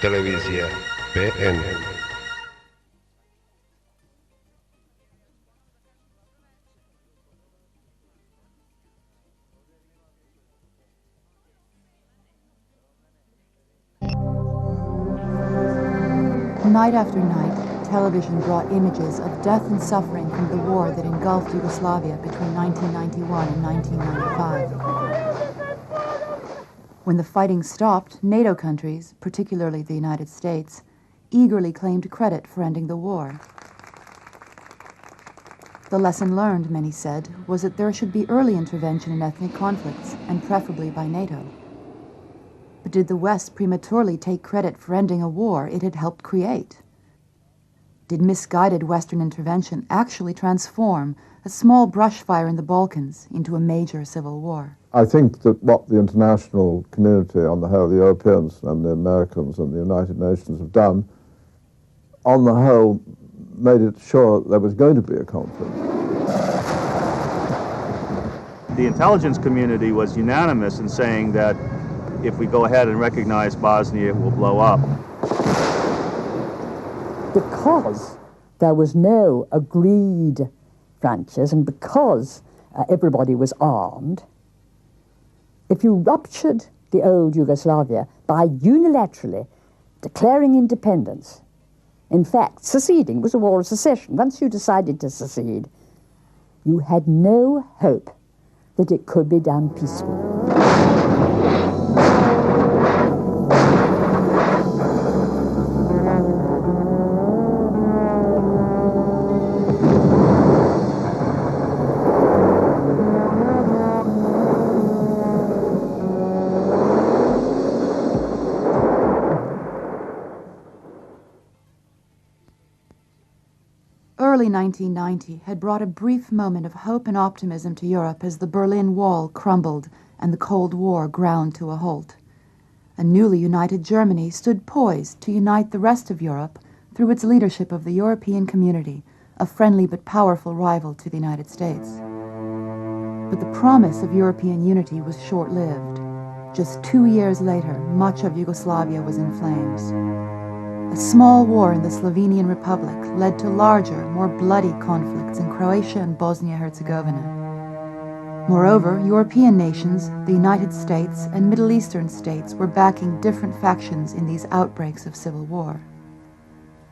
Televizija PN. Night after night, television brought images of death and suffering from the war that engulfed Yugoslavia between 1991 and 1995. When the fighting stopped, NATO countries, particularly the United States, eagerly claimed credit for ending the war. The lesson learned, many said, was that there should be early intervention in ethnic conflicts, and preferably by NATO. But did the West prematurely take credit for ending a war it had helped create? Did misguided Western intervention actually transform a small brush fire in the Balkans into a major civil war? I think that what the international community on the whole, the Europeans and the Americans and the United Nations have done, on the whole, made it sure there was going to be a conflict. The intelligence community was unanimous in saying that if we go ahead and recognize Bosnia, it will blow up. Because there was no agreed branches and because everybody was armed, if you ruptured the old Yugoslavia by unilaterally declaring independence, in fact, seceding was a war of secession. Once you decided to secede, you had no hope that it could be done peacefully. Early 1990 had brought a brief moment of hope and optimism to Europe as the Berlin Wall crumbled and the Cold War ground to a halt. A newly united Germany stood poised to unite the rest of Europe through its leadership of the European Community, a friendly but powerful rival to the United States. But the promise of European unity was short-lived. Just 2 years later, much of Yugoslavia was in flames. A small war in the Slovenian Republic led to larger, more bloody conflicts in Croatia and Bosnia-Herzegovina. Moreover, European nations, the United States, and Middle Eastern states were backing different factions in these outbreaks of civil war.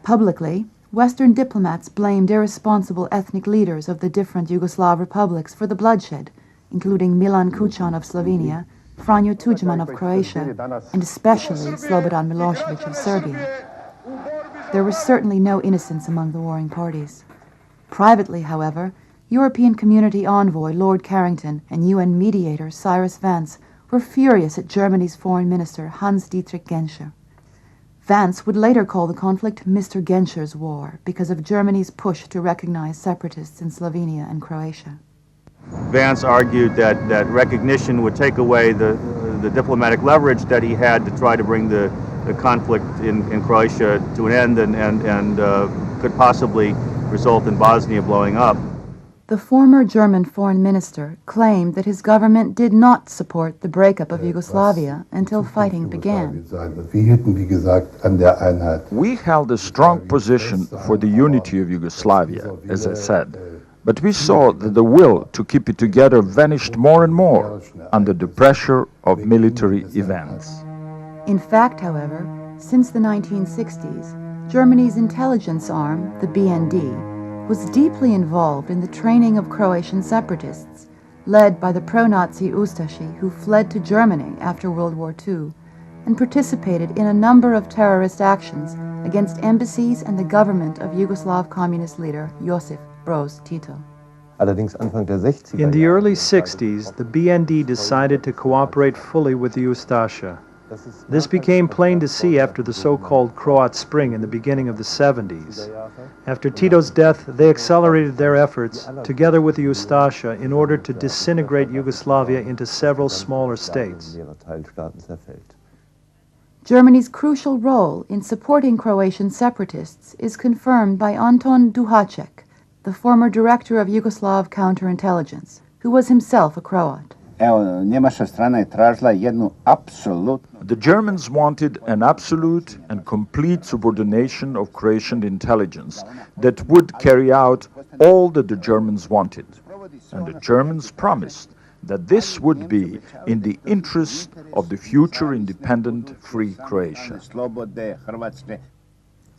Publicly, Western diplomats blamed irresponsible ethnic leaders of the different Yugoslav republics for the bloodshed, including Milan Kucan of Slovenia, Franjo Tudjman of Croatia, and especially Slobodan Milosevic of Serbia. There was certainly no innocence among the warring parties. Privately, however, European Community envoy Lord Carrington and UN mediator Cyrus Vance were furious at Germany's foreign minister Hans-Dietrich Genscher. Vance would later call the conflict Mr. Genscher's War because of Germany's push to recognize separatists in Slovenia and Croatia. Vance argued that recognition would take away the diplomatic leverage that he had to try to bring the conflict in Croatia to an end and could possibly result in Bosnia blowing up. The former German foreign minister claimed that his government did not support the breakup of Yugoslavia until fighting began. We held a strong position for the unity of Yugoslavia, as I said, but we saw that the will to keep it together vanished more and more under the pressure of military events. In fact, however, since the 1960s, Germany's intelligence arm, the BND, was deeply involved in the training of Croatian separatists, led by the pro-Nazi Ustashi who fled to Germany after World War II, and participated in a number of terrorist actions against embassies and the government of Yugoslav communist leader Josip Broz Tito. In the early 60s, the BND decided to cooperate fully with the Ustasha. This became plain to see after the so-called Croat Spring in the beginning of the 70s. After Tito's death, they accelerated their efforts, together with the Ustasha, in order to disintegrate Yugoslavia into several smaller states. Germany's crucial role in supporting Croatian separatists is confirmed by Anton Duhacek, the former director of Yugoslav counterintelligence, who was himself a Croat. Evo, njemačka strana je tražila jednu apsolutnu... The Germans wanted an absolute and complete subordination of Croatian intelligence that would carry out all that the Germans wanted. And the Germans promised that this would be in the interest of the future independent, free Croatia.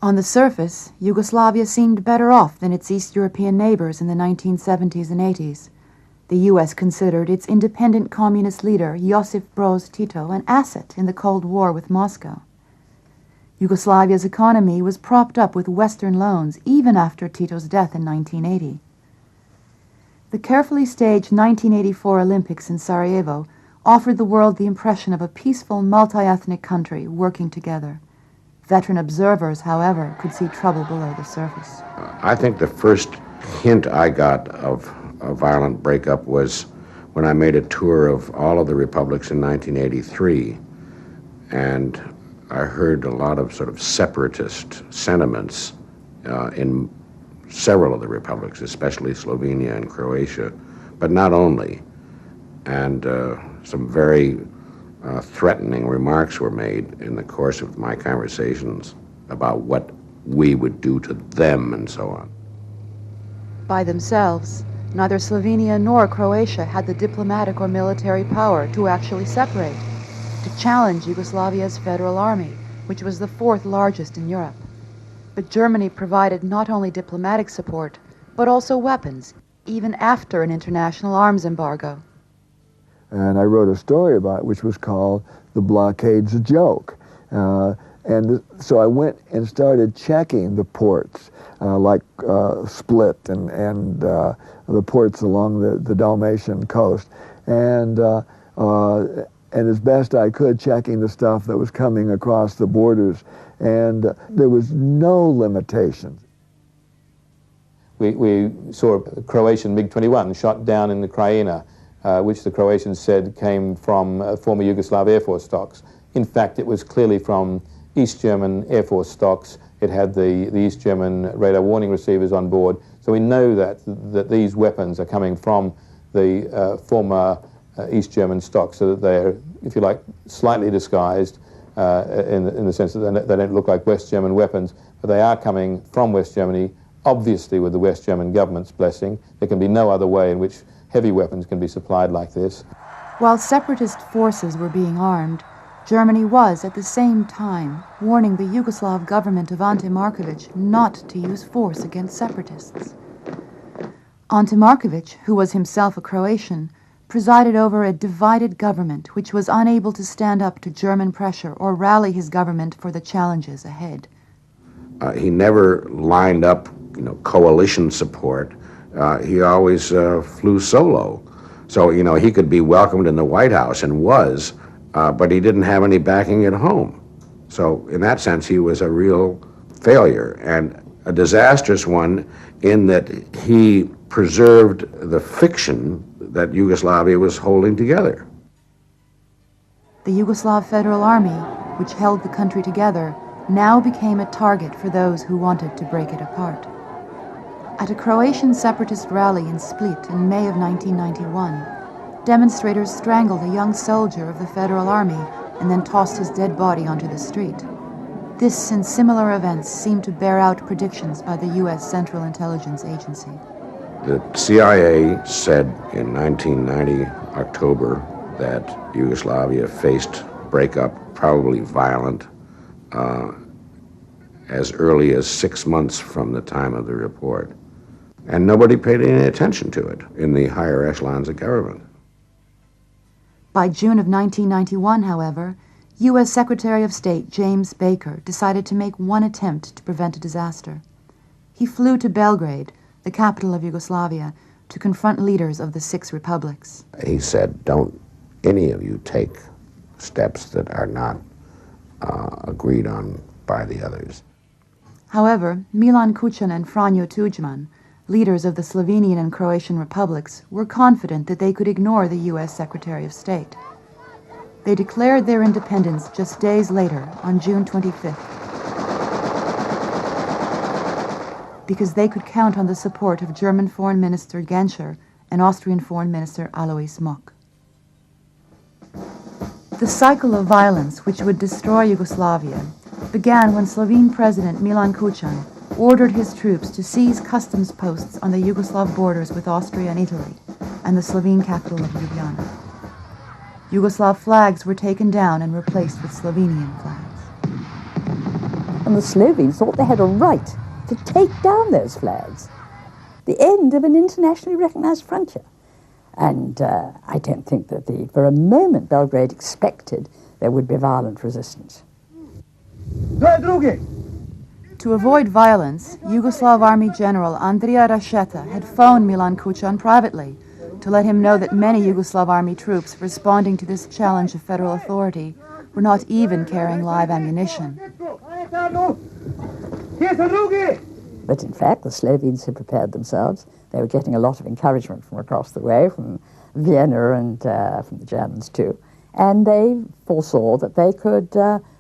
On the surface, Yugoslavia seemed better off than its East European neighbors in the 1970s and 80s. The U.S. considered its independent communist leader, Josip Broz Tito, an asset in the Cold War with Moscow. Yugoslavia's economy was propped up with Western loans even after Tito's death in 1980. The carefully staged 1984 Olympics in Sarajevo offered the world the impression of a peaceful, multi-ethnic country working together. Veteran observers, however, could see trouble below the surface. I think the first hint I got of a violent breakup was when I made a tour of all of the republics in 1983, and I heard a lot of sort of separatist sentiments in several of the republics, especially Slovenia and Croatia, but not only. And some very threatening remarks were made in the course of my conversations about what we would do to them and so on. By themselves, neither Slovenia nor Croatia had the diplomatic or military power to actually separate, to challenge Yugoslavia's federal army, which was the fourth largest in Europe. But Germany provided not only diplomatic support, but also weapons, even after an international arms embargo. And I wrote a story about it, which was called The Blockade's a Joke. And so I went and started checking the ports, like Split and the ports along the Dalmatian coast. And as best I could, checking the stuff that was coming across the borders. And there was no limitations. We saw a Croatian MiG-21 shot down in the Kocayene, which the Croatians said came from former Yugoslav Air Force stocks. In fact, it was clearly from East German Air Force stocks. It had the East German radar warning receivers on board. So we know that these weapons are coming from the former East German stocks, so that they're, if you like, slightly disguised in the sense that they don't look like West German weapons, but they are coming from West Germany, obviously with the West German government's blessing. There can be no other way in which heavy weapons can be supplied like this. While separatist forces were being armed, Germany was, at the same time, warning the Yugoslav government of Ante Marković not to use force against separatists. Ante Marković, who was himself a Croatian, presided over a divided government which was unable to stand up to German pressure or rally his government for the challenges ahead. He never lined up, coalition support. He always flew solo. So, he could be welcomed in the White House, and was, but he didn't have any backing at home. So in that sense, he was a real failure, and a disastrous one in that he preserved the fiction that Yugoslavia was holding together. The Yugoslav Federal Army, which held the country together, now became a target for those who wanted to break it apart. At a Croatian separatist rally in Split in May of 1991, demonstrators strangled a young soldier of the Federal Army and then tossed his dead body onto the street. This and similar events seem to bear out predictions by the U.S. Central Intelligence Agency. The CIA said in 1990, October, that Yugoslavia faced breakup, probably violent, as early as 6 months from the time of the report. And nobody paid any attention to it in the higher echelons of government. By June of 1991, however, U.S. Secretary of State James Baker decided to make one attempt to prevent a disaster. He flew to Belgrade, the capital of Yugoslavia, to confront leaders of the 6 republics. He said, don't any of you take steps that are not agreed on by the others. However, Milan Kucan and Franjo Tudjman, leaders of the Slovenian and Croatian republics, were confident that they could ignore the U.S. Secretary of State. They declared their independence just days later, on June 25th, because they could count on the support of German Foreign Minister Genscher and Austrian Foreign Minister Alois Mock. The cycle of violence which would destroy Yugoslavia began when Slovene President Milan Kučan ordered his troops to seize customs posts on the Yugoslav borders with Austria and Italy and the Slovene capital of Ljubljana. Yugoslav flags were taken down and replaced with Slovenian flags. And the Slovenes thought they had a right to take down those flags. The end of an internationally recognized frontier. And I don't think that for a moment Belgrade expected there would be violent resistance. To avoid violence, Yugoslav Army General Andrija Rašeta had phoned Milan Kučan privately to let him know that many Yugoslav Army troops responding to this challenge of federal authority were not even carrying live ammunition. But in fact, the Slovenes had prepared themselves. They were getting a lot of encouragement from across the way, from Vienna and from the Germans too. And they foresaw that they could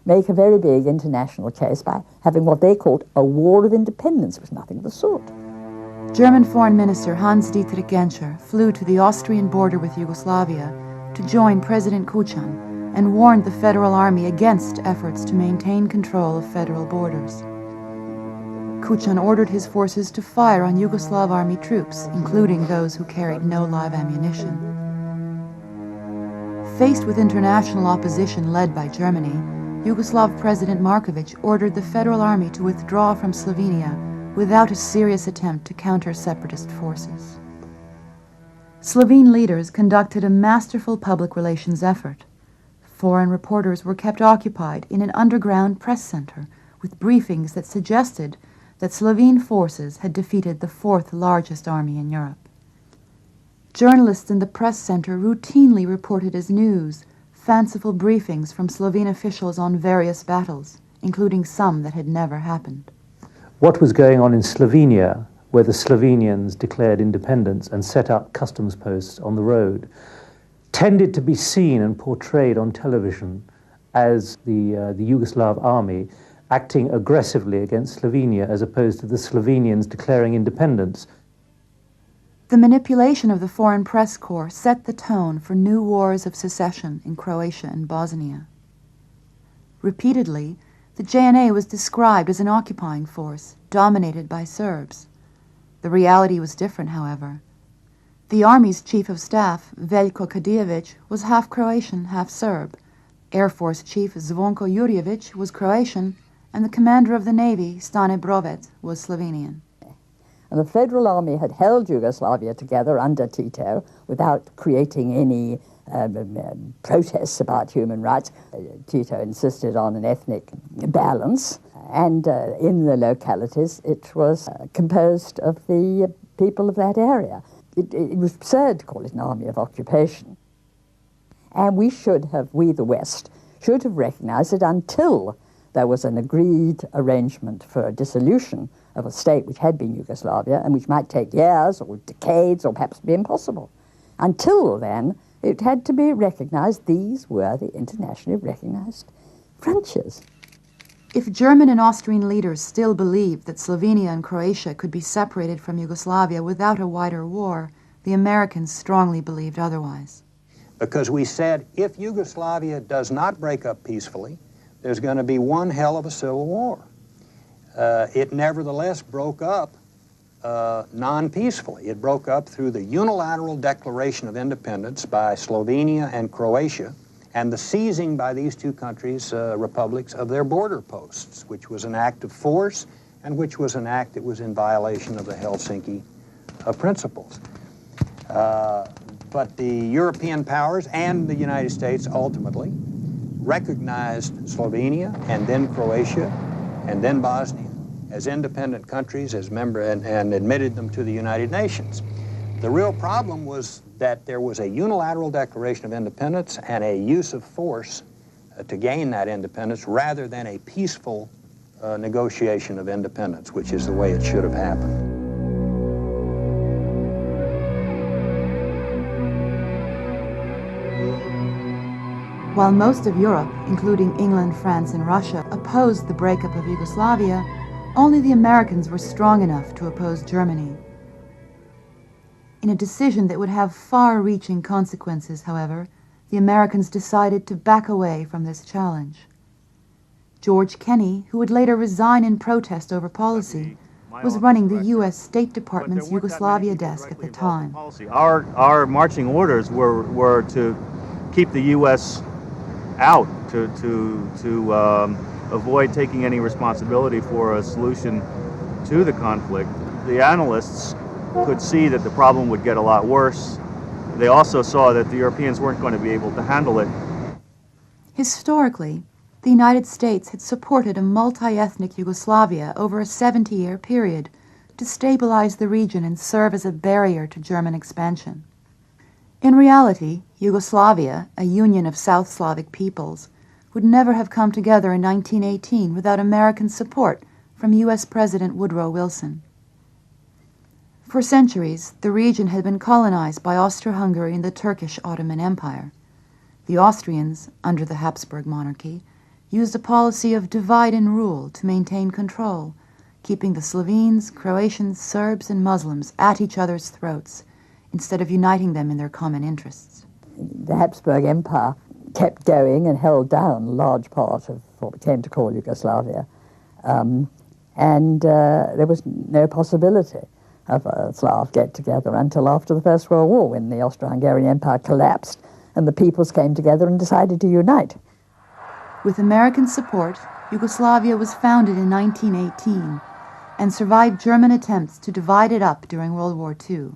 make a very big international case by having what they called a war of independence. It was nothing of the sort. German Foreign Minister Hans-Dietrich Genscher flew to the Austrian border with Yugoslavia to join President Kučan and warned the Federal Army against efforts to maintain control of federal borders. Kučan ordered his forces to fire on Yugoslav Army troops, including those who carried no live ammunition. Faced with international opposition led by Germany, Yugoslav President Marković ordered the Federal Army to withdraw from Slovenia without a serious attempt to counter separatist forces. Slovene leaders conducted a masterful public relations effort. Foreign reporters were kept occupied in an underground press center with briefings that suggested that Slovene forces had defeated the fourth largest army in Europe. Journalists in the press center routinely reported as news fanciful briefings from Slovene officials on various battles, including some that had never happened. What was going on in Slovenia, where the Slovenians declared independence and set up customs posts on the road, tended to be seen and portrayed on television as the Yugoslav army acting aggressively against Slovenia as opposed to the Slovenians declaring independence. The manipulation of the foreign press corps set the tone for new wars of secession in Croatia and Bosnia. Repeatedly, the JNA was described as an occupying force, dominated by Serbs. The reality was different, however. The Army's Chief of Staff, Veljko Kadijević, was half Croatian, half Serb. Air Force Chief Zvonko Jurjević was Croatian, and the commander of the Navy, Stane Brovec, was Slovenian. And the Federal Army had held Yugoslavia together under Tito without creating any protests about human rights. Tito insisted on an ethnic balance, and in the localities it was composed of the people of that area. It was absurd to call it an army of occupation. And we, the West, should have recognized it until there was an agreed arrangement for a dissolution of a state which had been Yugoslavia and which might take years or decades or perhaps be impossible. Until then, it had to be recognized these were the internationally recognized frontiers. If German and Austrian leaders still believed that Slovenia and Croatia could be separated from Yugoslavia without a wider war, the Americans strongly believed otherwise. Because we said, if Yugoslavia does not break up peacefully, there's going to be one hell of a civil war. It nevertheless broke up non-peacefully. It broke up through the unilateral declaration of independence by Slovenia and Croatia and the seizing by these two countries, republics, of their border posts, which was an act of force and which was an act that was in violation of the Helsinki principles. But the European powers and the United States ultimately recognized Slovenia and then Croatia and then Bosnia as independent countries as and admitted them to the United Nations. The real problem was that there was a unilateral declaration of independence and a use of force to gain that independence rather than a peaceful negotiation of independence, which is the way it should have happened. While most of Europe, including England, France, and Russia, opposed the breakup of Yugoslavia, only the Americans were strong enough to oppose Germany. In a decision that would have far-reaching consequences, however, the Americans decided to back away from this challenge. George Kenny, who would later resign in protest over policy, was running the U.S. State Department's Yugoslavia desk at the time. Our marching orders were to keep the U.S. out, to avoid taking any responsibility for a solution to the conflict. The analysts could see that the problem would get a lot worse. They also saw that the Europeans weren't going to be able to handle it. Historically, the United States had supported a multi-ethnic Yugoslavia over a 70-year period to stabilize the region and serve as a barrier to German expansion. In reality, Yugoslavia, a union of South Slavic peoples, would never have come together in 1918 without American support from U.S. President Woodrow Wilson. For centuries, the region had been colonized by Austro-Hungary and the Turkish Ottoman Empire. The Austrians, under the Habsburg monarchy, used a policy of divide and rule to maintain control, keeping the Slovenes, Croatians, Serbs, and Muslims at each other's throats, instead of uniting them in their common interests. The Habsburg Empire kept going and held down a large part of what we came to call Yugoslavia, and there was no possibility of a Slav get-together until after the First World War, when the Austro-Hungarian Empire collapsed and the peoples came together and decided to unite. With American support, Yugoslavia was founded in 1918 and survived German attempts to divide it up during World War II.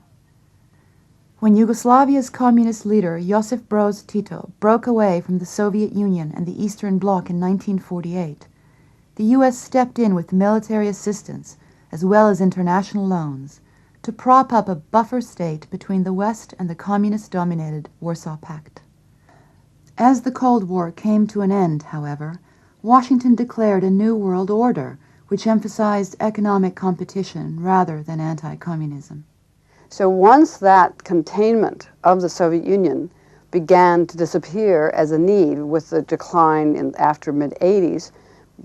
When Yugoslavia's communist leader Josip Broz Tito broke away from the Soviet Union and the Eastern Bloc in 1948, the U.S. stepped in with military assistance as well as international loans to prop up a buffer state between the West and the communist-dominated Warsaw Pact. As the Cold War came to an end, however, Washington declared a new world order which emphasized economic competition rather than anti-communism. So once that containment of the Soviet Union began to disappear as a need with the decline after mid-80s,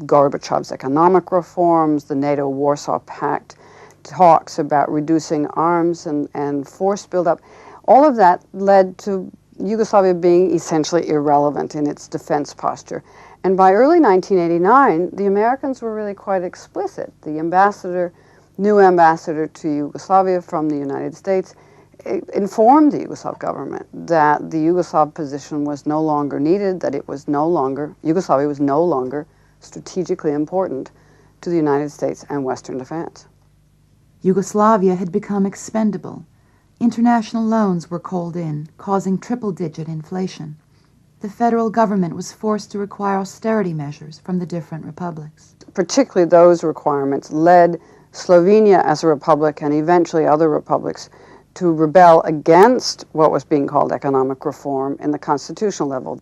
Gorbachev's economic reforms, the NATO Warsaw Pact talks about reducing arms and force buildup, all of that led to Yugoslavia being essentially irrelevant in its defense posture. And by early 1989, the Americans were really quite explicit. The new ambassador to Yugoslavia from the United States informed the Yugoslav government that the Yugoslav position was no longer needed, that Yugoslavia was no longer strategically important to the United States and Western defense. Yugoslavia had become expendable. International loans were called in, causing triple-digit inflation. The federal government was forced to require austerity measures from the different republics. Particularly those requirements led Slovenia as a republic and eventually other republics to rebel against what was being called economic reform in the constitutional level.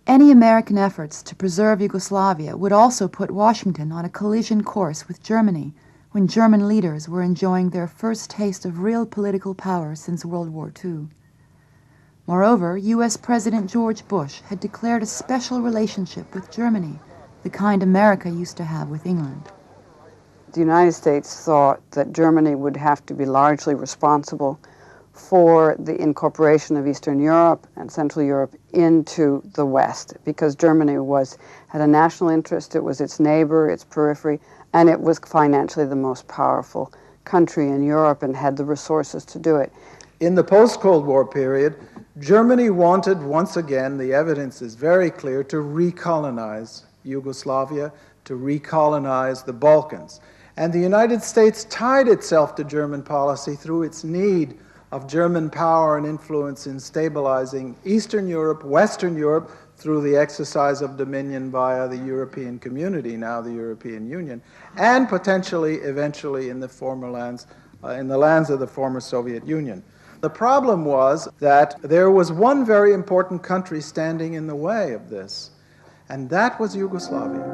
Any American efforts to preserve Yugoslavia would also put Washington on a collision course with Germany when German leaders were enjoying their first taste of real political power since World War II. Moreover, U.S. President George Bush had declared a special relationship with Germany, the kind America used to have with England. The United States thought that Germany would have to be largely responsible for the incorporation of Eastern Europe and Central Europe into the West, because Germany had a national interest, it was its neighbor, its periphery, and it was financially the most powerful country in Europe and had the resources to do it. In the post-Cold War period, Germany wanted, once again, the evidence is very clear, to recolonize Yugoslavia, to recolonize the Balkans. And the United States tied itself to German policy through its need of German power and influence in stabilizing Eastern Europe, Western Europe, through the exercise of dominion via the European Community, now the European Union, and potentially, eventually, in the lands of the former Soviet Union. The problem was that there was one very important country standing in the way of this, and that was Yugoslavia.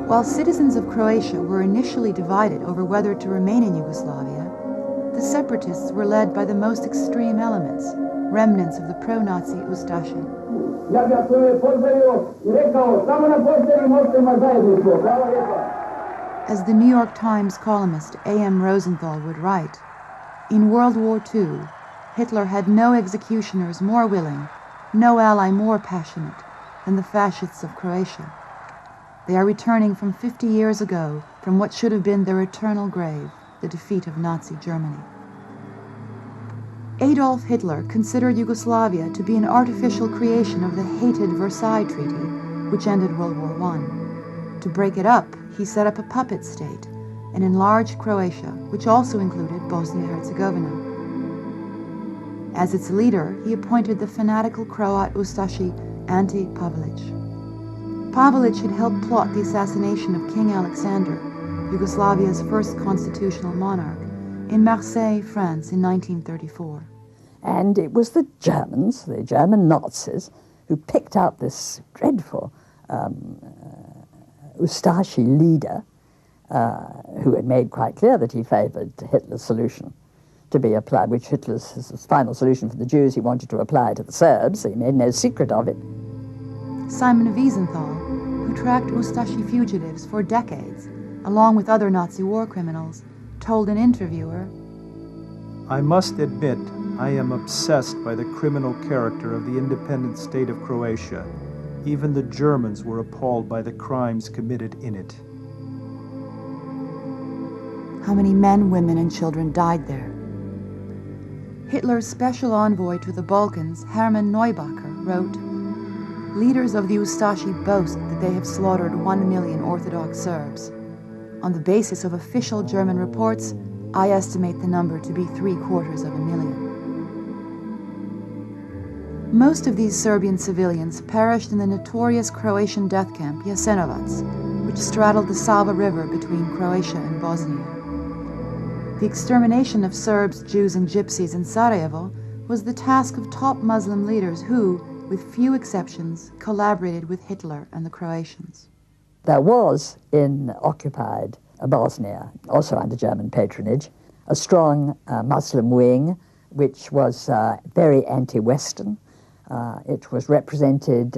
While citizens of Croatia were initially divided over whether to remain in Yugoslavia, the separatists were led by the most extreme elements, remnants of the pro-Nazi Ustaše. Ja bih vas pozdravio i rekao, samo na poštenim osnovima zajedništvo. Hvala lijepa. As the New York Times columnist A.M. Rosenthal would write, in World War II, Hitler had no executioners more willing, no ally more passionate than the fascists of Croatia. They are returning from 50 years ago from what should have been their eternal grave, the defeat of Nazi Germany. Adolf Hitler considered Yugoslavia to be an artificial creation of the hated Versailles Treaty, which ended World War I. To break it up, he set up a puppet state, an enlarged Croatia, which also included Bosnia-Herzegovina. As its leader, he appointed the fanatical Croat Ustashi Ante Pavelić. Pavelić had helped plot the assassination of King Alexander, Yugoslavia's first constitutional monarch, in Marseille, France in 1934. And it was the Germans, the German Nazis, who picked out this dreadful Ustashi leader, who had made quite clear that he favoured Hitler's solution to be applied, which Hitler's his final solution for the Jews he wanted to apply to the Serbs. He made no secret of it. Simon Wiesenthal, who tracked Ustashi fugitives for decades, along with other Nazi war criminals, told an interviewer, I must admit I am obsessed by the criminal character of the independent state of Croatia. Even the Germans were appalled by the crimes committed in it. How many men, women, and children died there? Hitler's special envoy to the Balkans, Hermann Neubacher, wrote, leaders of the Ustashi boast that they have slaughtered 1 million Orthodox Serbs. On the basis of official German reports, I estimate the number to be 750,000. Most of these Serbian civilians perished in the notorious Croatian death camp Jasenovac, which straddled the Sava River between Croatia and Bosnia. The extermination of Serbs, Jews, and Gypsies in Sarajevo was the task of top Muslim leaders who, with few exceptions, collaborated with Hitler and the Croatians. There was in occupied Bosnia, also under German patronage, a strong Muslim wing which was very anti-Western. It was represented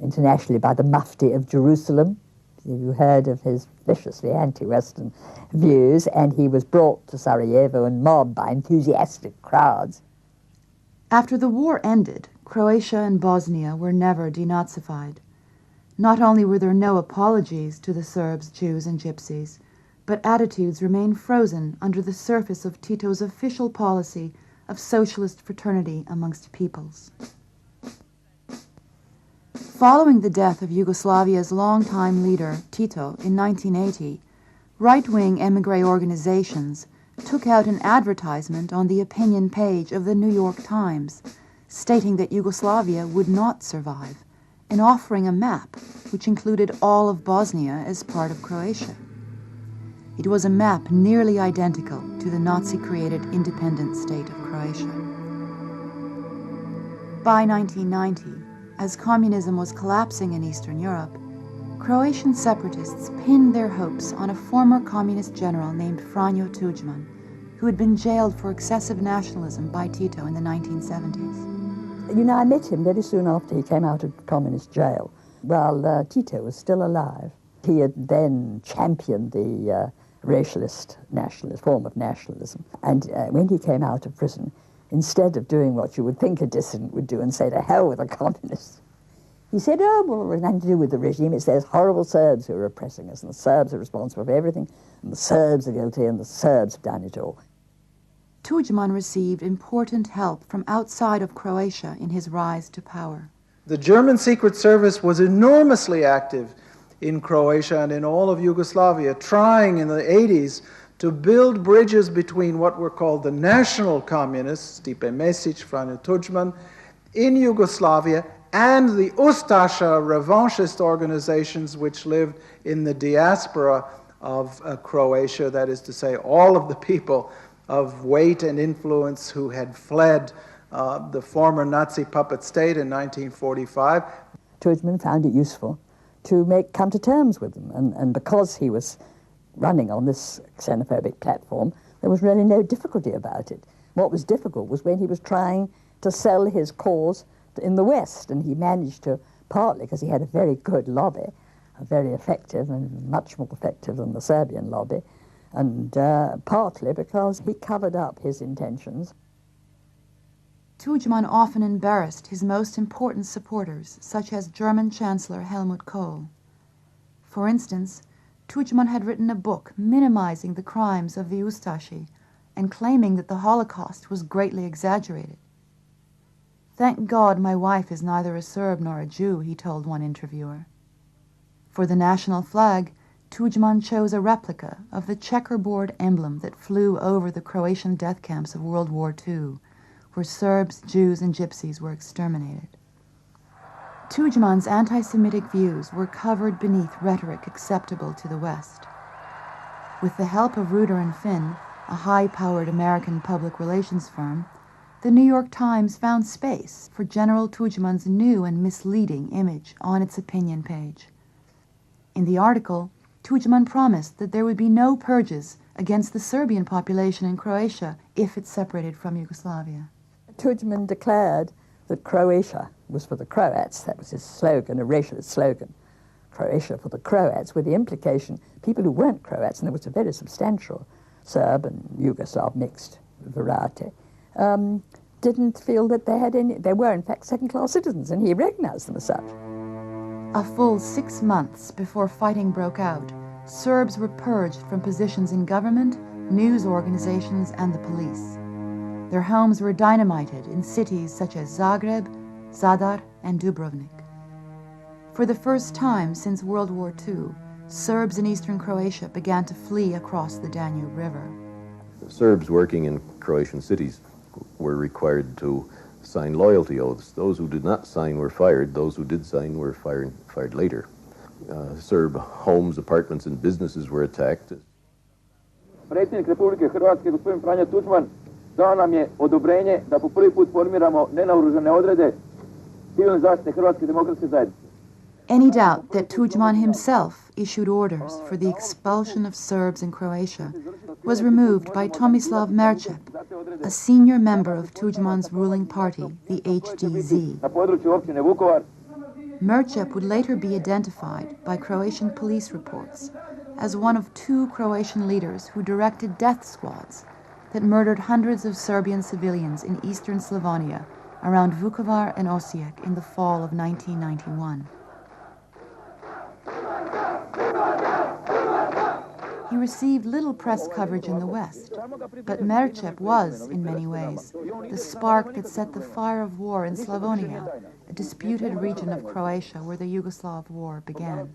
internationally by the Mufti of Jerusalem. You heard of his viciously anti-Western views, and he was brought to Sarajevo and mobbed by enthusiastic crowds. After the war ended, Croatia and Bosnia were never denazified. Not only were there no apologies to the Serbs, Jews, and Gypsies, but attitudes remained frozen under the surface of Tito's official policy of socialist fraternity amongst peoples. Following the death of Yugoslavia's longtime leader, Tito, in 1980, right-wing émigré organizations took out an advertisement on the opinion page of the New York Times, stating that Yugoslavia would not survive, and offering a map which included all of Bosnia as part of Croatia. It was a map nearly identical to the Nazi-created independent state of Croatia. By 1990, as communism was collapsing in Eastern Europe, Croatian separatists pinned their hopes on a former communist general named Franjo Tuđman, who had been jailed for excessive nationalism by Tito in the 1970s. You know, I met him very soon after he came out of communist jail, while Tito was still alive. He had then championed the racialist nationalist form of nationalism. And when he came out of prison, instead of doing what you would think a dissident would do and say, to hell with the communists, he said, oh, well, it has nothing to do with the regime. It's those horrible Serbs who are oppressing us, and the Serbs are responsible for everything, and the Serbs are guilty, and the Serbs have done it all. Tuđman received important help from outside of Croatia in his rise to power. The German Secret Service was enormously active in Croatia and in all of Yugoslavia, trying in the 80s to build bridges between what were called the national communists, Stipe Mesić, Franjo Tuđman, in Yugoslavia, and the Ustasha revanchist organizations which lived in the diaspora of Croatia, that is to say, all of the people of weight and influence who had fled the former Nazi puppet state in 1945. Tuđman found it useful to come to terms with them, and because he was running on this xenophobic platform, there was really no difficulty about it. What was difficult was when he was trying to sell his cause in the West, and he managed to, partly because he had a very good lobby, very effective and much more effective than the Serbian lobby, and partly because he covered up his intentions. Tudjman often embarrassed his most important supporters, such as German Chancellor Helmut Kohl. For instance, Tudjman had written a book minimizing the crimes of the Ustashi and claiming that the Holocaust was greatly exaggerated. "Thank God my wife is neither a Serb nor a Jew," he told one interviewer. For the national flag, Tudjman chose a replica of the checkerboard emblem that flew over the Croatian death camps of World War II, where Serbs, Jews, and Gypsies were exterminated. Tudjman's anti-Semitic views were covered beneath rhetoric acceptable to the West. With the help of Reuter and Finn, a high-powered American public relations firm, the New York Times found space for General Tudjman's new and misleading image on its opinion page. In the article, Tudjman promised that there would be no purges against the Serbian population in Croatia if it separated from Yugoslavia. Tudjman declared that Croatia was for the Croats. That was his slogan, a racialist slogan. Croatia for the Croats, with the implication people who weren't Croats, and there was a very substantial Serb and Yugoslav mixed variety, didn't feel that they were in fact second-class citizens, and he recognized them as such. A full 6 months before fighting broke out, Serbs were purged from positions in government, news organizations, and the police. Their homes were dynamited in cities such as Zagreb, Zadar, and Dubrovnik. For the first time since World War II, Serbs in eastern Croatia began to flee across the Danube River. Serbs working in Croatian cities were required to sign loyalty oaths. Those who did not sign were fired. Those who did sign were fired later. Serb homes, apartments, and businesses were attacked. Predsjednik Republike Hrvatske, gospodin Franjo Tuđman, dao nam je odobrenje da po prvi put formiramo nenaoružane odrede civilne zaštite Hrvatske demokratske zajednice. Any doubt that Tudjman himself issued orders for the expulsion of Serbs in Croatia was removed by Tomislav Merčep, a senior member of Tudjman's ruling party, the HDZ. Merčep would later be identified by Croatian police reports as one of 2 Croatian leaders who directed death squads that murdered hundreds of Serbian civilians in eastern Slavonia around Vukovar and Osijek in the fall of 1991. He received little press coverage in the West, but Merčep was, in many ways, the spark that set the fire of war in Slavonia, a disputed region of Croatia where the Yugoslav War began.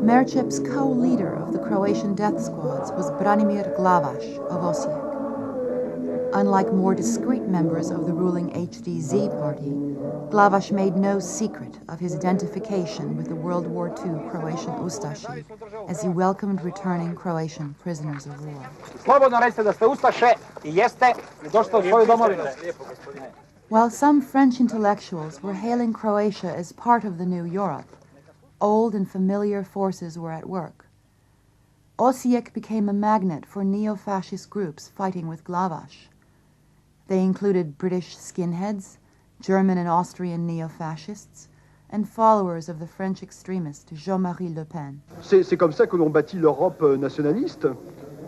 Merčep's co-leader of the Croatian death squads was Branimir Glavaš of Osijek. Unlike more discreet members of the ruling HDZ party, Glavaš made no secret of his identification with the World War II Croatian Ustaši as he welcomed returning Croatian prisoners of war. While some French intellectuals were hailing Croatia as part of the new Europe, old and familiar forces were at work. Osijek became a magnet for neo-fascist groups fighting with Glavaš. They included British skinheads, German and Austrian neo-fascists, and followers of the French extremist Jean-Marie Le Pen. C'est comme ça que l'on bâtit l'Europe nationaliste.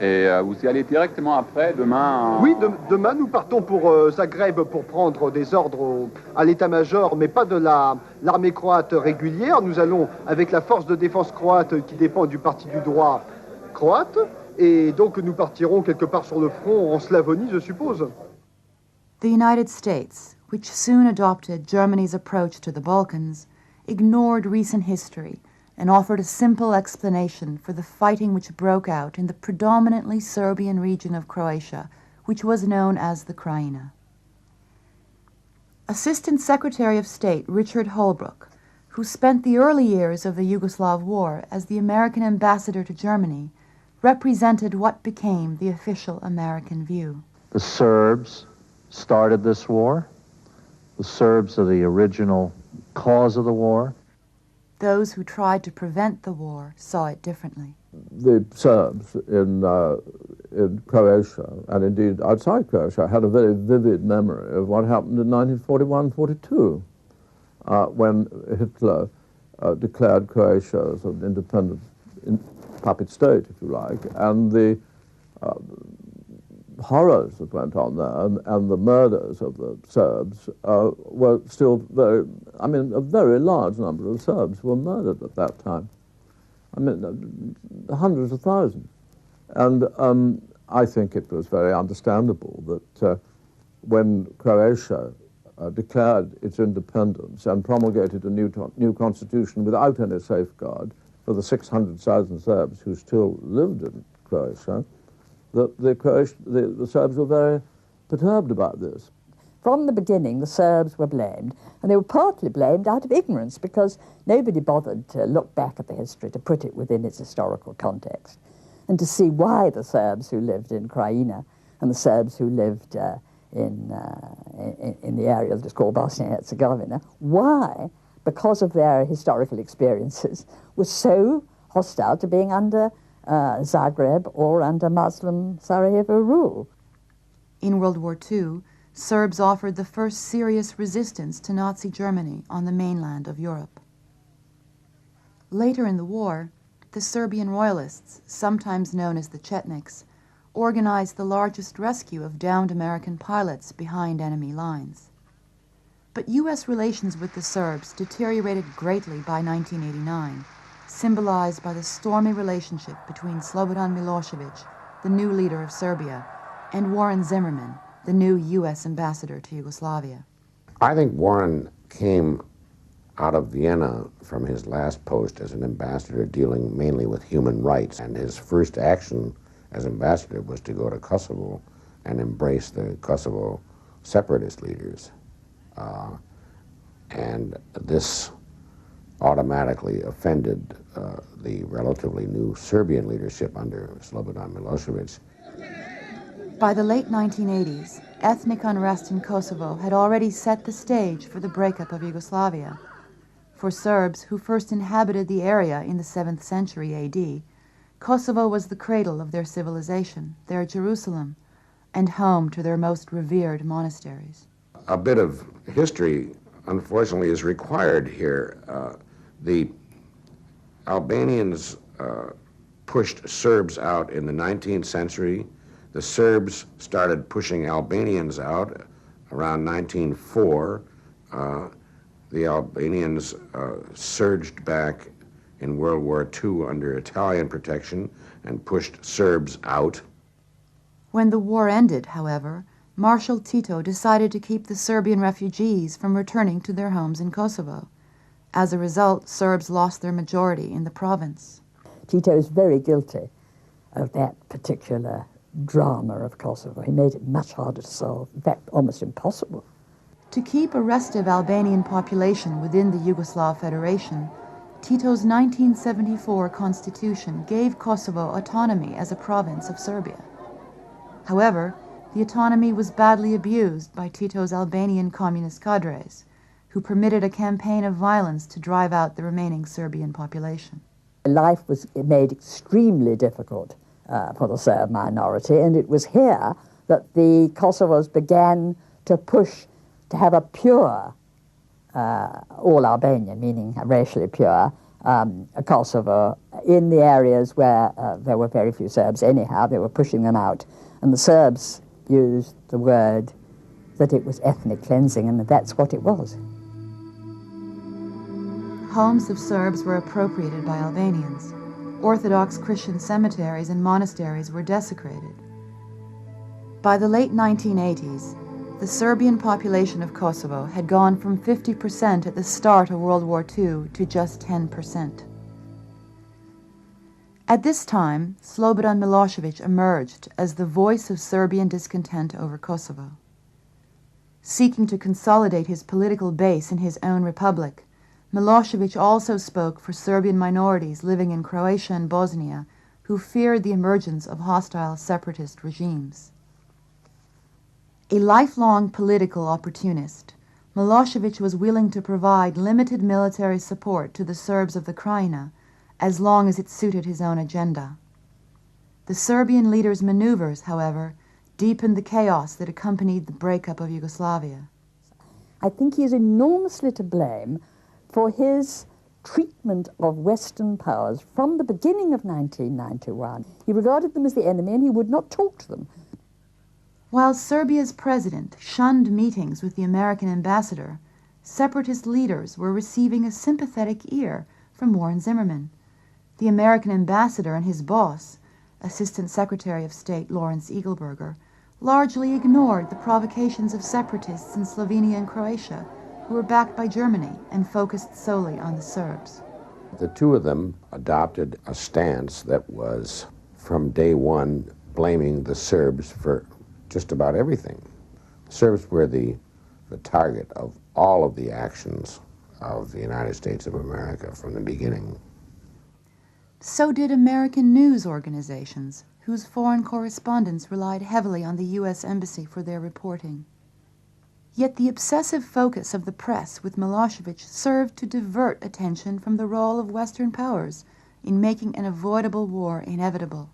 Et vous y allez directement après, demain? Oui, demain nous partons pour Zagreb pour prendre des ordres à l'état-major, mais pas de l'armée croate régulière. Nous allons avec la force de défense croate qui dépend du parti du droit croate, et donc nous partirons quelque part sur le front en Slavonie, je suppose. The United States, which soon adopted Germany's approach to the Balkans, ignored recent history and offered a simple explanation for the fighting which broke out in the predominantly Serbian region of Croatia, which was known as the Krajina. Assistant Secretary of State Richard Holbrooke, who spent the early years of the Yugoslav War as the American ambassador to Germany, represented what became the official American view. The Serbs started this war. The Serbs are the original cause of the war. Those who tried to prevent the war saw it differently. The Serbs in Croatia, and indeed outside Croatia, had a very vivid memory of what happened in 1941-42, when Hitler declared Croatia as an independent puppet state, if you like, and the horrors that went on there and the murders of the Serbs were still a very large number of Serbs were murdered at that time. I mean, hundreds of thousands. And I think it was very understandable that when Croatia declared its independence and promulgated a new constitution without any safeguard for the 600,000 Serbs who still lived in Croatia, that the Serbs were very perturbed about this. From the beginning, the Serbs were blamed, and they were partly blamed out of ignorance because nobody bothered to look back at the history, to put it within its historical context, and to see why the Serbs who lived in Krajina and the Serbs who lived in the area that is called Bosnia-Herzegovina, why, because of their historical experiences, were so hostile to being under Zagreb or under Muslim Sarajevo rule. In World War II, Serbs offered the first serious resistance to Nazi Germany on the mainland of Europe. Later in the war, the Serbian royalists, sometimes known as the Chetniks, organized the largest rescue of downed American pilots behind enemy lines. But U.S. relations with the Serbs deteriorated greatly by 1989, symbolized by the stormy relationship between Slobodan Milosevic, the new leader of Serbia, and Warren Zimmerman, the new U.S. ambassador to Yugoslavia. I think Warren came out of Vienna from his last post as an ambassador dealing mainly with human rights, and his first action as ambassador was to go to Kosovo and embrace the Kosovo separatist leaders. And this automatically offended the relatively new Serbian leadership under Slobodan Milosevic. By the late 1980s, ethnic unrest in Kosovo had already set the stage for the breakup of Yugoslavia. For Serbs who first inhabited the area in the 7th century AD, Kosovo was the cradle of their civilization, their Jerusalem, and home to their most revered monasteries. A bit of history, unfortunately, is required here. The Albanians pushed Serbs out in the 19th century. The Serbs started pushing Albanians out around 1904. The Albanians surged back in World War II under Italian protection and pushed Serbs out. When the war ended, however, Marshal Tito decided to keep the Serbian refugees from returning to their homes in Kosovo. As a result, Serbs lost their majority in the province. Tito is very guilty of that particular drama of Kosovo. He made it much harder to solve, in fact, almost impossible. To keep a restive Albanian population within the Yugoslav Federation, Tito's 1974 constitution gave Kosovo autonomy as a province of Serbia. However, the autonomy was badly abused by Tito's Albanian communist cadres, who permitted a campaign of violence to drive out the remaining Serbian population. Life was made extremely difficult for the Serb minority, and it was here that the Kosovos began to push to have a pure, all Albanian, meaning racially pure, Kosovo in the areas where there were very few Serbs anyhow. They were pushing them out. And the Serbs used the word that it was ethnic cleansing, and that's what it was. Homes of Serbs were appropriated by Albanians. Orthodox Christian cemeteries and monasteries were desecrated. By the late 1980s, the Serbian population of Kosovo had gone from 50% at the start of World War II to just 10%. At this time, Slobodan Milosevic emerged as the voice of Serbian discontent over Kosovo. Seeking to consolidate his political base in his own republic, Milosevic also spoke for Serbian minorities living in Croatia and Bosnia who feared the emergence of hostile separatist regimes. A lifelong political opportunist, Milosevic was willing to provide limited military support to the Serbs of the Krajina as long as it suited his own agenda. The Serbian leader's maneuvers, however, deepened the chaos that accompanied the breakup of Yugoslavia. I think he is enormously to blame for his treatment of Western powers from the beginning of 1991. He regarded them as the enemy and he would not talk to them. While Serbia's president shunned meetings with the American ambassador, separatist leaders were receiving a sympathetic ear from Warren Zimmerman. The American ambassador and his boss, Assistant Secretary of State Lawrence Eagleburger, largely ignored the provocations of separatists in Slovenia and Croatia, who were backed by Germany and focused solely on the Serbs. The two of them adopted a stance that was, from day one, blaming the Serbs for just about everything. The Serbs were the target of all of the actions of the United States of America from the beginning. So did American news organizations, whose foreign correspondents relied heavily on the U.S. Embassy for their reporting. Yet the obsessive focus of the press with Milosevic served to divert attention from the role of Western powers in making an avoidable war inevitable.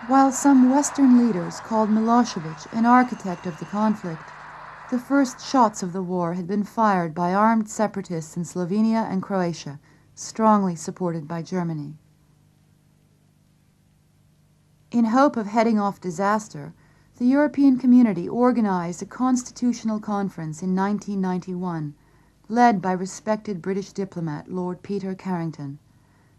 While some Western leaders called Milosevic an architect of the conflict, the first shots of the war had been fired by armed separatists in Slovenia and Croatia, strongly supported by Germany. In hope of heading off disaster, the European community organized a constitutional conference in 1991, led by respected British diplomat Lord Peter Carrington,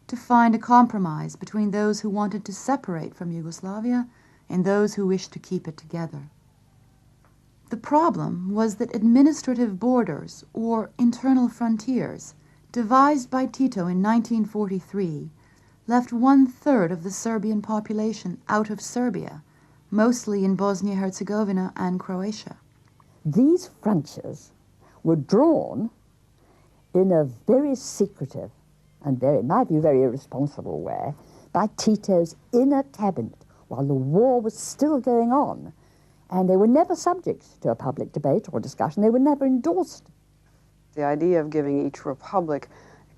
to find a compromise between those who wanted to separate from Yugoslavia and those who wished to keep it together. The problem was that administrative borders, or internal frontiers, devised by Tito in 1943, left 1/3 of the Serbian population out of Serbia, mostly in Bosnia-Herzegovina and Croatia. These frontiers were drawn in a very secretive and very, in my view, very irresponsible way by Tito's inner cabinet while the war was still going on. And they were never subject to a public debate or discussion. They were never endorsed. The idea of giving each republic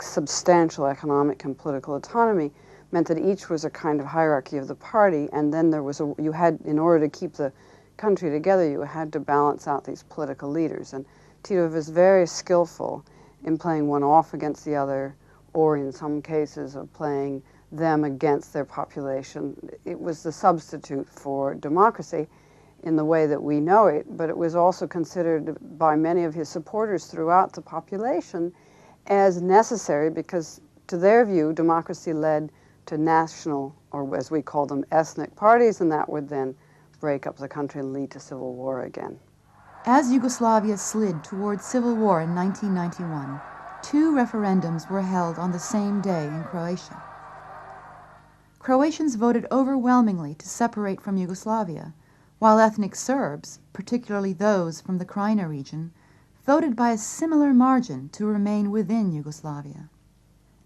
substantial economic and political autonomy meant that each was a kind of hierarchy of the party, and then there was you had, in order to keep the country together, you had to balance out these political leaders. And Tito was very skillful in playing one off against the other, or in some cases of playing them against their population. It was the substitute for democracy in the way that we know it, but it was also considered by many of his supporters throughout the population as necessary because, to their view, democracy led to national, or as we call them, ethnic parties, and that would then break up the country and lead to civil war again. As Yugoslavia slid toward civil war in 1991, 2 referendums were held on the same day in Croatia. Croatians voted overwhelmingly to separate from Yugoslavia, while ethnic Serbs, particularly those from the Krajina region, voted by a similar margin to remain within Yugoslavia.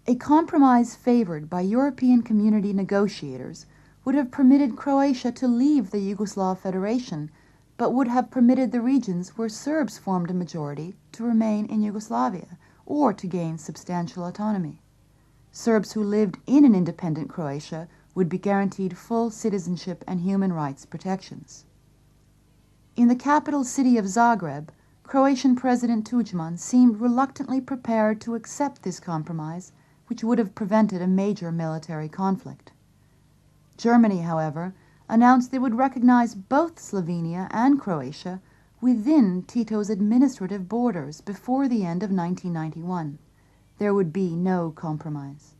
A compromise favored by European community negotiators would have permitted Croatia to leave the Yugoslav Federation, but would have permitted the regions where Serbs formed a majority to remain in Yugoslavia or to gain substantial autonomy. Serbs who lived in an independent Croatia would be guaranteed full citizenship and human rights protections. In the capital city of Zagreb, Croatian President Tudjman seemed reluctantly prepared to accept this compromise, which would have prevented a major military conflict. Germany, however, announced they would recognize both Slovenia and Croatia within Tito's administrative borders before the end of 1991. There would be no compromise.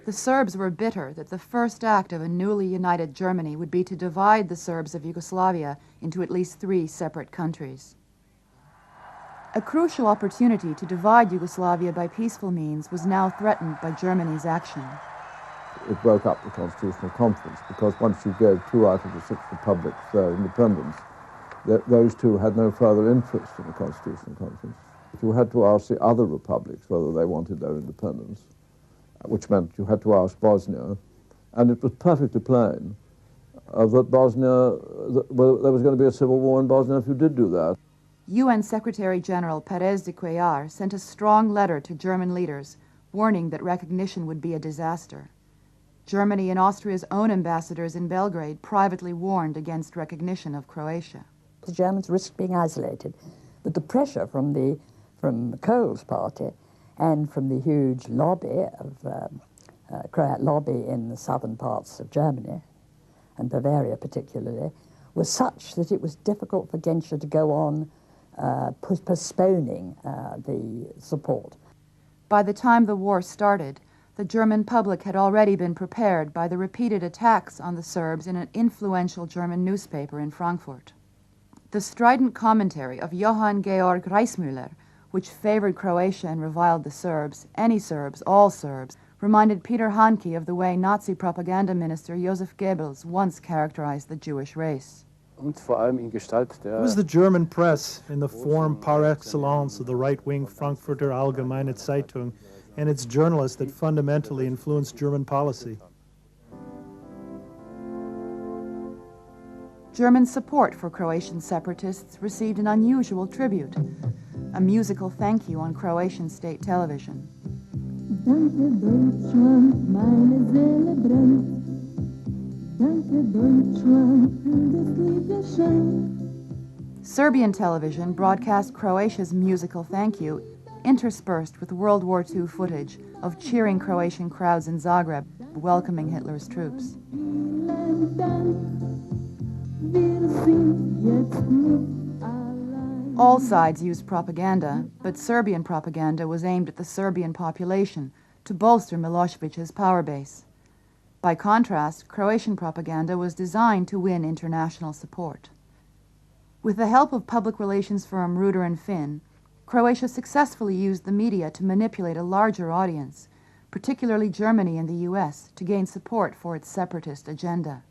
The Serbs were bitter that the first act of a newly united Germany would be to divide the Serbs of Yugoslavia into at least 3 separate countries. A crucial opportunity to divide Yugoslavia by peaceful means was now threatened by Germany's action. It broke up the Constitutional Conference because once you gave 2 out of the 6 republics their independence, those 2 had no further interest in the Constitutional Conference. You had to ask the other republics whether they wanted their independence, which meant you had to ask Bosnia, and it was perfectly plain that Bosnia, there was going to be a civil war in Bosnia if you did do that. UN Secretary-General Perez de Cuellar sent a strong letter to German leaders, warning that recognition would be a disaster. Germany and Austria's own ambassadors in Belgrade privately warned against recognition of Croatia. The Germans risked being isolated. But the pressure from Kohl's party and from the huge lobby of Croat lobby in the southern parts of Germany, and Bavaria particularly, was such that it was difficult for Genscher to go on postponing the support. By the time the war started, the German public had already been prepared by the repeated attacks on the Serbs in an influential German newspaper in Frankfurt. The strident commentary of Johann Georg Reismüller, which favored Croatia and reviled the Serbs, any Serbs, all Serbs, reminded Peter Handke of the way Nazi propaganda minister Joseph Goebbels once characterized the Jewish race. It was the German press, in the form par excellence of the right-wing Frankfurter Allgemeine Zeitung, and its journalists that fundamentally influenced German policy. German support for Croatian separatists received an unusual tribute, a musical thank you on Croatian state television. Danke Deutschland, meine Seele brennt. Danke Deutschland für das Lied geschenkt. Serbian television broadcast Croatia's musical thank you, interspersed with World War II footage of cheering Croatian crowds in Zagreb welcoming Hitler's troops. All sides used propaganda, but Serbian propaganda was aimed at the Serbian population to bolster Milosevic's power base. By contrast, Croatian propaganda was designed to win international support. With the help of public relations firm Ruder and Finn, Croatia successfully used the media to manipulate a larger audience, particularly Germany and the US, to gain support for its separatist agenda.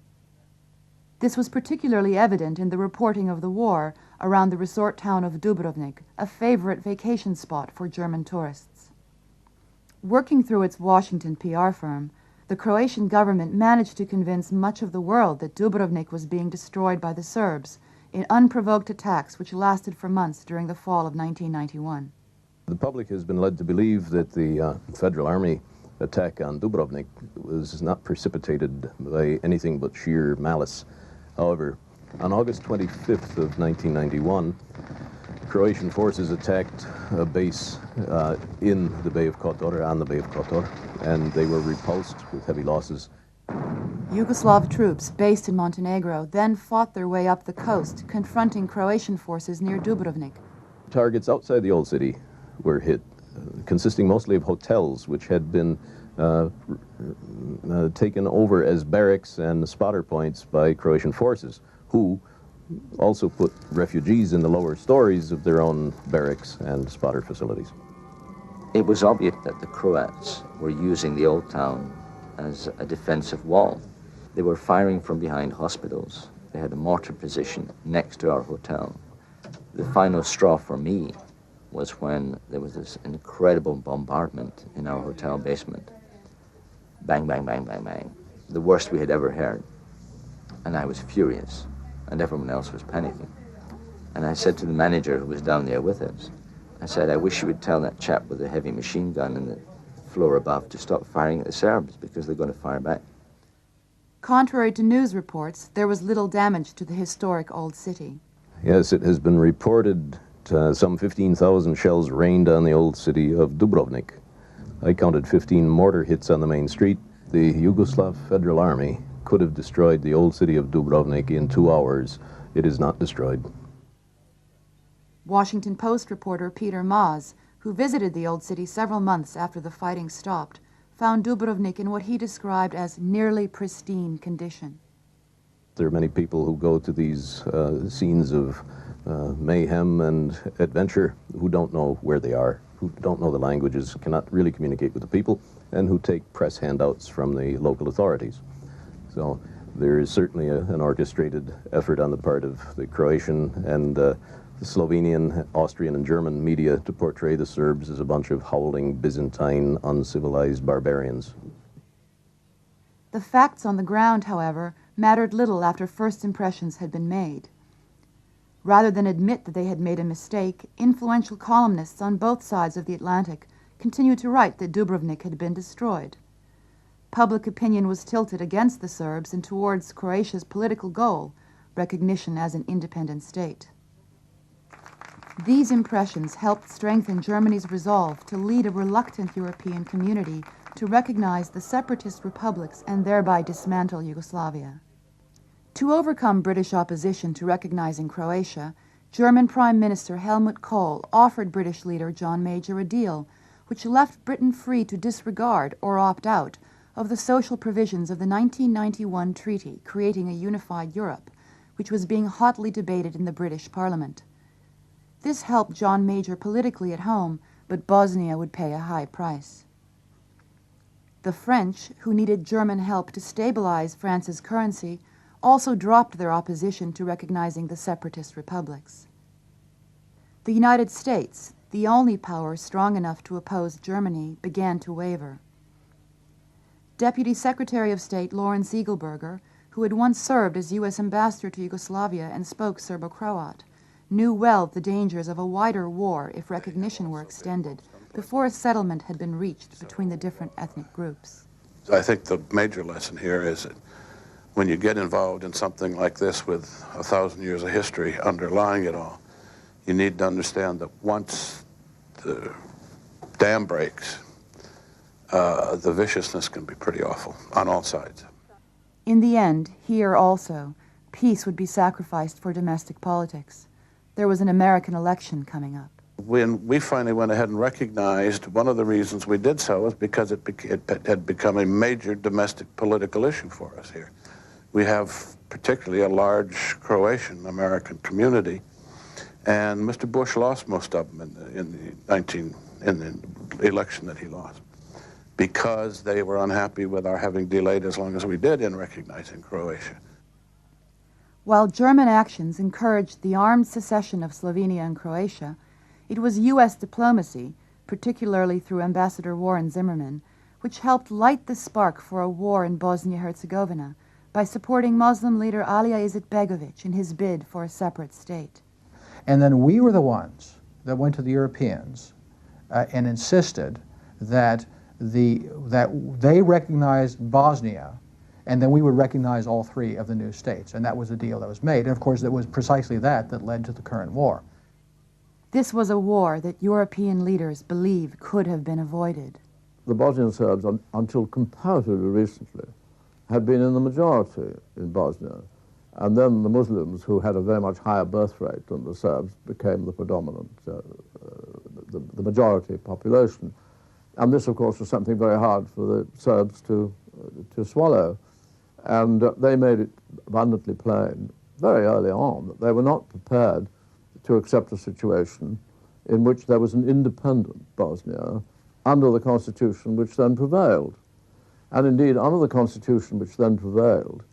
This was particularly evident in the reporting of the war around the resort town of Dubrovnik, a favorite vacation spot for German tourists. Working through its Washington PR firm, the Croatian government managed to convince much of the world that Dubrovnik was being destroyed by the Serbs in unprovoked attacks which lasted for months during the fall of 1991. The public has been led to believe that the Federal Army attack on Dubrovnik was not precipitated by anything but sheer malice. However, on August 25th of 1991, Croatian forces attacked a base in the Bay of Kotor, on the Bay of Kotor, and they were repulsed with heavy losses. Yugoslav troops based in Montenegro then fought their way up the coast, confronting Croatian forces near Dubrovnik. Targets outside the old city were hit, consisting mostly of hotels which had been taken over as barracks and spotter points by Croatian forces, who also put refugees in the lower stories of their own barracks and spotter facilities. It was obvious that the Croats were using the old town as a defensive wall. They were firing from behind hospitals. They had a mortar position next to our hotel. The final straw for me was when there was this incredible bombardment in our hotel basement. Bang, bang, bang, bang, bang. The worst we had ever heard. And I was furious, and everyone else was panicking. And I said to the manager who was down there with us, I said, I wish you would tell that chap with the heavy machine gun in the floor above to stop firing at the Serbs, because they're going to fire back. Contrary to news reports, there was little damage to the historic old city. Yes, it has been reported some 15,000 shells rained on the old city of Dubrovnik. I counted 15 mortar hits on the main street. The Yugoslav Federal Army could have destroyed the old city of Dubrovnik in 2 hours. It is not destroyed. Washington Post reporter Peter Maas, who visited the old city several months after the fighting stopped, found Dubrovnik in what he described as nearly pristine condition. There are many people who go to these scenes of mayhem and adventure who don't know where they are, who don't know the languages, cannot really communicate with the people, and who take press handouts from the local authorities. So there is certainly an orchestrated effort on the part of the Croatian and the Slovenian, Austrian, and German media to portray the Serbs as a bunch of howling, Byzantine, uncivilized barbarians. The facts on the ground, however, mattered little after first impressions had been made. Rather than admit that they had made a mistake, influential columnists on both sides of the Atlantic continued to write that Dubrovnik had been destroyed. Public opinion was tilted against the Serbs and towards Croatia's political goal, recognition as an independent state. These impressions helped strengthen Germany's resolve to lead a reluctant European community to recognize the separatist republics and thereby dismantle Yugoslavia. To overcome British opposition to recognizing Croatia, German Prime Minister Helmut Kohl offered British leader John Major a deal which left Britain free to disregard or opt out of the social provisions of the 1991 treaty creating a unified Europe, which was being hotly debated in the British Parliament. This helped John Major politically at home, but Bosnia would pay a high price. The French, who needed German help to stabilize France's currency, also dropped their opposition to recognizing the separatist republics. The United States, the only power strong enough to oppose Germany, began to waver. Deputy Secretary of State Lawrence Eagleburger, who had once served as U.S. ambassador to Yugoslavia and spoke Serbo-Croat, knew well the dangers of a wider war if recognition were extended before a settlement had been reached between the different ethnic groups. I think the major lesson here is that when you get involved in something like this with 1,000 years of history underlying it all, you need to understand that once the dam breaks, the viciousness can be pretty awful on all sides. In the end, here also, peace would be sacrificed for domestic politics. There was an American election coming up. When we finally went ahead and recognized, one of the reasons we did so was because it had become a major domestic political issue for us here. We have particularly a large Croatian-American community, and Mr. Bush lost most of them in the election that he lost, because they were unhappy with our having delayed as long as we did in recognizing Croatia. While German actions encouraged the armed secession of Slovenia and Croatia, it was U.S. diplomacy, particularly through Ambassador Warren Zimmerman, which helped light the spark for a war in Bosnia-Herzegovina by supporting Muslim leader Alija Izetbegović in his bid for a separate state. And then we were the ones that went to the Europeans and insisted that they recognized Bosnia, and then we would recognize all three of the new states. And that was the deal that was made. And of course, it was precisely that led to the current war. This was a war that European leaders believed could have been avoided. The Bosnian Serbs, until comparatively recently, had been in the majority in Bosnia. And then the Muslims, who had a very much higher birth rate than the Serbs, became the predominant, the majority population. And this, of course, was something very hard for the Serbs to swallow. And they made it abundantly plain very early on that they were not prepared to accept a situation in which there was an independent Bosnia under the constitution which then prevailed. And indeed, under the constitution which then prevailed,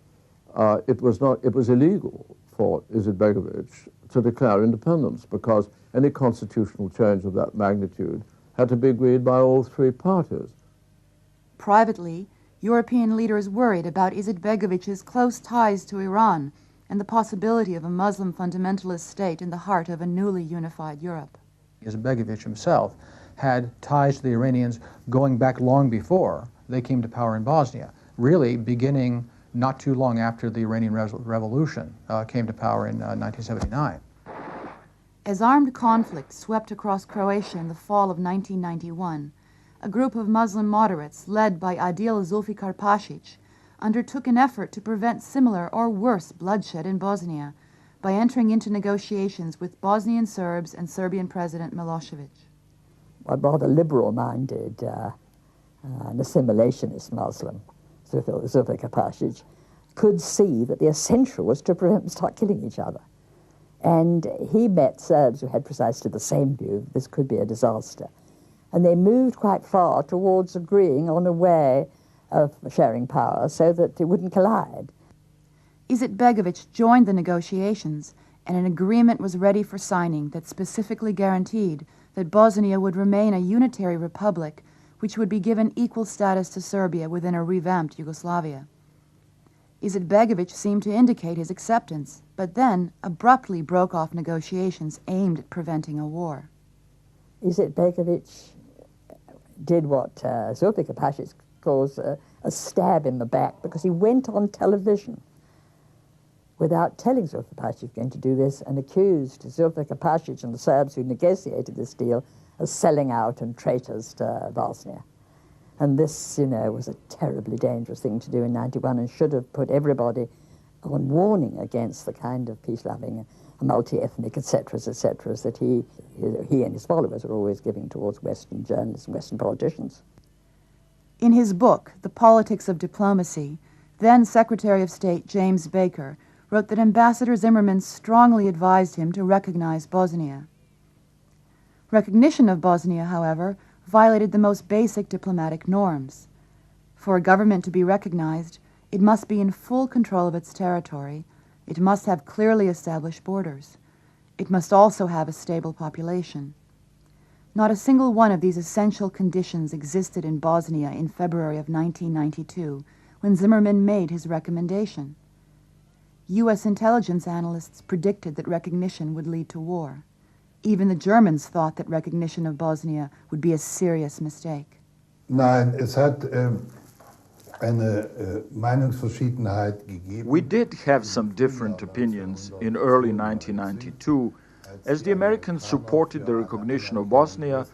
it was illegal for Izetbegović to declare independence, because any constitutional change of that magnitude had to be agreed by all three parties. Privately, European leaders worried about Izetbegović's close ties to Iran and the possibility of a Muslim fundamentalist state in the heart of a newly unified Europe. Izetbegović himself had ties to the Iranians going back long before they came to power in Bosnia, really beginning not too long after the Iranian Revolution came to power in 1979. As armed conflict swept across Croatia in the fall of 1991, a group of Muslim moderates led by Adil Zulfikar Pasić undertook an effort to prevent similar or worse bloodshed in Bosnia by entering into negotiations with Bosnian Serbs and Serbian President Milosevic. A rather liberal-minded and assimilationist Muslim, Zulfikar Pasić, could see that the essential was to prevent them start killing each other. And he met Serbs who had precisely the same view, this could be a disaster. And they moved quite far towards agreeing on a way of sharing power so that it wouldn't collide. Izetbegović joined the negotiations, and an agreement was ready for signing that specifically guaranteed that Bosnia would remain a unitary republic which would be given equal status to Serbia within a revamped Yugoslavia. Izetbegović seemed to indicate his acceptance, but then abruptly broke off negotiations aimed at preventing a war. Izetbegović did what Zulfikar Pasić calls a stab in the back, because he went on television without telling Zufar Pasha he was going to do this, and accused Zufar Pasha and the Serbs who negotiated this deal as selling out and traitors to Bosnia. And this, you know, was a terribly dangerous thing to do in 91 and should have put everybody on warning against the kind of peace-loving, multi-ethnic, etc., that he and his followers are always giving towards Western journalists and Western politicians. In his book, The Politics of Diplomacy, then Secretary of State James Baker wrote that Ambassador Zimmerman strongly advised him to recognize Bosnia. Recognition of Bosnia, however, violated the most basic diplomatic norms. For a government to be recognized, it must be in full control of its territory, it must have clearly established borders, it must also have a stable population. Not a single one of these essential conditions existed in Bosnia in February of 1992, when Zimmerman made his recommendation. U.S. intelligence analysts predicted that recognition would lead to war. Even the Germans thought that recognition of Bosnia would be a serious mistake. Nein, es hat eine Meinungsverschiedenheit gegeben. We did have some different opinions in early 1992, as the Americans supported the recognition of Bosnia,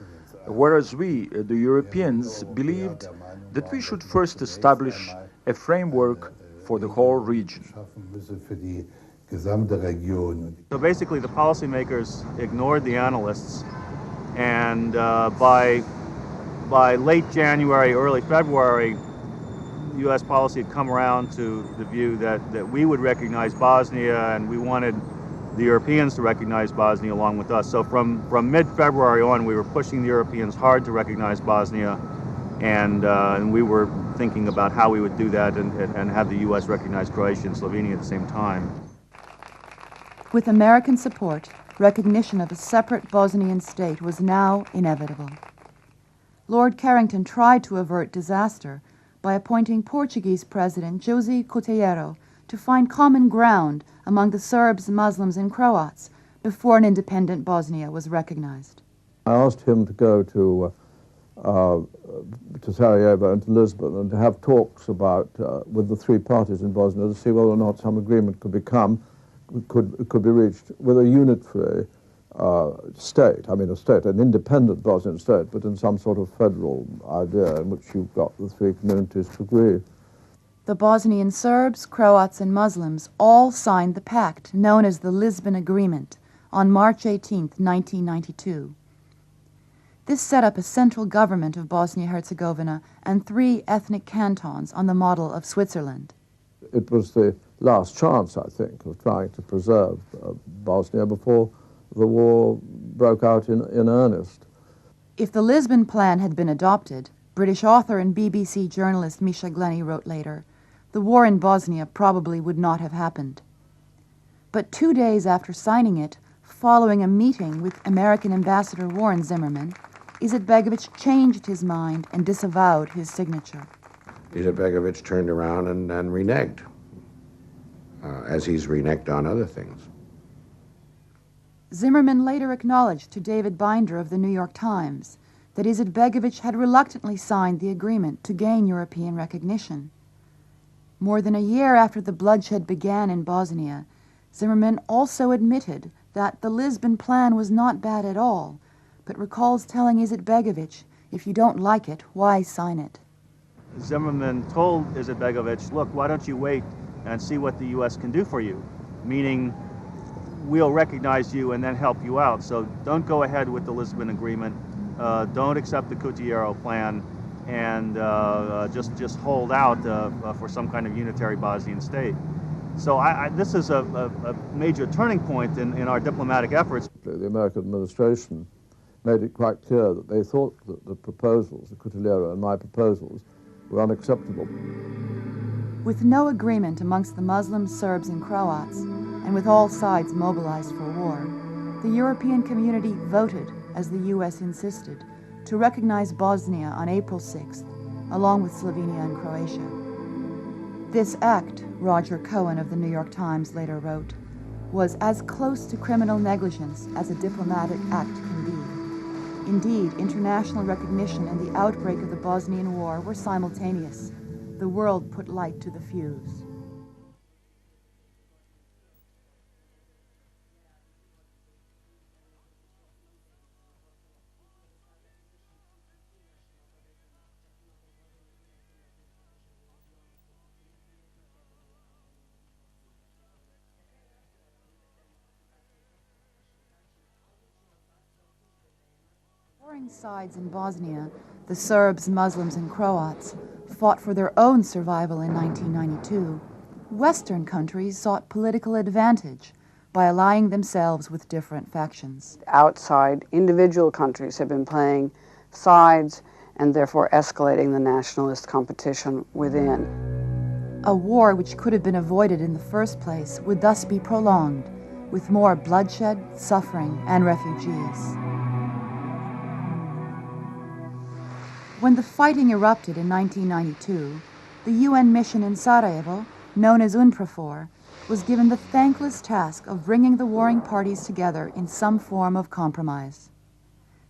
whereas we, the Europeans, believed that we should first establish a framework for the whole region. So basically the policymakers ignored the analysts, and by late January, early February, U.S. policy had come around to the view that we would recognize Bosnia, and we wanted the Europeans to recognize Bosnia along with us. So from mid-February on, we were pushing the Europeans hard to recognize Bosnia, and we were thinking about how we would do that and have the U.S. recognize Croatia and Slovenia at the same time. With American support, recognition of a separate Bosnian state was now inevitable. Lord Carrington tried to avert disaster by appointing Portuguese President José Kocayene to find common ground among the Serbs, Muslims, and Croats before an independent Bosnia was recognized. I asked him to go to Sarajevo and to Lisbon and to have talks about with the three parties in Bosnia to see whether or not some agreement could be reached with a unitary state. I mean, an independent Bosnian state, but in some sort of federal idea in which you've got the three communities to agree. The Bosnian Serbs, Croats, and Muslims all signed the pact known as the Lisbon Agreement on March 18, 1992. This set up a central government of Bosnia-Herzegovina and 3 ethnic cantons on the model of Switzerland. It was the last chance, I think, of trying to preserve Bosnia before the war broke out in earnest. If the Lisbon Plan had been adopted, British author and BBC journalist Misha Glenny wrote later, the war in Bosnia probably would not have happened. But 2 days after signing it, following a meeting with American Ambassador Warren Zimmerman, Izetbegovic changed his mind and disavowed his signature. Izetbegovic turned around and reneged, as he's reneged on other things. Zimmerman later acknowledged to David Binder of the New York Times that Izetbegovic had reluctantly signed the agreement to gain European recognition. More than a year after the bloodshed began in Bosnia, Zimmerman also admitted that the Lisbon Plan was not bad at all, but recalls telling Izetbegovic, if you don't like it, why sign it? Zimmerman told Izetbegovic, look, why don't you wait and see what the U.S. can do for you, meaning we'll recognize you and then help you out. So don't go ahead with the Lisbon Agreement, don't accept the Kocayene plan, and just hold out for some kind of unitary Bosnian state. So this is a major turning point in our diplomatic efforts. The American administration made it quite clear that they thought that the proposals, the Kocayene and my proposals, were unacceptable. With no agreement amongst the Muslims, Serbs, and Croats, and with all sides mobilized for war, the European community voted, as the U.S. insisted, to recognize Bosnia on April 6th, along with Slovenia and Croatia. This act, Roger Cohen of the New York Times later wrote, was as close to criminal negligence as a diplomatic act can be. Indeed, international recognition and the outbreak of the Bosnian War were simultaneous. The world put light to the fuse. warring sides in Bosnia, the Serbs, Muslims, and Croats, fought for their own survival in 1992, Western countries sought political advantage by allying themselves with different factions. Outside, individual countries have been playing sides and therefore escalating the nationalist competition within. A war which could have been avoided in the first place would thus be prolonged, with more bloodshed, suffering, and refugees. When the fighting erupted in 1992, the UN mission in Sarajevo, known as UNPROFOR, was given the thankless task of bringing the warring parties together in some form of compromise.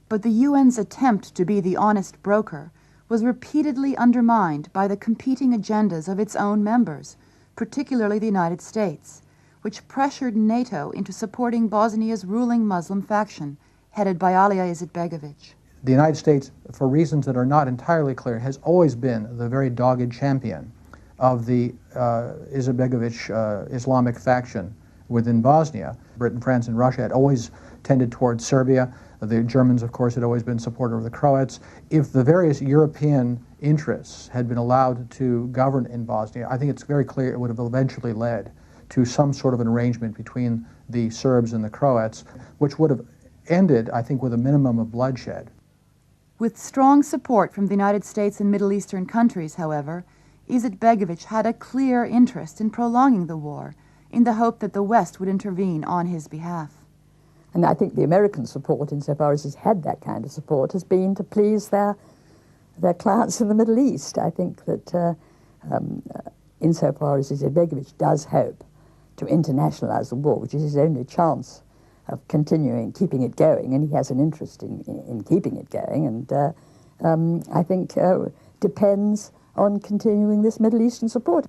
But the UN's attempt to be the honest broker was repeatedly undermined by the competing agendas of its own members, particularly the United States, which pressured NATO into supporting Bosnia's ruling Muslim faction, headed by Alija Izetbegović. The United States, for reasons that are not entirely clear, has always been the very dogged champion of the Izetbegović Islamic faction within Bosnia. Britain, France, and Russia had always tended towards Serbia. The Germans, of course, had always been supportive of the Croats. If the various European interests had been allowed to govern in Bosnia, I think it's very clear it would have eventually led to some sort of an arrangement between the Serbs and the Croats, which would have ended, I think, with a minimum of bloodshed. With strong support from the United States and Middle Eastern countries, however, Izetbegović had a clear interest in prolonging the war, in the hope that the West would intervene on his behalf. And I think the American support, insofar as he's had that kind of support, has been to please their clients in the Middle East. I think that insofar as Izetbegović does hope to internationalize the war, which is his only chance of keeping it going, and he has an interest in keeping it going, and I think depends on continuing this Middle Eastern support.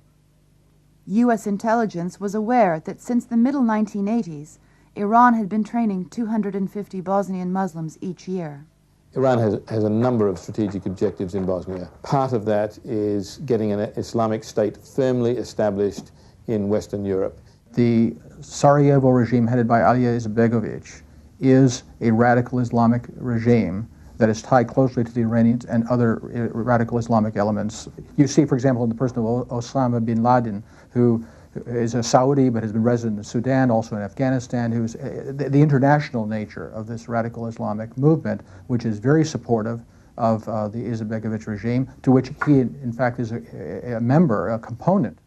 U.S. intelligence was aware that since the middle 1980s, Iran had been training 250 Bosnian Muslims each year. Iran has a number of strategic objectives in Bosnia. Part of that is getting an Islamic state firmly established in Western Europe. The Sarajevo regime headed by Alija Izetbegović is a radical Islamic regime that is tied closely to the Iranians and other radical Islamic elements. You see, for example, in the person of Osama bin Laden, who is a Saudi but has been resident in Sudan, also in Afghanistan, who's the international nature of this radical Islamic movement, which is very supportive of the Izetbegović regime, to which he, in fact, is a member, a component.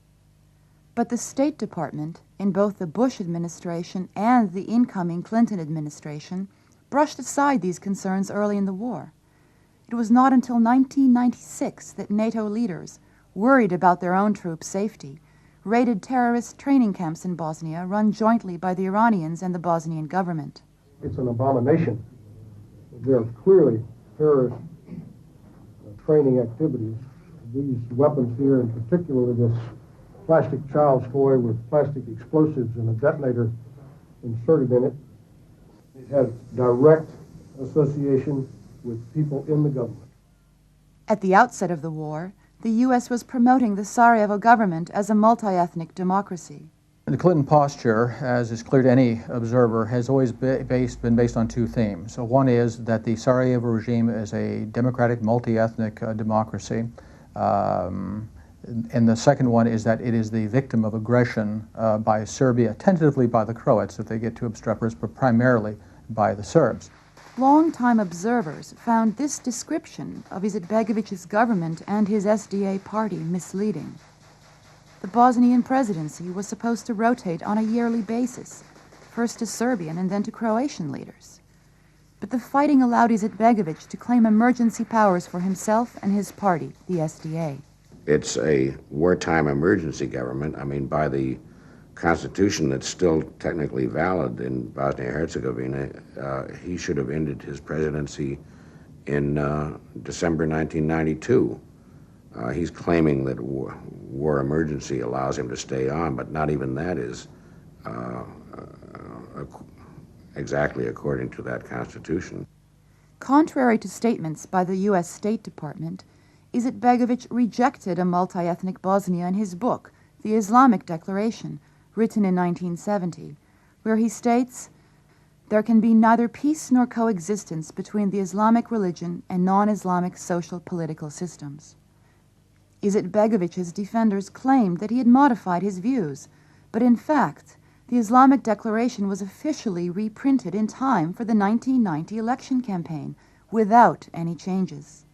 But the State Department, in both the Bush administration and the incoming Clinton administration, brushed aside these concerns early in the war. It was not until 1996 that NATO leaders, worried about their own troops' safety, raided terrorist training camps in Bosnia run jointly by the Iranians and the Bosnian government. It's an abomination. There are clearly terrorist training activities. These weapons here, in particular this plastic child's toy with plastic explosives and a detonator inserted in it, it has direct association with people in the government. At the outset of the war, the U.S. was promoting the Sarajevo government as a multi-ethnic democracy. The Clinton posture, as is clear to any observer, has always been based on two themes. So one is that the Sarajevo regime is a democratic, multi-ethnic democracy. And the second one is that it is the victim of aggression by Serbia, tentatively by the Croats if they get too obstreperous, but primarily by the Serbs. Long-time observers found this description of Izetbegović's government and his SDA party misleading. The Bosnian presidency was supposed to rotate on a yearly basis, first to Serbian and then to Croatian leaders. But the fighting allowed Izetbegović to claim emergency powers for himself and his party, the SDA. It's a wartime emergency government. I mean, by the constitution that's still technically valid in Bosnia-Herzegovina, he should have ended his presidency in December 1992. He's claiming that war emergency allows him to stay on, but not even that is exactly according to that constitution. Contrary to statements by the U.S. State Department, Izetbegović rejected a multi-ethnic Bosnia in his book, The Islamic Declaration, written in 1970, where he states, there can be neither peace nor coexistence between the Islamic religion and non-Islamic social political systems. Izetbegovich's defenders claimed that he had modified his views, but in fact, the Islamic Declaration was officially reprinted in time for the 1990 election campaign without any changes.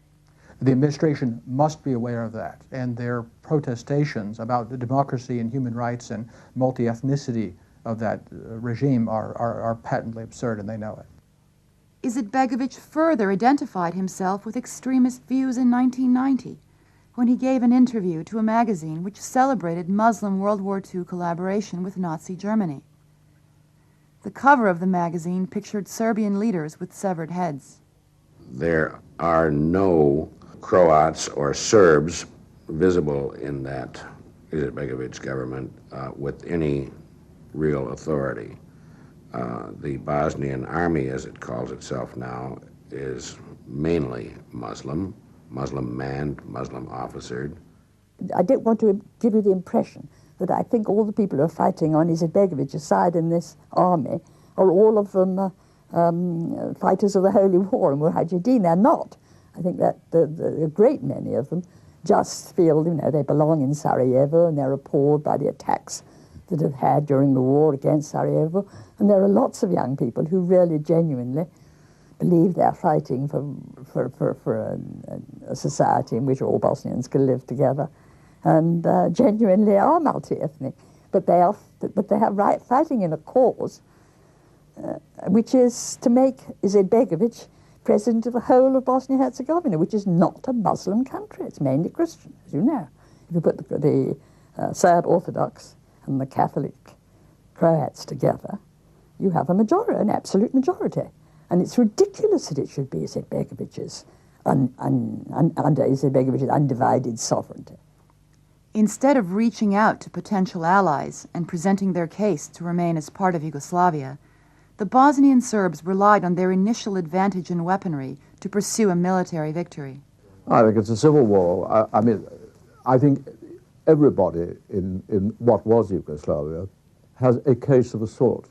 The administration must be aware of that, and their protestations about the democracy and human rights and multi-ethnicity of that regime are patently absurd, and they know it. Izetbegovich further identified himself with extremist views in 1990 when he gave an interview to a magazine which celebrated Muslim World War II collaboration with Nazi Germany. The cover of the magazine pictured Serbian leaders with severed heads. There are no Croats or Serbs visible in that Izetbegovic government with any real authority. The Bosnian army, as it calls itself now, is mainly Muslim, Muslim manned, Muslim officered. I don't want to give you the impression that I think all the people who are fighting on Izetbegovic's side in this army are all of them fighters of the Holy War and Mujahideen. They're not. I think that a great many of them just feel, you know, they belong in Sarajevo and they're appalled by the attacks that have had during the war against Sarajevo. And there are lots of young people who really genuinely believe they're fighting for a society in which all Bosnians can live together, and genuinely are multi-ethnic. But they are fighting in a cause which is to make Izetbegovic president of the whole of Bosnia-Herzegovina, which is not a Muslim country. It's mainly Christian, as you know. If you put the Serb Orthodox and the Catholic Croats together, you have a majority, an absolute majority. And it's ridiculous that it should be Izetbegovic's under Izetbegovic's undivided sovereignty. Instead of reaching out to potential allies and presenting their case to remain as part of Yugoslavia, the Bosnian Serbs relied on their initial advantage in weaponry to pursue a military victory. I think it's a civil war. I think everybody in what was Yugoslavia has a case of a sort.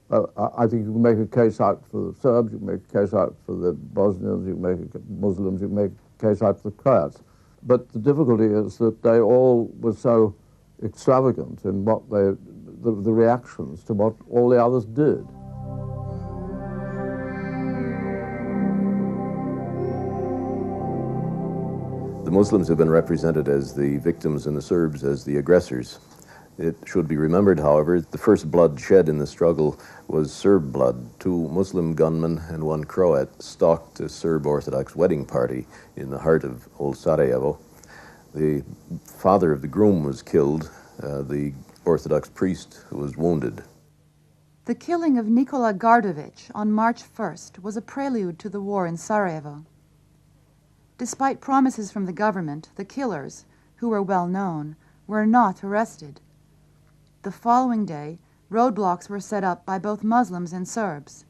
I think you can make a case out for the Serbs, you can make a case out for the Bosnians, you can make a Muslims, you can make a case out for the Croats. But the difficulty is that they all were so extravagant in what the reactions to what all the others did. The Muslims have been represented as the victims and the Serbs as the aggressors. It should be remembered, however, the first blood shed in the struggle was Serb blood. 2 Muslim gunmen and 1 Croat stalked a Serb Orthodox wedding party in the heart of old Sarajevo. The father of the groom was killed. The Orthodox priest was wounded. The killing of Nikola Gardovic on March 1st was a prelude to the war in Sarajevo. Despite promises from the government, the killers, who were well known, were not arrested. The following day, roadblocks were set up by both Muslims and Serbs.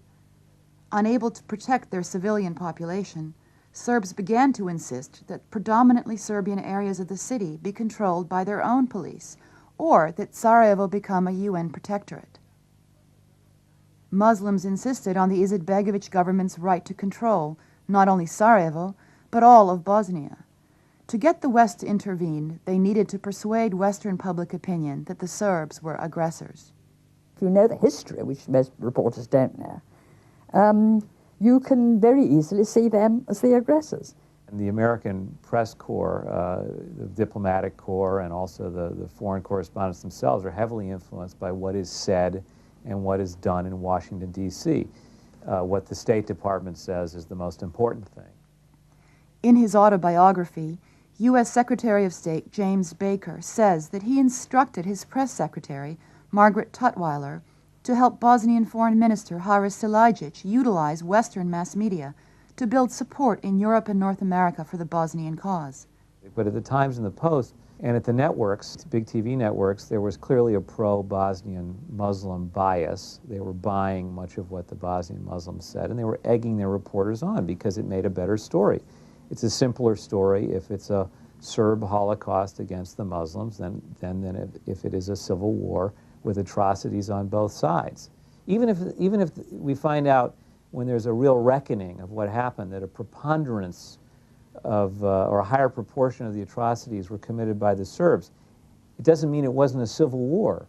Unable to protect their civilian population, Serbs began to insist that predominantly Serbian areas of the city be controlled by their own police, or that Sarajevo become a UN protectorate. Muslims insisted on the Izetbegovic government's right to control not only Sarajevo, but all of Bosnia. To get the West to intervene, they needed to persuade Western public opinion that the Serbs were aggressors. If you know the history, which most reporters don't know, you can very easily see them as the aggressors. And the American press corps, the diplomatic corps, and also the foreign correspondents themselves are heavily influenced by what is said and what is done in Washington, D.C. What the State Department says is the most important thing. In his autobiography, U.S. Secretary of State James Baker says that he instructed his press secretary, Margaret Tutwiler, to help Bosnian Foreign Minister Haris Silajic utilize Western mass media to build support in Europe and North America for the Bosnian cause. But at the Times and the Post, and at the networks, big TV networks, there was clearly a pro-Bosnian Muslim bias. They were buying much of what the Bosnian Muslims said, and they were egging their reporters on because it made a better story. It's a simpler story if it's a Serb Holocaust against the Muslims than if it is a civil war with atrocities on both sides. Even if we find out when there's a real reckoning of what happened, that a preponderance of, or a higher proportion of the atrocities were committed by the Serbs, it doesn't mean it wasn't a civil war.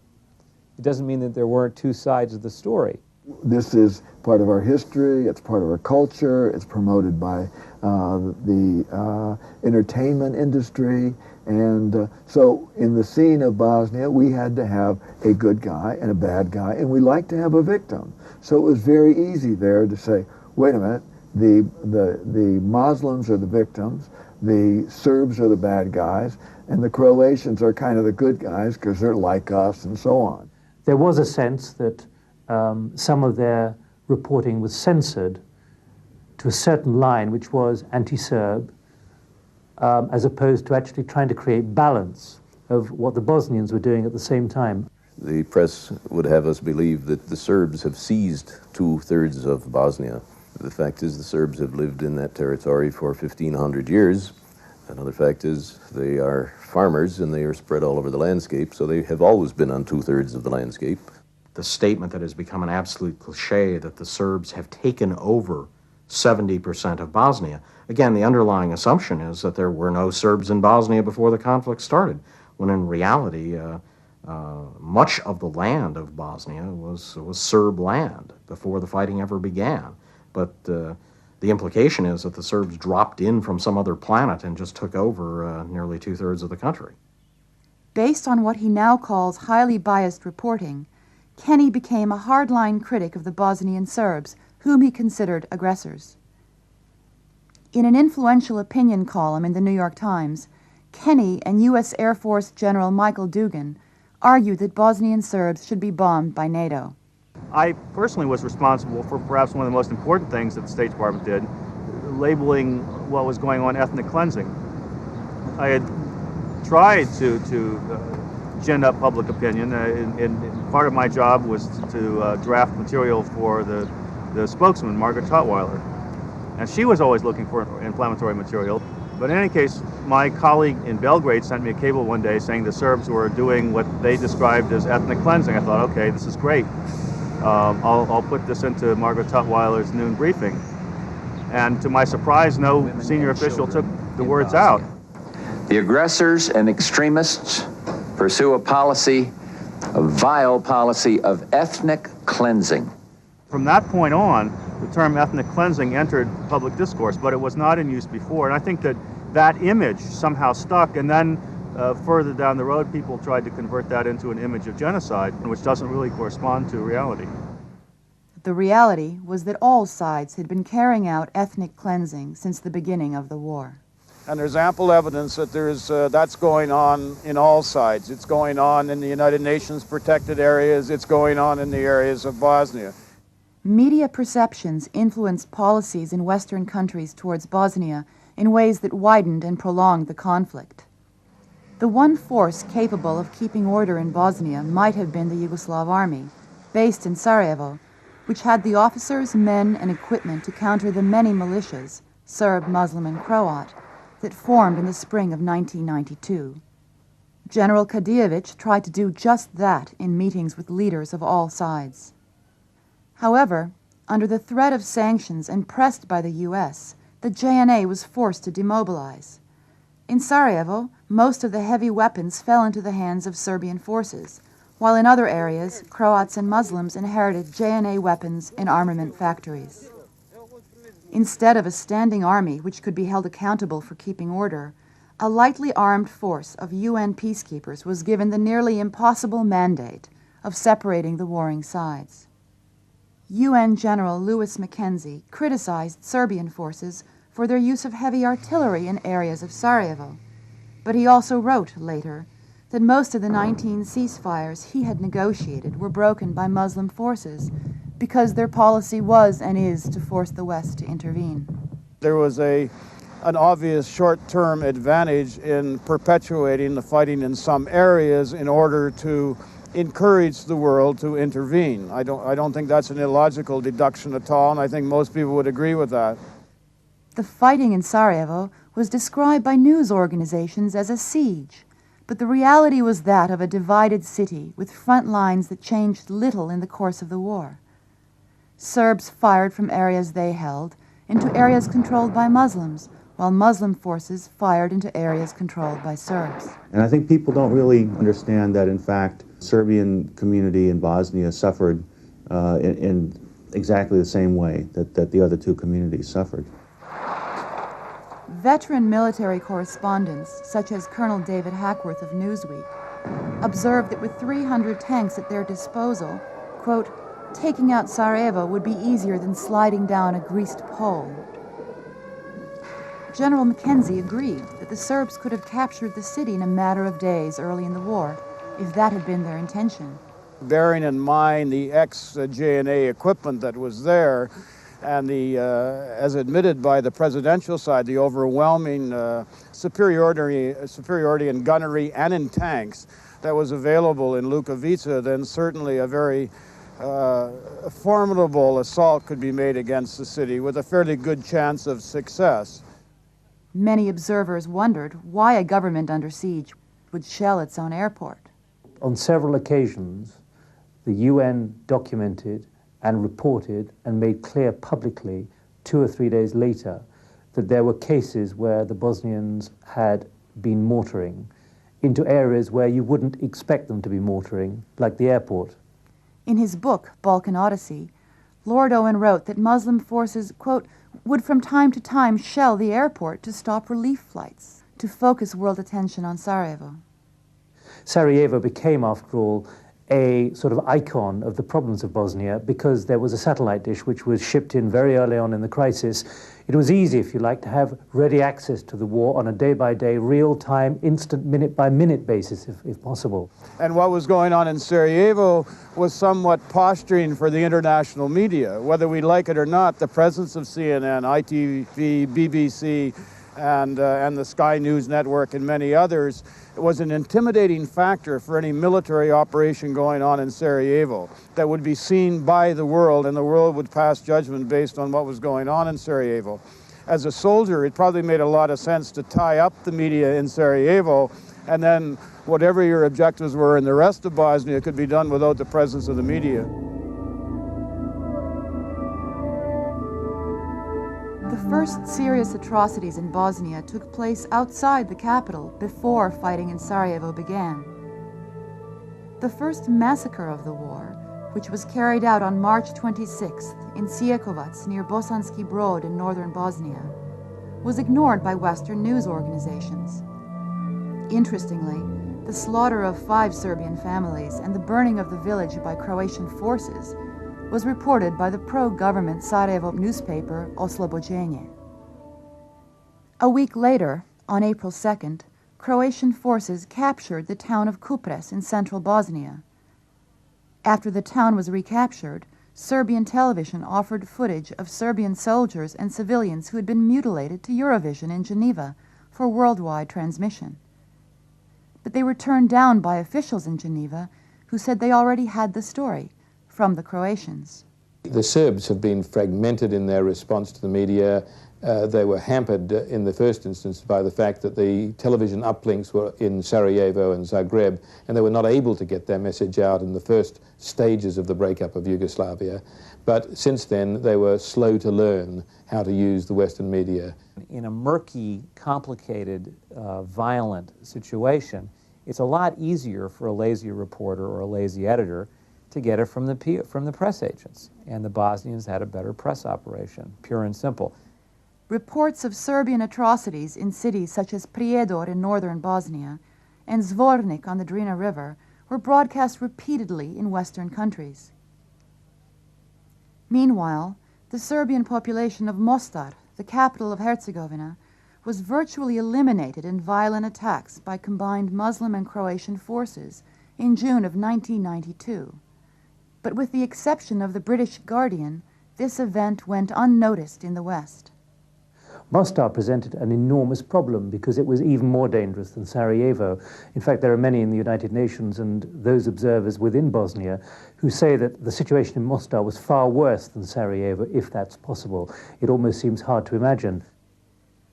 It doesn't mean that there weren't two sides of the story. This is part of our history, it's part of our culture, it's promoted by the entertainment industry, and so in the scene of Bosnia we had to have a good guy and a bad guy, and we like to have a victim. So it was very easy there to say, wait a minute, the Muslims are the victims, the Serbs are the bad guys, and the Croatians are kind of the good guys because they're like us and so on. There was a sense that some of their reporting was censored to a certain line which was anti-Serb, as opposed to actually trying to create balance of what the Bosnians were doing at the same time. The press would have us believe that the Serbs have seized 2/3 of Bosnia. The fact is the Serbs have lived in that territory for 1,500 years. Another fact is they are farmers and they are spread all over the landscape, so they have always been on 2/3 of the landscape. The statement that has become an absolute cliche that the Serbs have taken over 70% of Bosnia. Again, the underlying assumption is that there were no Serbs in Bosnia before the conflict started, when in reality, much of the land of Bosnia was Serb land before the fighting ever began. But the implication is that the Serbs dropped in from some other planet and just took over nearly 2/3 of the country. Based on what he now calls highly biased reporting, Kenny became a hardline critic of the Bosnian Serbs, whom he considered aggressors. In an influential opinion column in the New York Times, Kenny and U.S. Air Force General Michael Dugan argued that Bosnian Serbs should be bombed by NATO. I personally was responsible for perhaps one of the most important things that the State Department did, labeling what was going on ethnic cleansing. I had tried to gin up public opinion, and part of my job was to draft material for the spokesman, Margaret Tutwiler. And she was always looking for inflammatory material. But in any case, my colleague in Belgrade sent me a cable one day saying the Serbs were doing what they described as ethnic cleansing. I thought, okay, this is great. I'll put this into Margaret Tutwiler's noon briefing. And to my surprise, no senior official took the words out. The aggressors and extremists pursue a policy, a vile policy of ethnic cleansing. From that point on, the term ethnic cleansing entered public discourse, but it was not in use before. And I think that that image somehow stuck, and then further down the road, people tried to convert that into an image of genocide, which doesn't really correspond to reality. The reality was that all sides had been carrying out ethnic cleansing since the beginning of the war. And there's ample evidence that that's going on in all sides. It's going on in the United Nations protected areas. It's going on in the areas of Bosnia. Media perceptions influenced policies in Western countries towards Bosnia in ways that widened and prolonged the conflict. The one force capable of keeping order in Bosnia might have been the Yugoslav army, based in Sarajevo, which had the officers, men, and equipment to counter the many militias, Serb, Muslim, and Croat, that formed in the spring of 1992. General Kadijevic tried to do just that in meetings with leaders of all sides. However, under the threat of sanctions and pressed by the U.S., the JNA was forced to demobilize. In Sarajevo, most of the heavy weapons fell into the hands of Serbian forces, while in other areas, Croats and Muslims inherited JNA weapons and armament factories. Instead of a standing army which could be held accountable for keeping order, a lightly armed force of UN peacekeepers was given the nearly impossible mandate of separating the warring sides. UN General Louis Mackenzie criticized Serbian forces for their use of heavy artillery in areas of Sarajevo, but he also wrote later that most of the 19 ceasefires he had negotiated were broken by Muslim forces because their policy was and is to force the West to intervene. There was an obvious short-term advantage in perpetuating the fighting in some areas in order to encourage the world to intervene. I don't think that's an illogical deduction at all, and I think most people would agree with that. The fighting in Sarajevo was described by news organizations as a siege, but the reality was that of a divided city with front lines that changed little in the course of the war. Serbs fired from areas they held into areas controlled by Muslims, while Muslim forces fired into areas controlled by Serbs. And I think people don't really understand that, in fact, Serbian community in Bosnia suffered in exactly the same way that the other two communities suffered. Veteran military correspondents, such as Colonel David Hackworth of Newsweek, observed that with 300 tanks at their disposal, quote, taking out Sarajevo would be easier than sliding down a greased pole. General Mackenzie agreed that the Serbs could have captured the city in a matter of days early in the war, if that had been their intention. Bearing in mind the ex-JNA equipment that was there, and the, as admitted by the presidential side, the overwhelming superiority in gunnery and in tanks that was available in Lukovica, then certainly a very formidable assault could be made against the city with a fairly good chance of success. Many observers wondered why a government under siege would shell its own airport. On several occasions, the UN documented and reported and made clear publicly 2 or 3 days later that there were cases where the Bosnians had been mortaring into areas where you wouldn't expect them to be mortaring, like the airport. In his book, Balkan Odyssey, Lord Owen wrote that Muslim forces, quote, would from time to time shell the airport to stop relief flights, to focus world attention on Sarajevo. Sarajevo became, after all, a sort of icon of the problems of Bosnia because there was a satellite dish which was shipped in very early on in the crisis. It was easy, if you like, to have ready access to the war on a day-by-day, real-time, instant, minute-by-minute basis, if possible. And what was going on in Sarajevo was somewhat posturing for the international media. Whether we like it or not, the presence of CNN, ITV, BBC, and the Sky News Network and many others, it was an intimidating factor for any military operation going on in Sarajevo that would be seen by the world, and the world would pass judgment based on what was going on in Sarajevo. As a soldier, it probably made a lot of sense to tie up the media in Sarajevo, and then whatever your objectives were in the rest of Bosnia could be done without the presence of the media. The first serious atrocities in Bosnia took place outside the capital before fighting in Sarajevo began. The first massacre of the war, which was carried out on March 26th in Sijekovac near Bosanski Brod in northern Bosnia, was ignored by Western news organizations. Interestingly, the slaughter of 5 Serbian families and the burning of the village by Croatian forces was reported by the pro-government Sarajevo newspaper Oslobođenje. A week later, on April 2nd, Croatian forces captured the town of Kupres in central Bosnia. After the town was recaptured, Serbian television offered footage of Serbian soldiers and civilians who had been mutilated to Eurovision in Geneva for worldwide transmission. But they were turned down by officials in Geneva who said they already had the story from the Croatians. The Serbs have been fragmented in their response to the media. They were hampered in the first instance by the fact that the television uplinks were in Sarajevo and Zagreb, and they were not able to get their message out in the first stages of the breakup of Yugoslavia. But since then, they were slow to learn how to use the Western media. In a murky, complicated, violent situation, it's a lot easier for a lazy reporter or a lazy editor to get it from the press agents. And the Bosnians had a better press operation, pure and simple. Reports of Serbian atrocities in cities such as Prijedor in northern Bosnia and Zvornik on the Drina River were broadcast repeatedly in Western countries. Meanwhile, the Serbian population of Mostar, the capital of Herzegovina, was virtually eliminated in violent attacks by combined Muslim and Croatian forces in June of 1992. But with the exception of the British Guardian, this event went unnoticed in the West. Mostar presented an enormous problem because it was even more dangerous than Sarajevo. In fact, there are many in the United Nations and those observers within Bosnia who say that the situation in Mostar was far worse than Sarajevo, if that's possible. It almost seems hard to imagine.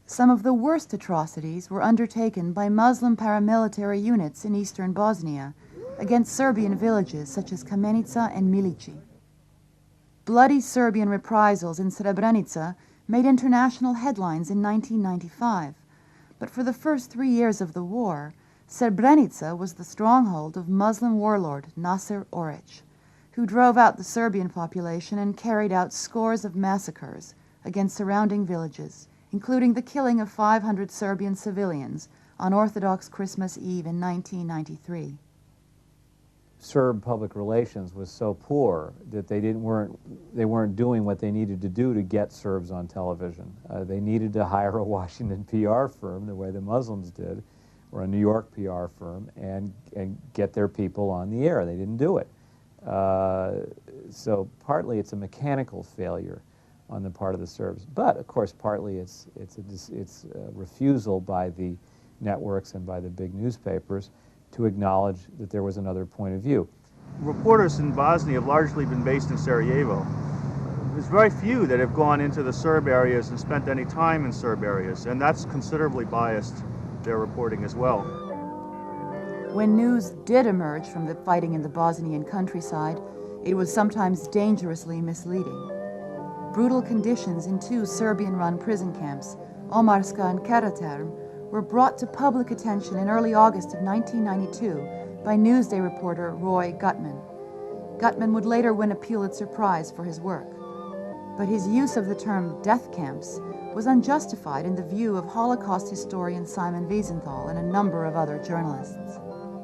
Some of the worst atrocities were undertaken by Muslim paramilitary units in eastern Bosnia against Serbian villages such as Kamenica and Milici. bloody Serbian reprisals in Srebrenica made international headlines in 1995, but for the first 3 years of the war, Srebrenica was the stronghold of Muslim warlord Nasser Oric, who drove out the Serbian population and carried out scores of massacres against surrounding villages, including the killing of 500 Serbian civilians on Orthodox Christmas Eve in 1993. Serb public relations was so poor that they weren't doing what they needed to do to get Serbs on television. They needed to hire a Washington PR firm, the way the Muslims did, or a New York PR firm, and get their people on the air. They didn't do it. So partly it's a mechanical failure on the part of the Serbs, but of course partly it's a refusal by the networks and by the big newspapers to acknowledge that there was another point of view. Reporters in Bosnia have largely been based in Sarajevo. There's very few that have gone into the Serb areas and spent any time in Serb areas, and that's considerably biased their reporting as well. When news did emerge from the fighting in the Bosnian countryside, it was sometimes dangerously misleading. Brutal conditions in 2 Serbian-run prison camps, Omarska and Karaterm, were brought to public attention in early August of 1992 by Newsday reporter Roy Gutman. Gutman would later win a Pulitzer Prize for his work. But his use of the term death camps was unjustified in the view of Holocaust historian Simon Wiesenthal and a number of other journalists.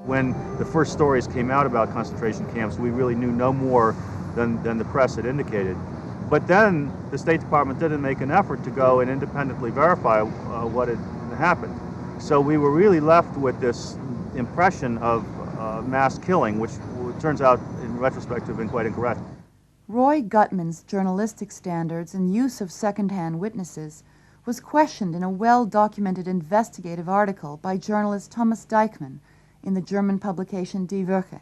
When the first stories came out about concentration camps, we really knew no more than the press had indicated. But then the State Department didn't make an effort to go and independently verify what had happened. So we were really left with this impression of mass killing, which turns out in retrospect to have been quite incorrect. Roy Gutman's journalistic standards and use of second-hand witnesses was questioned in a well-documented investigative article by journalist Thomas Deichmann in the German publication Die Woche.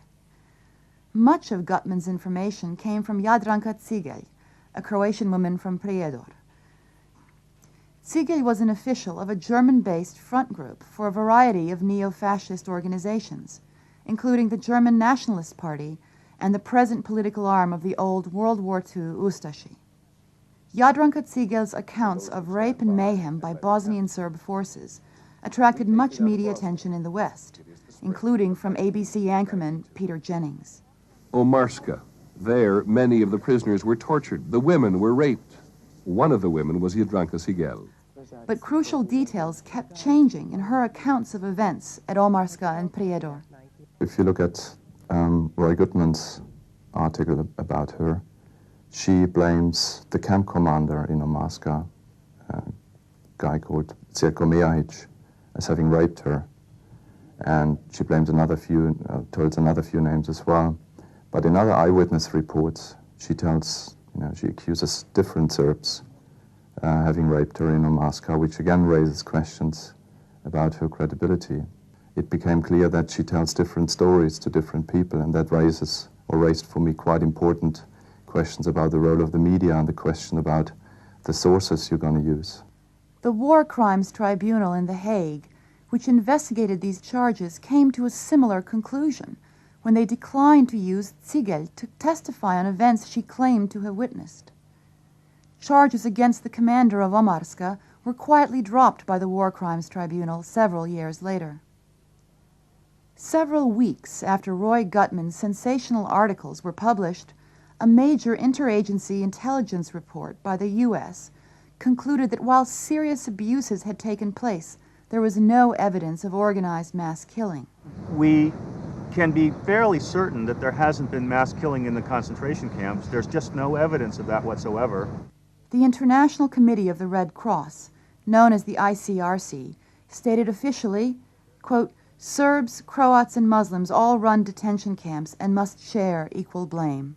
Much of Gutman's information came from Jadranka Cigelj, a Croatian woman from Prijedor. Cigelj was an official of a German-based front group for a variety of neo-fascist organizations, including the German Nationalist Party and the present political arm of the old World War II Ustashi. Jadranka Cigelj's accounts of rape and mayhem by Bosnian Serb forces attracted much media attention in the West, including from ABC anchorman Peter Jennings. Omarska. There, many of the prisoners were tortured. The women were raped. One of the women was Jadranka Cigelj. But crucial details kept changing in her accounts of events at Omarska and Prijedor. If you look at Roy Gutman's article about her, she blames the camp commander in Omarska, a guy called Zirko Mejahic, as having raped her. And she blames tells another few names as well. But in other eyewitness reports, she accuses different Serbs having raped her in Omarska, which again raises questions about her credibility. It became clear that she tells different stories to different people, and that raised for me quite important questions about the role of the media and the question about the sources you're going to use. The War Crimes Tribunal in The Hague, which investigated these charges, came to a similar conclusion when they declined to use Cigelj to testify on events she claimed to have witnessed. Charges against the commander of Omarska were quietly dropped by the War Crimes Tribunal several years later. Several weeks after Roy Gutman's sensational articles were published, a major interagency intelligence report by the U.S. concluded that while serious abuses had taken place, there was no evidence of organized mass killing. We can be fairly certain that there hasn't been mass killing in the concentration camps. There's just no evidence of that whatsoever. The International Committee of the Red Cross, known as the ICRC, stated officially, quote, Serbs, Croats, and Muslims all run detention camps and must share equal blame.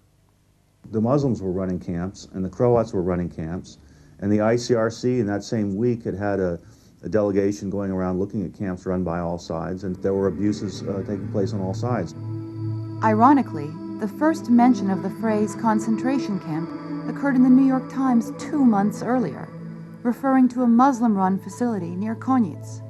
The Muslims were running camps, and the Croats were running camps, and the ICRC in that same week had a delegation going around looking at camps run by all sides, and there were abuses taking place on all sides. Ironically, the first mention of the phrase concentration camp occurred in the New York Times 2 months earlier, referring to a Muslim-run facility near Konjic.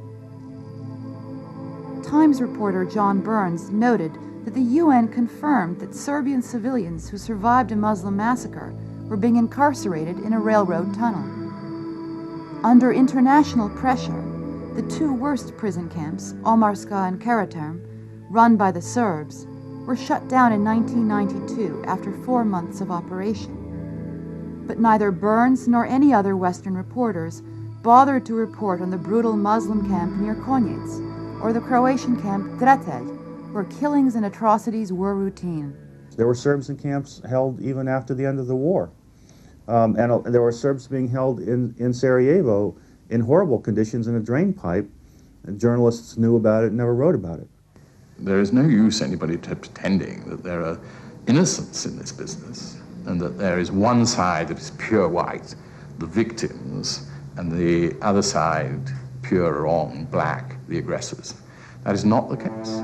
Times reporter John Burns noted that the UN confirmed that Serbian civilians who survived a Muslim massacre were being incarcerated in a railroad tunnel. Under international pressure, the two worst prison camps, Omarska and Karaterm, run by the Serbs, were shut down in 1992 after 4 months of operation. But neither Burns nor any other Western reporters bothered to report on the brutal Muslim camp near Konjic or the Croatian camp Dretelj, where killings and atrocities were routine. There were Serbs in camps held even after the end of the war. And there were Serbs being held in Sarajevo in horrible conditions in a drain pipe, and journalists knew about it and never wrote about it. There is no use anybody pretending that there are innocents in this business and that there is one side that is pure white, the victims, and the other side, pure wrong, black, the aggressors. That is not the case.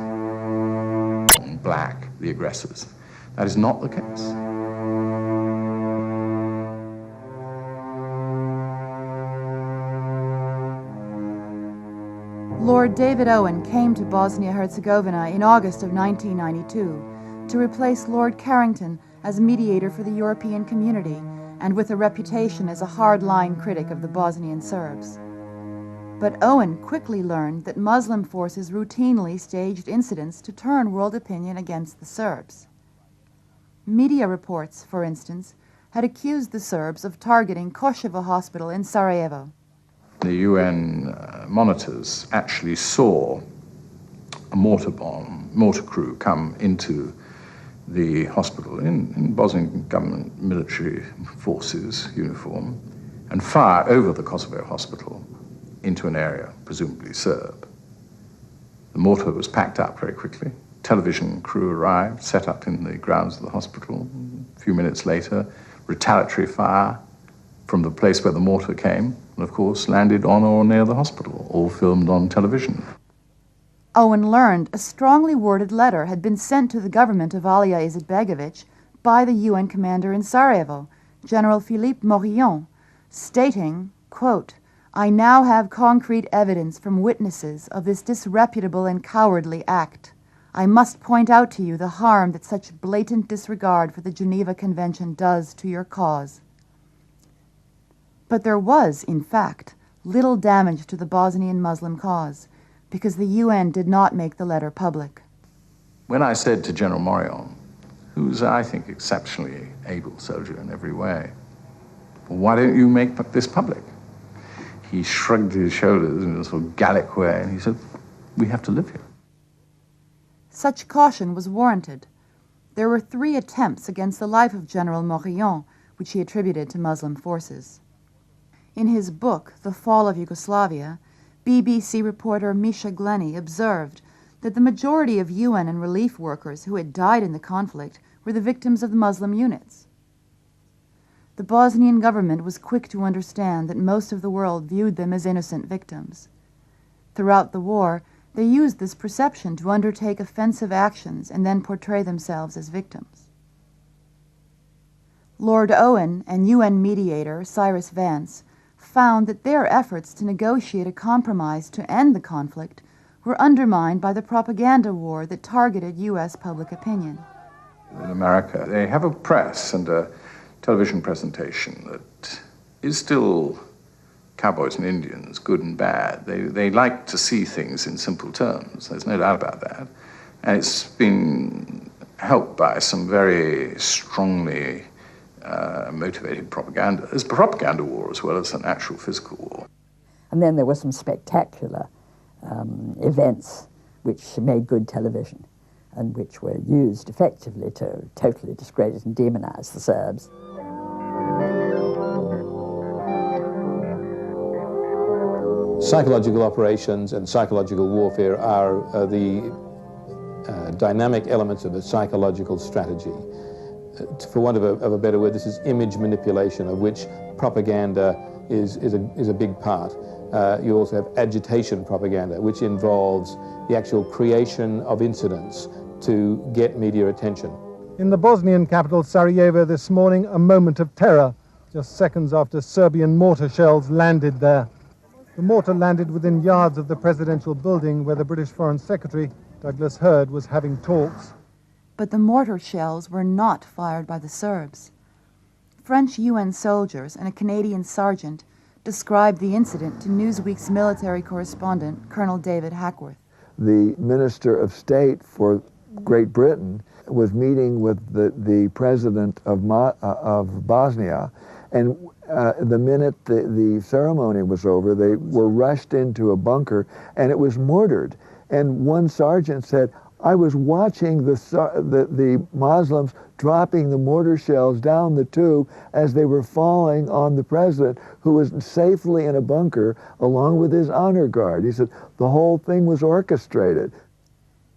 Black, the aggressors. That is not the case. Lord David Owen came to Bosnia-Herzegovina in August of 1992 to replace Lord Carrington as mediator for the European community and with a reputation as a hard-line critic of the Bosnian Serbs. But Owen quickly learned that Muslim forces routinely staged incidents to turn world opinion against the Serbs. Media reports, for instance, had accused the Serbs of targeting Koševo Hospital in Sarajevo. The UN monitors actually saw a mortar crew come into the hospital in Bosnian government military forces uniform and fire over the Kosovo hospital into an area, presumably Serb. The mortar was packed up very quickly. Television crew arrived, set up in the grounds of the hospital. A few minutes later, retaliatory fire from the place where the mortar came, and of course landed on or near the hospital, all filmed on television. Owen learned a strongly worded letter had been sent to the government of Alija Izetbegović by the UN commander in Sarajevo, General Philippe Morillon, stating, quote, "I now have concrete evidence from witnesses of this disreputable and cowardly act. I must point out to you the harm that such blatant disregard for the Geneva Convention does to your cause." But there was, in fact, little damage to the Bosnian Muslim cause, because the UN did not make the letter public. When I said to General Morillon, who's, I think, exceptionally able soldier in every way, well, why don't you make this public? He shrugged his shoulders in a sort of Gallic way, and he said, we have to live here. Such caution was warranted. There were 3 attempts against the life of General Morillon, which he attributed to Muslim forces. In his book, The Fall of Yugoslavia, BBC reporter Misha Glenny observed that the majority of UN and relief workers who had died in the conflict were the victims of the Muslim units. The Bosnian government was quick to understand that most of the world viewed them as innocent victims. Throughout the war, they used this perception to undertake offensive actions and then portray themselves as victims. Lord Owen and UN mediator Cyrus Vance found that their efforts to negotiate a compromise to end the conflict were undermined by the propaganda war that targeted U.S. public opinion. In America, they have a press and a television presentation that is still cowboys and Indians, good and bad. They like to see things in simple terms. There's no doubt about that. And it's been helped by some very strongly motivated propaganda. There's a propaganda war as well as an actual physical war. And then there were some spectacular events which made good television and which were used effectively to totally discredit and demonize the Serbs. Psychological operations and psychological warfare are the dynamic elements of a psychological strategy. For want of a better word, this is image manipulation, of which propaganda is a big part. You also have agitation propaganda, which involves the actual creation of incidents to get media attention. In the Bosnian capital Sarajevo this morning, a moment of terror, just seconds after Serbian mortar shells landed there. The mortar landed within yards of the presidential building where the British Foreign Secretary, Douglas Hurd, was having talks. But the mortar shells were not fired by the Serbs. French UN soldiers and a Canadian sergeant described the incident to Newsweek's military correspondent, Colonel David Hackworth. The Minister of State for Great Britain was meeting with the president of Bosnia, and the minute the ceremony was over, they were rushed into a bunker, and it was mortared. And one sergeant said, "I was watching the Muslims dropping the mortar shells down the tube as they were falling on the president, who was safely in a bunker along with his honor guard." He said the whole thing was orchestrated.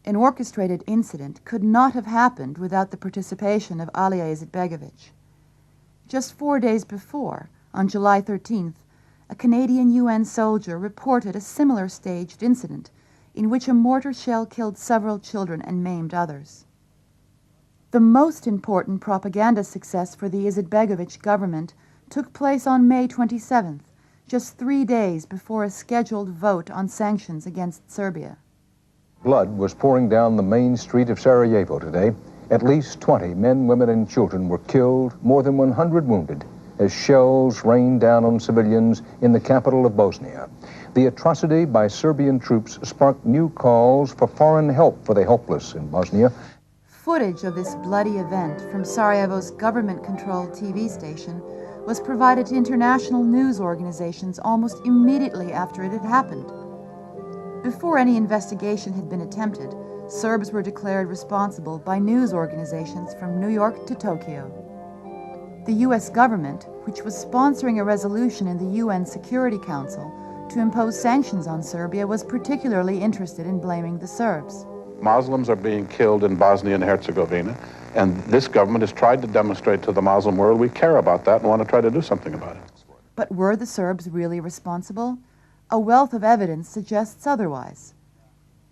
An orchestrated incident could not have happened without the participation of Alija Izetbegović. Just 4 days before, on July 13th, a Canadian UN soldier reported a similar staged incident in which a mortar shell killed several children and maimed others. The most important propaganda success for the Izetbegović government took place on May 27th, just 3 days before a scheduled vote on sanctions against Serbia. Blood was pouring down the main street of Sarajevo today. At least 20 men, women, and children were killed, more than 100 wounded, as shells rained down on civilians in the capital of Bosnia. The atrocity by Serbian troops sparked new calls for foreign help for the helpless in Bosnia. Footage of this bloody event from Sarajevo's government-controlled TV station was provided to international news organizations almost immediately after it had happened. Before any investigation had been attempted, Serbs were declared responsible by news organizations from New York to Tokyo. The U.S. government, which was sponsoring a resolution in the UN Security Council to impose sanctions on Serbia, was particularly interested in blaming the Serbs. Muslims are being killed in Bosnia and Herzegovina, and this government has tried to demonstrate to the Muslim world we care about that and want to try to do something about it. But were the Serbs really responsible? A wealth of evidence suggests otherwise.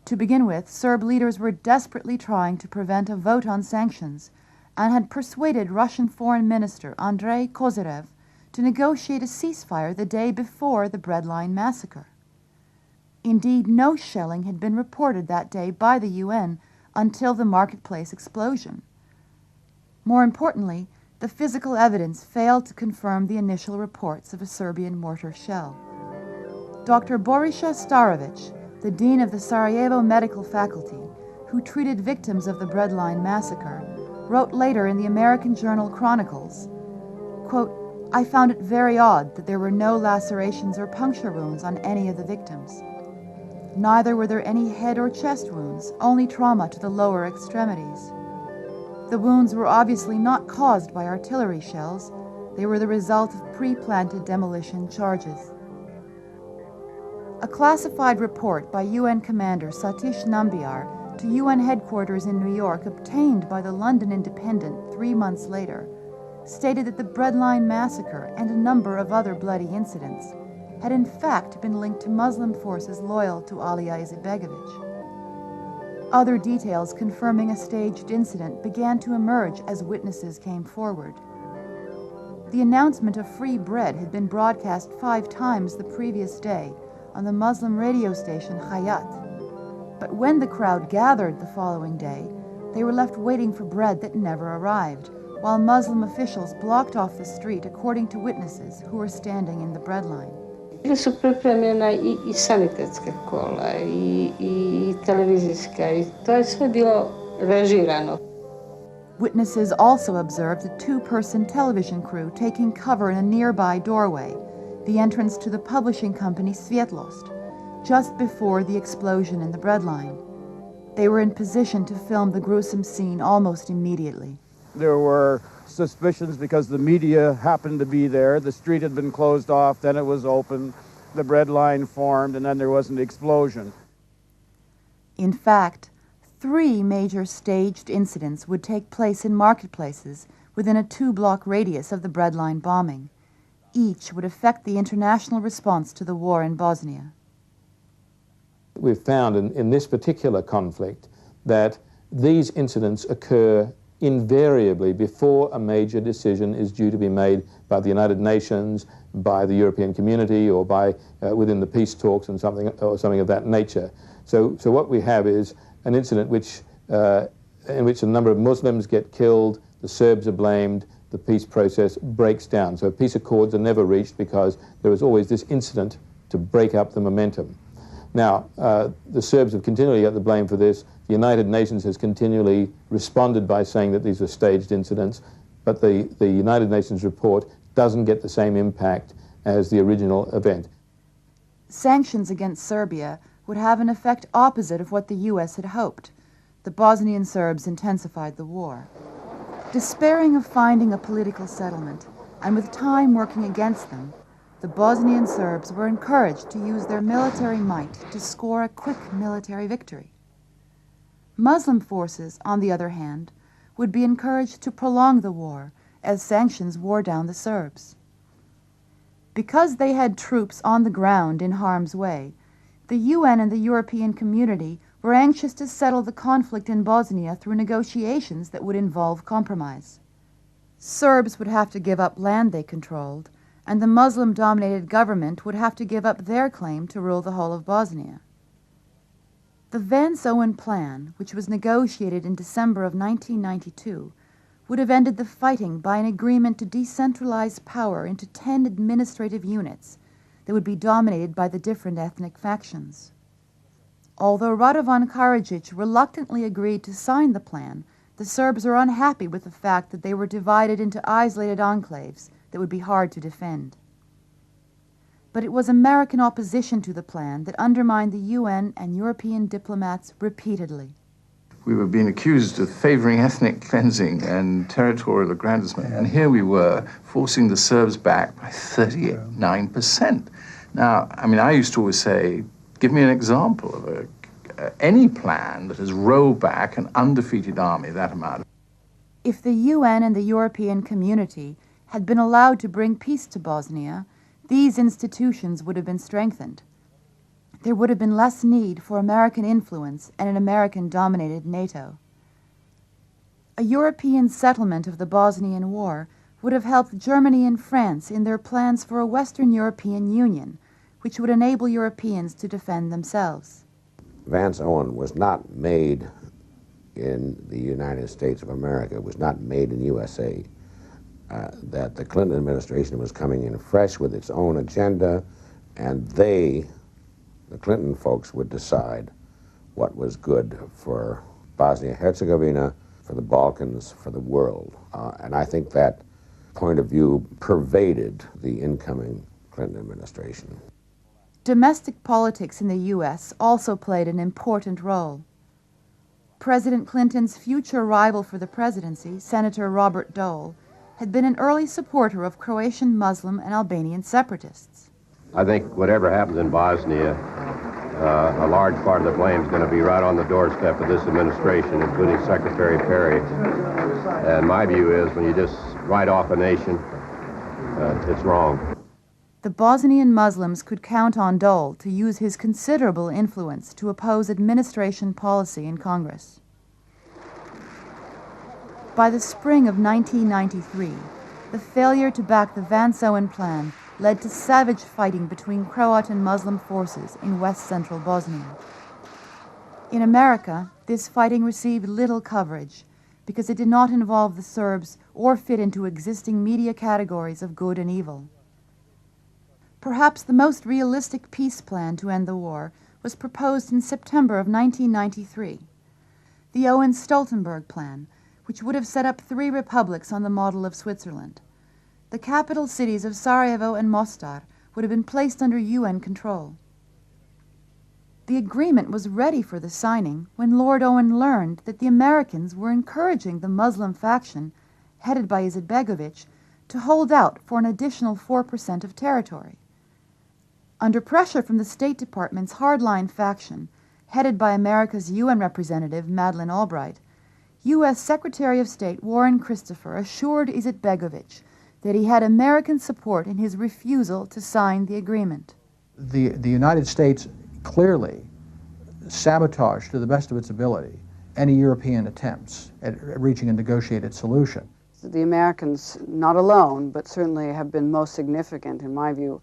To begin with, Serb leaders were desperately trying to prevent a vote on sanctions and had persuaded Russian Foreign Minister Andrei Kozyrev to negotiate a ceasefire the day before the Breadline massacre. Indeed, no shelling had been reported that day by the UN until the marketplace explosion. More importantly, the physical evidence failed to confirm the initial reports of a Serbian mortar shell. Dr. Borisa Starovic, the dean of the Sarajevo Medical Faculty, who treated victims of the Breadline massacre, wrote later in the American journal Chronicles, quote, "I found it very odd that there were no lacerations or puncture wounds on any of the victims. Neither were there any head or chest wounds, only trauma to the lower extremities. The wounds were obviously not caused by artillery shells. They were the result of pre-planted demolition charges." A classified report by UN Commander Satish Nambiar to UN headquarters in New York, obtained by the London Independent 3 months later, stated that the Breadline massacre and a number of other bloody incidents had in fact been linked to Muslim forces loyal to Alija Izetbegović. Other details confirming a staged incident began to emerge as witnesses came forward. The announcement of free bread had been broadcast 5 times the previous day on the Muslim radio station Hayat. But when the crowd gathered the following day, they were left waiting for bread that never arrived, while Muslim officials blocked off the street, according to witnesses who were standing in the breadline. Bili su pripremljena i sanitetska kola i televizijska i to je sve bilo režirano. Witnesses also observed a 2-person television crew taking cover in a nearby doorway, the entrance to the publishing company Svietlost, just before the explosion in the breadline. They were in position to film the gruesome scene almost immediately. There were suspicions because the media happened to be there. The street had been closed off, then it was open, the breadline formed, and then there was an explosion. In fact, 3 major staged incidents would take place in marketplaces within a 2-block radius of the breadline bombing. Each would affect the international response to the war in Bosnia. We've found in this particular conflict that these incidents occur invariably before a major decision is due to be made by the United Nations, by the European community, or by within the peace talks and something of that nature. So what we have is an incident in which a number of Muslims get killed, the Serbs are blamed, the peace process breaks down. So peace accords are never reached because there is always this incident to break up the momentum. Now, the Serbs have continually got the blame for this. The United Nations has continually responded by saying that these are staged incidents, but the United Nations report doesn't get the same impact as the original event. Sanctions against Serbia would have an effect opposite of what the U.S. had hoped. The Bosnian Serbs intensified the war. Despairing of finding a political settlement, and with time working against them, the Bosnian Serbs were encouraged to use their military might to score a quick military victory. Muslim forces, on the other hand, would be encouraged to prolong the war as sanctions wore down the Serbs. Because they had troops on the ground in harm's way, the UN and the European community were anxious to settle the conflict in Bosnia through negotiations that would involve compromise. Serbs would have to give up land they controlled, and the Muslim-dominated government would have to give up their claim to rule the whole of Bosnia. The Vance-Owen Plan, which was negotiated in December of 1992, would have ended the fighting by an agreement to decentralize power into 10 administrative units that would be dominated by the different ethnic factions. Although Radovan Karadzic reluctantly agreed to sign the plan, the Serbs were unhappy with the fact that they were divided into isolated enclaves that would be hard to defend. But it was American opposition to the plan that undermined the UN and European diplomats repeatedly. We were being accused of favoring ethnic cleansing and territorial aggrandizement, and here we were forcing the Serbs back by 39%. Now, I mean, I used to always say, give me an example of any plan that has rolled back an undefeated army that amount. If the UN and the European community had been allowed to bring peace to Bosnia, these institutions would have been strengthened. There would have been less need for American influence and an American-dominated NATO. A European settlement of the Bosnian War would have helped Germany and France in their plans for a Western European Union, which would enable Europeans to defend themselves. Vance-Owen was not made in the United States of America. It was not made in USA. That the Clinton administration was coming in fresh with its own agenda, and the Clinton folks, would decide what was good for Bosnia-Herzegovina, for the Balkans, for the world. And I think that point of view pervaded the incoming Clinton administration. Domestic politics in the U.S. also played an important role. President Clinton's future rival for the presidency, Senator Robert Dole, had been an early supporter of Croatian Muslim and Albanian separatists. I think whatever happens in Bosnia, a large part of the blame is going to be right on the doorstep of this administration, including Secretary Perry. And my view is when you just write off a nation, it's wrong. The Bosnian Muslims could count on Dole to use his considerable influence to oppose administration policy in Congress. By the spring of 1993, the failure to back the Vance-Owen Plan led to savage fighting between Croat and Muslim forces in west-central Bosnia. In America, this fighting received little coverage because it did not involve the Serbs or fit into existing media categories of good and evil. Perhaps the most realistic peace plan to end the war was proposed in September of 1993, the Owen-Stoltenberg Plan, which would have set up 3 republics on the model of Switzerland. The capital cities of Sarajevo and Mostar would have been placed under UN control. The agreement was ready for the signing when Lord Owen learned that the Americans were encouraging the Muslim faction, headed by Izetbegovic, to hold out for an additional 4% of territory. Under pressure from the State Department's hardline faction, headed by America's UN representative, Madeleine Albright, U.S. Secretary of State Warren Christopher assured Izetbegovic that he had American support in his refusal to sign the agreement. The United States clearly sabotaged, to the best of its ability, any European attempts at reaching a negotiated solution. The Americans, not alone, but certainly have been most significant, in my view,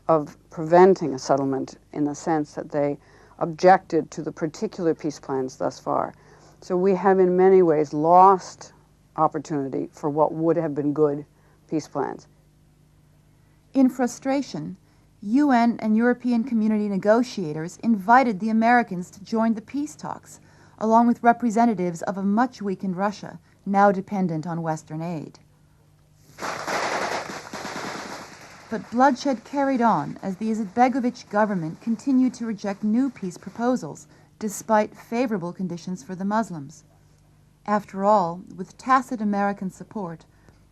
of preventing a settlement in the sense that they objected to the particular peace plans thus far. So we have in many ways lost opportunity for what would have been good peace plans. In frustration, UN and European community negotiators invited the Americans to join the peace talks, along with representatives of a much weakened Russia, now dependent on Western aid. But bloodshed carried on as the Izetbegovic government continued to reject new peace proposals, despite favorable conditions for the Muslims. After all, with tacit American support,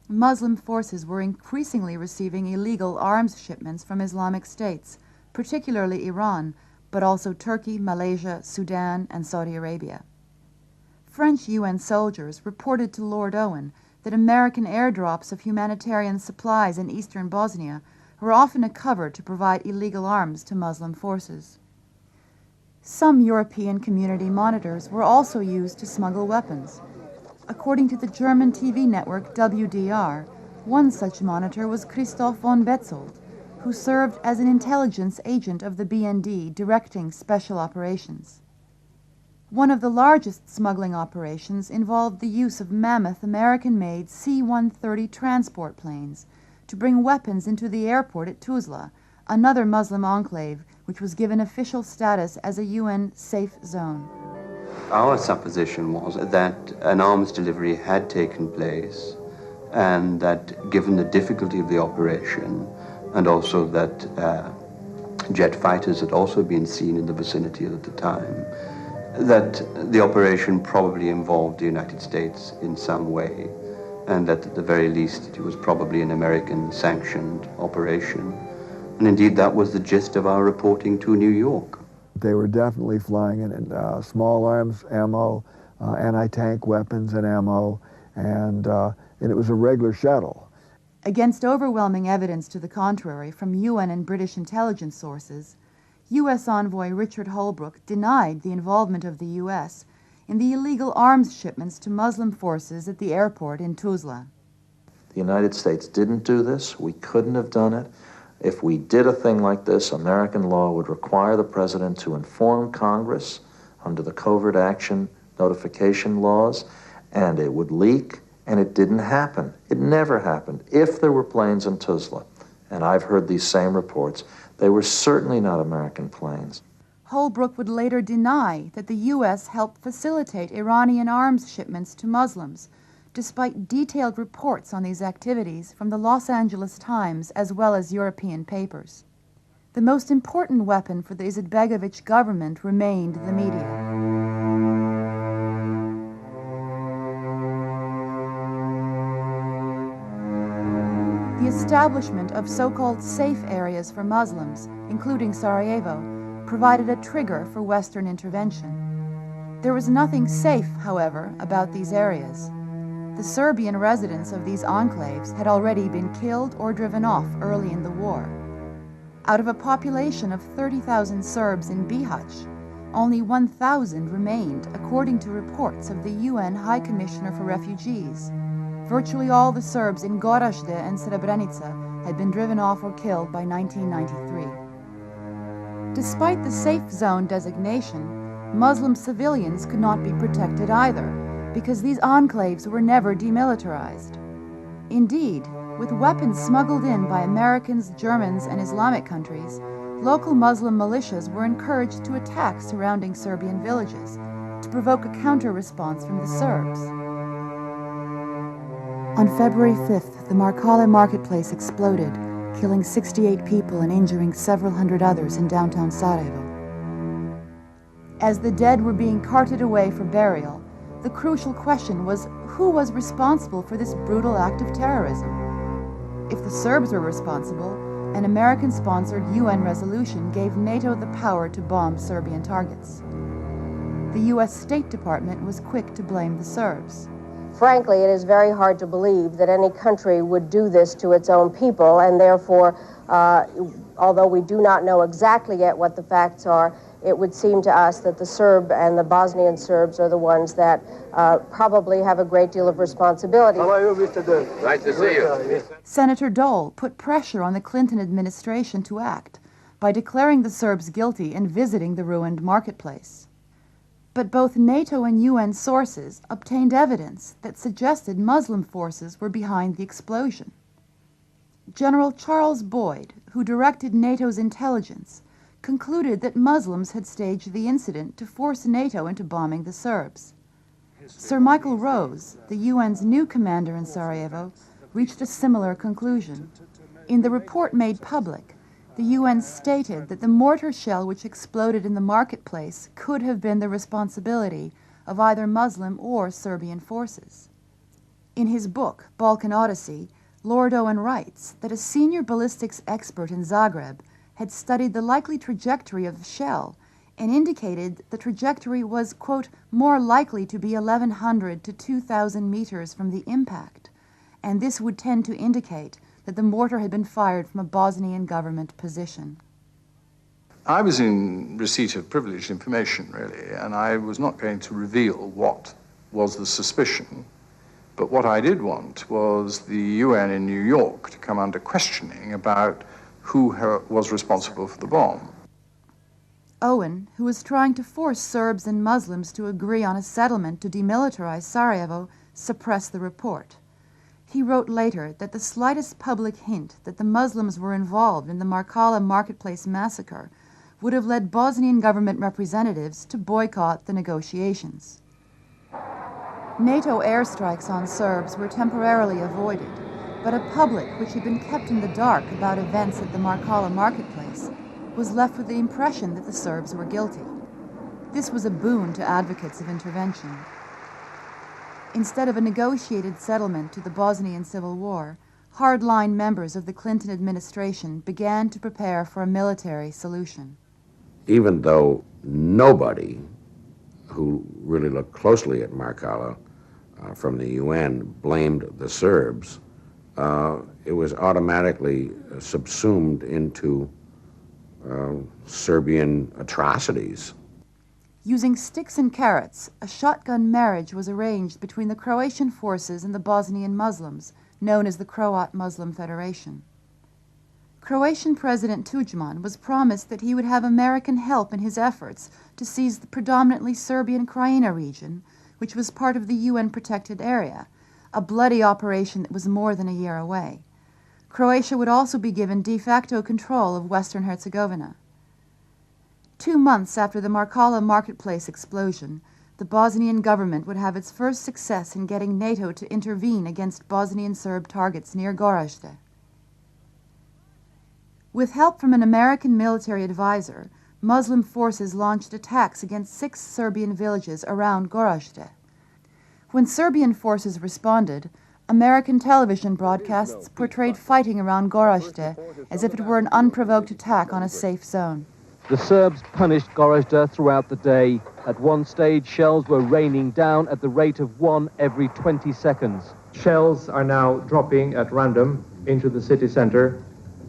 Muslim forces were increasingly receiving illegal arms shipments from Islamic states, particularly Iran, but also Turkey, Malaysia, Sudan, and Saudi Arabia. French UN soldiers reported to Lord Owen that American airdrops of humanitarian supplies in eastern Bosnia were often a cover to provide illegal arms to Muslim forces. Some European community monitors were also used to smuggle weapons. According to the German TV network WDR, one such monitor was Christoph von Betzold, who served as an intelligence agent of the BND directing special operations. One of the largest smuggling operations involved the use of mammoth American-made C-130 transport planes to bring weapons into the airport at Tuzla, another Muslim enclave which was given official status as a UN safe zone. Our supposition was that an arms delivery had taken place and that given the difficulty of the operation and also that jet fighters had also been seen in the vicinity at the time, that the operation probably involved the United States in some way and that at the very least it was probably an American-sanctioned operation. And indeed that was the gist of our reporting to New York. They were definitely flying in small arms ammo, anti-tank weapons and ammo, and it was a regular shuttle. Against overwhelming evidence to the contrary from UN and British intelligence sources, U.S. envoy Richard Holbrooke denied the involvement of the U.S. in the illegal arms shipments to Muslim forces at the airport in Tuzla. The United States didn't do this. We couldn't have done it. If we did a thing like this, American law would require the president to inform Congress under the covert action notification laws, and it would leak, and it didn't happen. It never happened. If there were planes in Tuzla, and I've heard these same reports, they were certainly not American planes. Holbrooke would later deny that the U.S. helped facilitate Iranian arms shipments to Muslims, despite detailed reports on these activities from the Los Angeles Times as well as European papers. The most important weapon for the Izetbegovic government remained the media. The establishment of so-called safe areas for Muslims, including Sarajevo, provided a trigger for Western intervention. There was nothing safe, however, about these areas. The Serbian residents of these enclaves had already been killed or driven off early in the war. Out of a population of 30,000 Serbs in Bihać, only 1,000 remained, according to reports of the UN High Commissioner for Refugees. Virtually all the Serbs in Gorazde and Srebrenica had been driven off or killed by 1993. Despite the safe zone designation, Muslim civilians could not be protected either, because these enclaves were never demilitarized. Indeed, with weapons smuggled in by Americans, Germans, and Islamic countries, local Muslim militias were encouraged to attack surrounding Serbian villages, to provoke a counter-response from the Serbs. On February 5th, the Markale marketplace exploded, killing 68 people and injuring several hundred others in downtown Sarajevo. As the dead were being carted away for burial, the crucial question was who was responsible for this brutal act of terrorism? If the Serbs were responsible, an American-sponsored UN resolution gave NATO the power to bomb Serbian targets. The U.S. State Department was quick to blame the Serbs. Frankly, it is very hard to believe that any country would do this to its own people, and therefore, although we do not know exactly yet what the facts are, it would seem to us that the Serb and the Bosnian Serbs are the ones that probably have a great deal of responsibility. Nice to see you. Senator Dole put pressure on the Clinton administration to act by declaring the Serbs guilty and visiting the ruined marketplace. But both NATO and UN sources obtained evidence that suggested Muslim forces were behind the explosion. General Charles Boyd, who directed NATO's intelligence, concluded that Muslims had staged the incident to force NATO into bombing the Serbs. Sir Michael Rose, the UN's new commander in Sarajevo, reached a similar conclusion. In the report made public, the UN stated that the mortar shell which exploded in the marketplace could have been the responsibility of either Muslim or Serbian forces. In his book, Balkan Odyssey, Lord Owen writes that a senior ballistics expert in Zagreb had studied the likely trajectory of the shell and indicated the trajectory was, quote, more likely to be 1,100 to 2,000 meters from the impact, and this would tend to indicate that the mortar had been fired from a Bosnian government position. I was in receipt of privileged information, really, and I was not going to reveal what was the suspicion, but what I did want was the UN in New York to come under questioning about who was responsible for the bomb. Owen, who was trying to force Serbs and Muslims to agree on a settlement to demilitarize Sarajevo, suppressed the report. He wrote later that the slightest public hint that the Muslims were involved in the Markala marketplace massacre would have led Bosnian government representatives to boycott the negotiations. NATO airstrikes on Serbs were temporarily avoided, but a public which had been kept in the dark about events at the Markala marketplace was left with the impression that the Serbs were guilty. This was a boon to advocates of intervention. Instead of a negotiated settlement to the Bosnian Civil War, hardline members of the Clinton administration began to prepare for a military solution. Even though nobody who really looked closely at Markala from the UN blamed the Serbs, it was automatically subsumed into Serbian atrocities. Using sticks and carrots, a shotgun marriage was arranged between the Croatian forces and the Bosnian Muslims, known as the Croat Muslim Federation. Croatian President Tudjman was promised that he would have American help in his efforts to seize the predominantly Serbian Krajina region, which was part of the UN-protected area, a bloody operation that was more than a year away. Croatia would also be given de facto control of Western Herzegovina. 2 months after the Markala marketplace explosion, the Bosnian government would have its first success in getting NATO to intervene against Bosnian Serb targets near Gorazde. With help from an American military advisor, Muslim forces launched attacks against 6 Serbian villages around Gorazde. When Serbian forces responded, American television broadcasts portrayed fighting around Gorazde as if it were an unprovoked attack on a safe zone. The Serbs punished Gorazde throughout the day. At one stage, shells were raining down at the rate of 1 every 20 seconds. Shells are now dropping at random into the city center.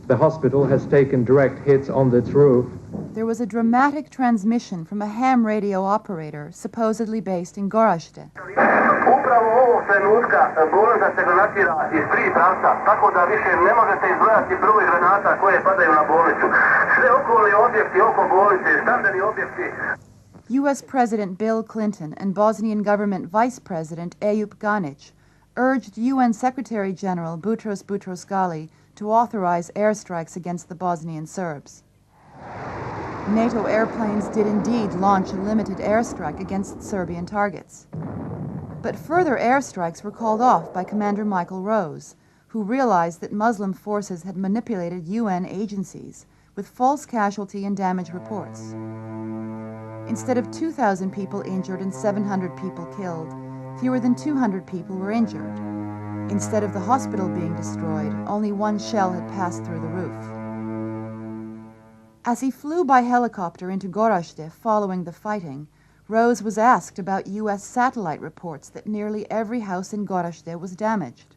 The hospital has taken direct hits on its roof. There was a dramatic transmission from a ham radio operator supposedly based in Gorazde. Upravo ovog trenutka bolnica se granatira iz 3 pravca, tako da više ne možete izbrojati broj granata koje padaju na bolnicu. Sve okolni objekti oko bolnice, stambeni objekti. U.S. President Bill Clinton and Bosnian government Vice President Eyüp Ganic urged UN Secretary General Boutros Boutros-Ghali to authorize airstrikes against the Bosnian Serbs. NATO airplanes did indeed launch a limited airstrike against Serbian targets. But further airstrikes were called off by Commander Michael Rose, who realized that Muslim forces had manipulated UN agencies with false casualty and damage reports. Instead of 2,000 people injured and 700 people killed, fewer than 200 people were injured. Instead of the hospital being destroyed, only 1 shell had passed through the roof. As he flew by helicopter into Gorazde following the fighting, Rose was asked about U.S. satellite reports that nearly every house in Gorazde was damaged.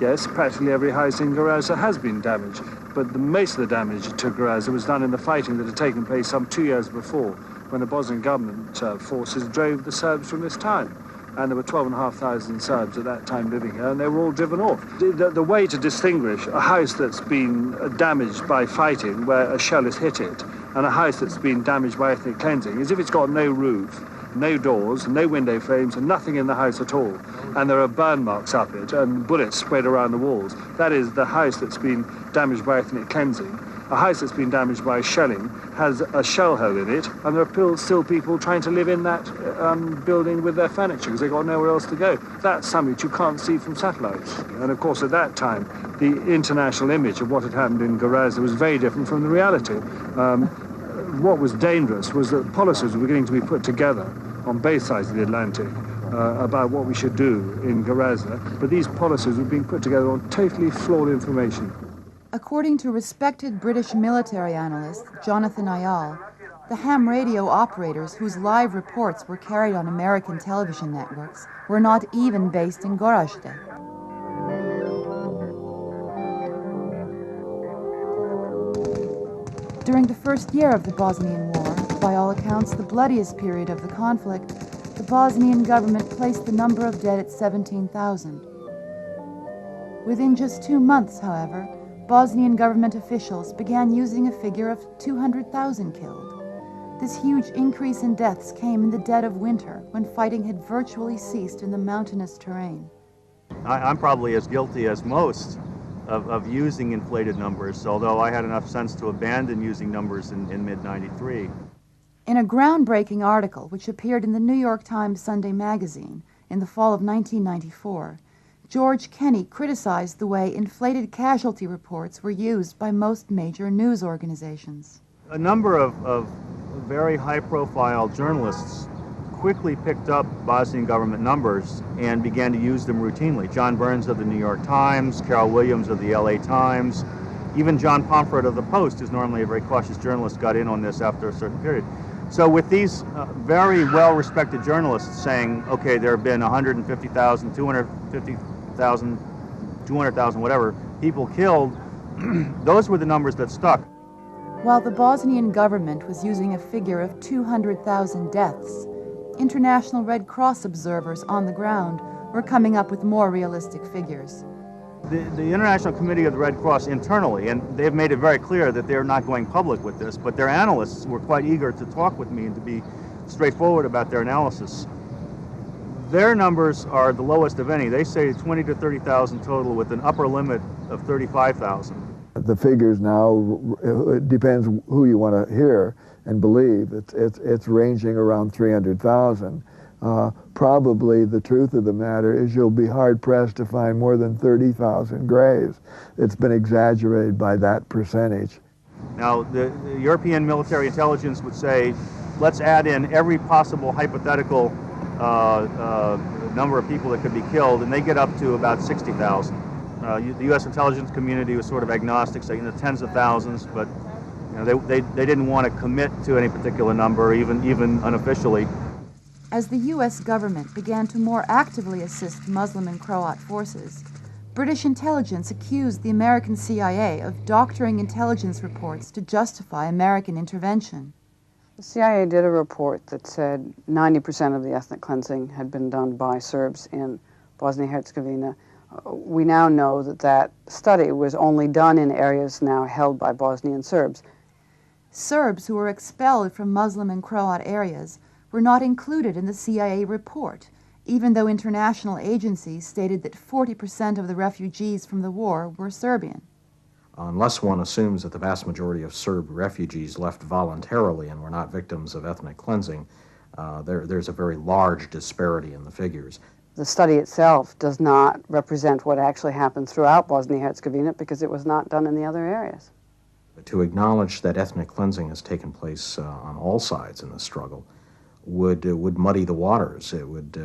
Yes, practically every house in Gorazde has been damaged, but most of the damage to Gorazde was done in the fighting that had taken place some 2 years before, when the Bosnian government forces drove the Serbs from this town. And there were 12,500 Serbs at that time living here, and they were all driven off. The way to distinguish a house that's been damaged by fighting, where a shell has hit it, and a house that's been damaged by ethnic cleansing, is if it's got no roof no doors, no window frames, and nothing in the house at all. And there are burn marks up it and bullets spread around the walls. That is the house that's been damaged by ethnic cleansing. A house that's been damaged by shelling has a shell hole in it, and there are still people trying to live in that building with their furniture because they've got nowhere else to go. That's something that you can't see from satellites. And of course, at that time, the international image of what had happened in Garazda was very different from the reality. What was dangerous was that policies were beginning to be put together on both sides of the Atlantic about what we should do in Garazda, but these policies were being put together on totally flawed information. According to respected British military analyst Jonathan Ayal, the ham radio operators whose live reports were carried on American television networks were not even based in Gorazde. During the first year of the Bosnian War, by all accounts the bloodiest period of the conflict, the Bosnian government placed the number of dead at 17,000. Within just 2 months, however, Bosnian government officials began using a figure of 200,000 killed. This huge increase in deaths came in the dead of winter, when fighting had virtually ceased in the mountainous terrain. I'm probably as guilty as most of using inflated numbers, although I had enough sense to abandon using numbers in mid-93. In a groundbreaking article which appeared in the New York Times Sunday magazine in the fall of 1994, George Kenney criticized the way inflated casualty reports were used by most major news organizations. A number of very high-profile journalists quickly picked up Bosnian government numbers and began to use them routinely. John Burns of the New York Times, Carol Williams of the LA Times, even John Pomfret of the Post, who's normally a very cautious journalist, got in on this after a certain period. So with these very well-respected journalists saying, okay, there have been 150,000, 250,000, 200,000, whatever, people killed, those were the numbers that stuck. While the Bosnian government was using a figure of 200,000 deaths, International Red Cross observers on the ground were coming up with more realistic figures. The International Committee of the Red Cross internally, and they've made it very clear that they're not going public with this, but their analysts were quite eager to talk with me and to be straightforward about their analysis. Their numbers are the lowest of any. They say 20 to 30,000 total with an upper limit of 35,000. The figures now, it depends who you want to hear and believe. It's ranging around 300,000. Probably the truth of the matter is you'll be hard-pressed to find more than 30,000 graves. It's been exaggerated by that percentage. Now, the European military intelligence would say, let's add in every possible hypothetical number of people that could be killed, and they get up to about 60,000. The U.S. intelligence community was sort of agnostic, saying the tens of thousands, but you know, they didn't want to commit to any particular number, even unofficially. As the U.S. government began to more actively assist Muslim and Croat forces, British intelligence accused the American CIA of doctoring intelligence reports to justify American intervention. The CIA did a report that said 90% of the ethnic cleansing had been done by Serbs in Bosnia-Herzegovina. We now know that that study was only done in areas now held by Bosnian Serbs. Serbs who were expelled from Muslim and Croat areas were not included in the CIA report, even though international agencies stated that 40% of the refugees from the war were Serbian. Unless one assumes that the vast majority of Serb refugees left voluntarily and were not victims of ethnic cleansing, there's a very large disparity in the figures. The study itself does not represent what actually happened throughout Bosnia-Herzegovina because it was not done in the other areas. But to acknowledge that ethnic cleansing has taken place on all sides in this struggle would muddy the waters. It would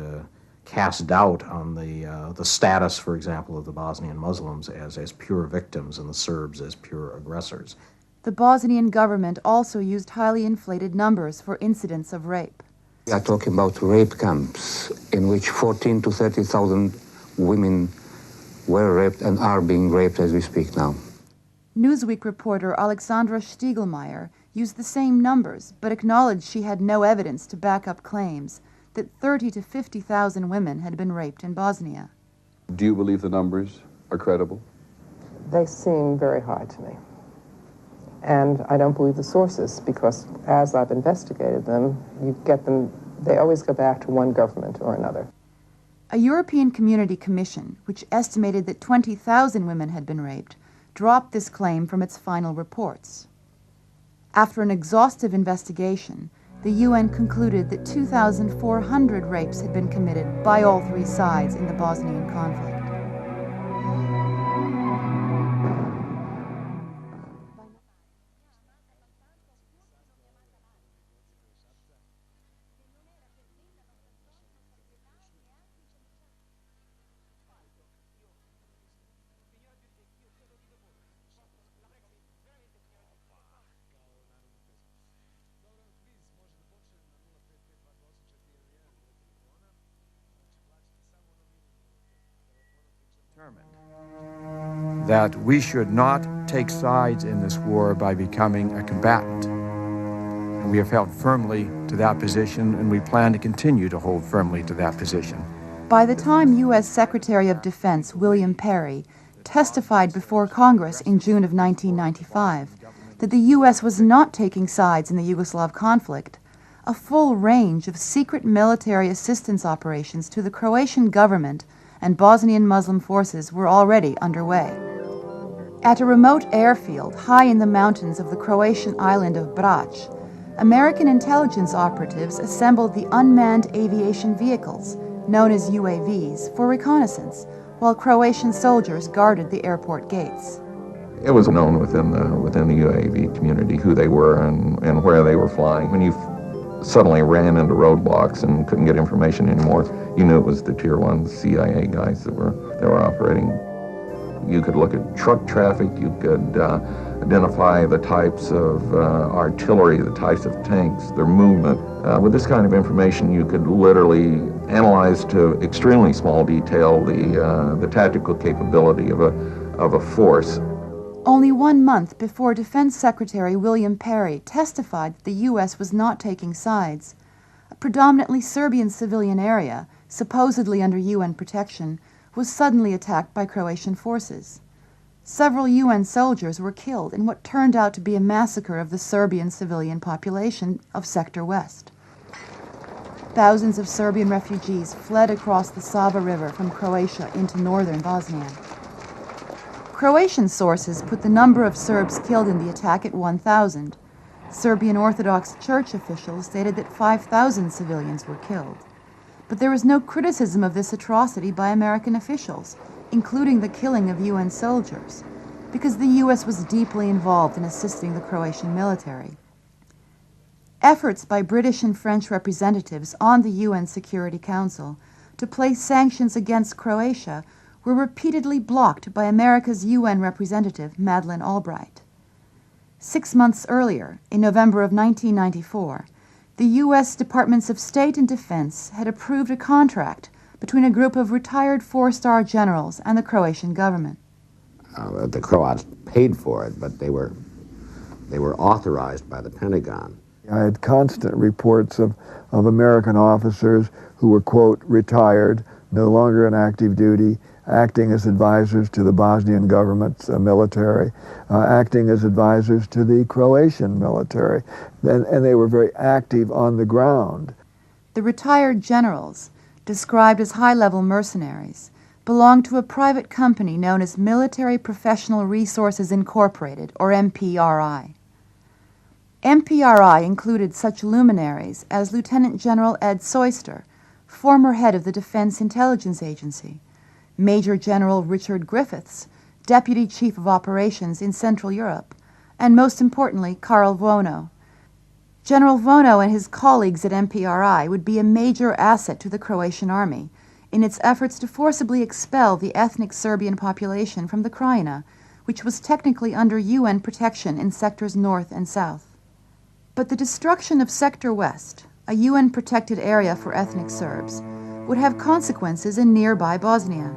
cast doubt on the status, for example, of the Bosnian Muslims as pure victims and the Serbs as pure aggressors. The Bosnian government also used highly inflated numbers for incidents of rape. We are talking about rape camps in which 14 to 30,000 women were raped and are being raped as we speak now. Newsweek reporter Alexandra Stiegelmeier used the same numbers, but acknowledged she had no evidence to back up claims that 30 to 50,000 women had been raped in Bosnia. Do you believe the numbers are credible? They seem very high to me. And I don't believe the sources because as I've investigated them, you get them They always go back to one government or another. A European Community Commission, which estimated that 20,000 women had been raped, dropped this claim from its final reports. After an exhaustive investigation, the UN concluded that 2,400 rapes had been committed by all three sides in the Bosnian conflict. That we should not take sides in this war by becoming a combatant. And we have held firmly to that position, and we plan to continue to hold firmly to that position. By the time U.S. Secretary of Defense William Perry testified before Congress in June of 1995 that the U.S. was not taking sides in the Yugoslav conflict, a full range of secret military assistance operations to the Croatian government and Bosnian Muslim forces were already underway. At a remote airfield high in the mountains of the Croatian island of Brač, American intelligence operatives assembled the unmanned aviation vehicles, known as UAVs, for reconnaissance, while Croatian soldiers guarded the airport gates. It was known within the UAV community who they were and where they were flying. When you suddenly ran into roadblocks and couldn't get information anymore, you knew it was the Tier 1 CIA guys that were operating. You could look at truck traffic, you could identify the types of artillery, the types of tanks, their movement. With this kind of information, you could literally analyze to extremely small detail the tactical capability of a force. Only 1 month before Defense Secretary William Perry testified that the U.S. was not taking sides, a predominantly Serbian civilian area, supposedly under UN protection, was suddenly attacked by Croatian forces. Several UN soldiers were killed in what turned out to be a massacre of the Serbian civilian population of Sector West. Thousands of Serbian refugees fled across the Sava River from Croatia into northern Bosnia. Croatian sources put the number of Serbs killed in the attack at 1,000. Serbian Orthodox Church officials stated that 5,000 civilians were killed. But there was no criticism of this atrocity by American officials, including the killing of UN soldiers, because the U.S. was deeply involved in assisting the Croatian military. Efforts by British and French representatives on the UN Security Council to place sanctions against Croatia were repeatedly blocked by America's UN representative, Madeleine Albright. 6 months earlier, in November of 1994, the U.S. Departments of State and Defense had approved a contract between a group of retired four-star generals and the Croatian government. The Croats paid for it, but they were authorized by the Pentagon. I had constant reports of American officers who were, quote, retired, no longer in active duty, acting as advisors to the Bosnian government's military, acting as advisors to the Croatian military, and they were very active on the ground. The retired generals, described as high-level mercenaries, belonged to a private company known as Military Professional Resources Incorporated, or MPRI. MPRI included such luminaries as Lieutenant General Ed Soyster, former head of the Defense Intelligence Agency, Major General Richard Griffiths, Deputy Chief of Operations in Central Europe, and most importantly, Karl Vono. General Vono and his colleagues at MPRI would be a major asset to the Croatian army in its efforts to forcibly expel the ethnic Serbian population from the Krajina, which was technically under UN protection in sectors north and south. But the destruction of Sector West, a UN-protected area for ethnic Serbs, would have consequences in nearby Bosnia.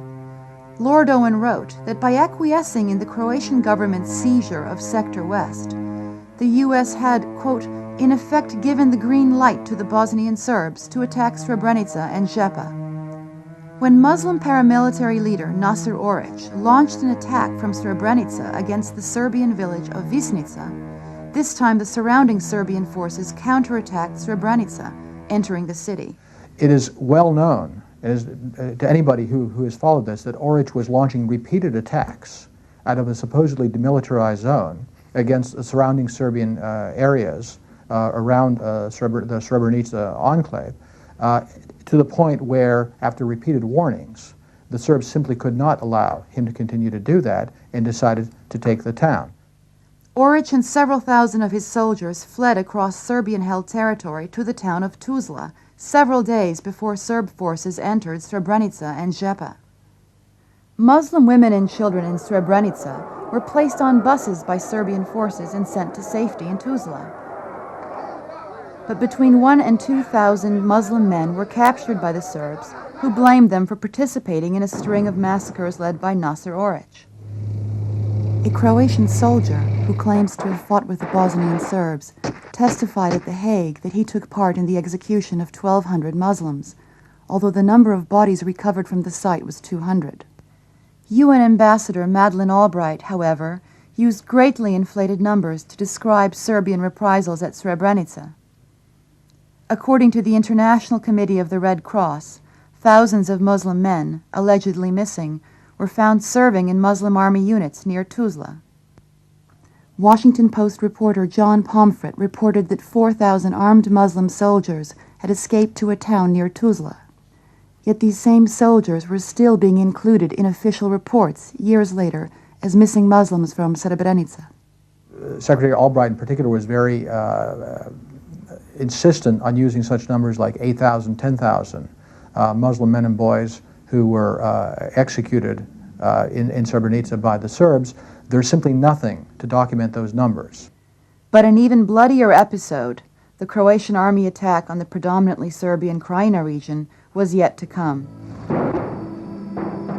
Lord Owen wrote that by acquiescing in the Croatian government's seizure of Sector West, the U.S. had, quote, in effect given the green light to the Bosnian Serbs to attack Srebrenica and Žepa. When Muslim paramilitary leader Nasser Oric launched an attack from Srebrenica against the Serbian village of Visnica, this time the surrounding Serbian forces counterattacked Srebrenica, entering the city. It is well known to anybody who has followed this that Orich was launching repeated attacks out of a supposedly demilitarized zone against the surrounding Serbian areas around the Srebrenica enclave, to the point where, after repeated warnings, the Serbs simply could not allow him to continue to do that and decided to take the town. Orich and several thousand of his soldiers fled across Serbian-held territory to the town of Tuzla, several days before Serb forces entered Srebrenica and Žepa. Muslim women and children in Srebrenica were placed on buses by Serbian forces and sent to safety in Tuzla. But between 1,000 and 2,000 Muslim men were captured by the Serbs, who blamed them for participating in a string of massacres led by Nasser Orich. A Croatian soldier, who claims to have fought with the Bosnian Serbs, testified at The Hague that he took part in the execution of 1,200 Muslims, although the number of bodies recovered from the site was 200. UN Ambassador Madeleine Albright, however, used greatly inflated numbers to describe Serbian reprisals at Srebrenica. According to the International Committee of the Red Cross, thousands of Muslim men, allegedly missing, were found serving in Muslim army units near Tuzla. Washington Post reporter John Pomfret reported that 4,000 armed Muslim soldiers had escaped to a town near Tuzla. Yet these same soldiers were still being included in official reports years later as missing Muslims from Srebrenica. Secretary Albright in particular was very insistent on using such numbers like 8,000, 10,000 Muslim men and boys who were executed in Srebrenica by the Serbs. There's simply nothing to document those numbers. But an even bloodier episode, the Croatian army attack on the predominantly Serbian Krajina region, was yet to come.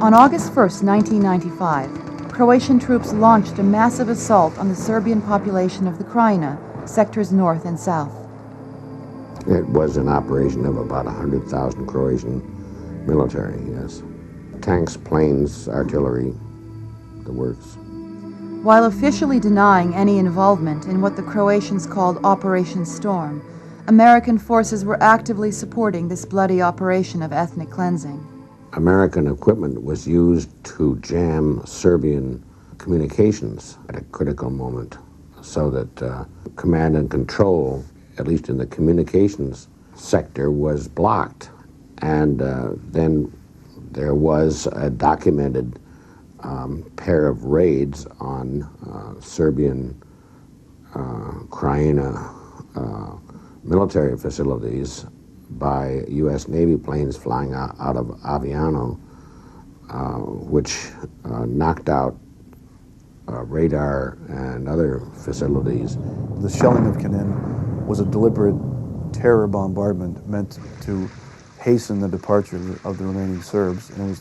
On August 1st, 1995, Croatian troops launched a massive assault on the Serbian population of the Krajina, sectors north and south. It was an operation of about 100,000 Croatian military, yes. Tanks, planes, artillery, the works. While officially denying any involvement in what the Croatians called Operation Storm, American forces were actively supporting this bloody operation of ethnic cleansing. American equipment was used to jam Serbian communications at a critical moment so that command and control, at least in the communications sector, was blocked. And then there was a documented pair of raids on Serbian Krajina military facilities by U.S. Navy planes flying out of Aviano, which knocked out radar and other facilities. The shelling of Kocayene was a deliberate terror bombardment meant to hasten the departure of the remaining Serbs, and it was,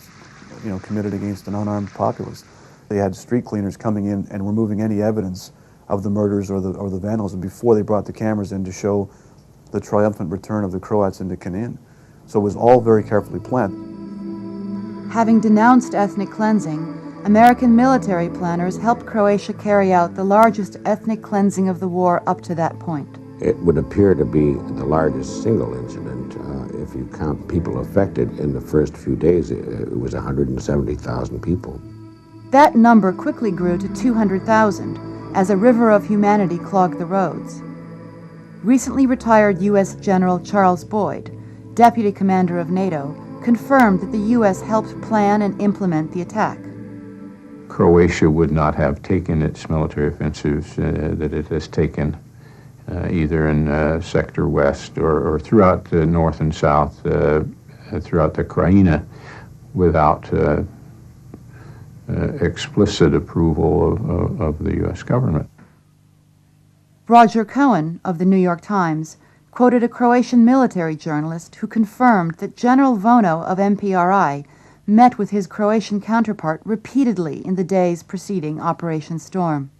committed against an unarmed populace. They had street cleaners coming in and removing any evidence of the murders or the vandalism before they brought the cameras in to show the triumphant return of the Croats into Kocayene. So it was all very carefully planned. Having denounced ethnic cleansing, American military planners helped Croatia carry out the largest ethnic cleansing of the war up to that point. It would appear to be the largest single incident. If you count people affected in the first few days, it was 170,000 people. That number quickly grew to 200,000 as a river of humanity clogged the roads. Recently retired U.S. General Charles Boyd, deputy commander of NATO, confirmed that the U.S. helped plan and implement the attack. Croatia would not have taken its military offensives that it has taken either in Sector West or throughout the North and South, throughout the Krajina, without explicit approval of the U.S. government. Roger Cohen of the New York Times quoted a Croatian military journalist who confirmed that General Vono of MPRI met with his Croatian counterpart repeatedly in the days preceding Operation Storm.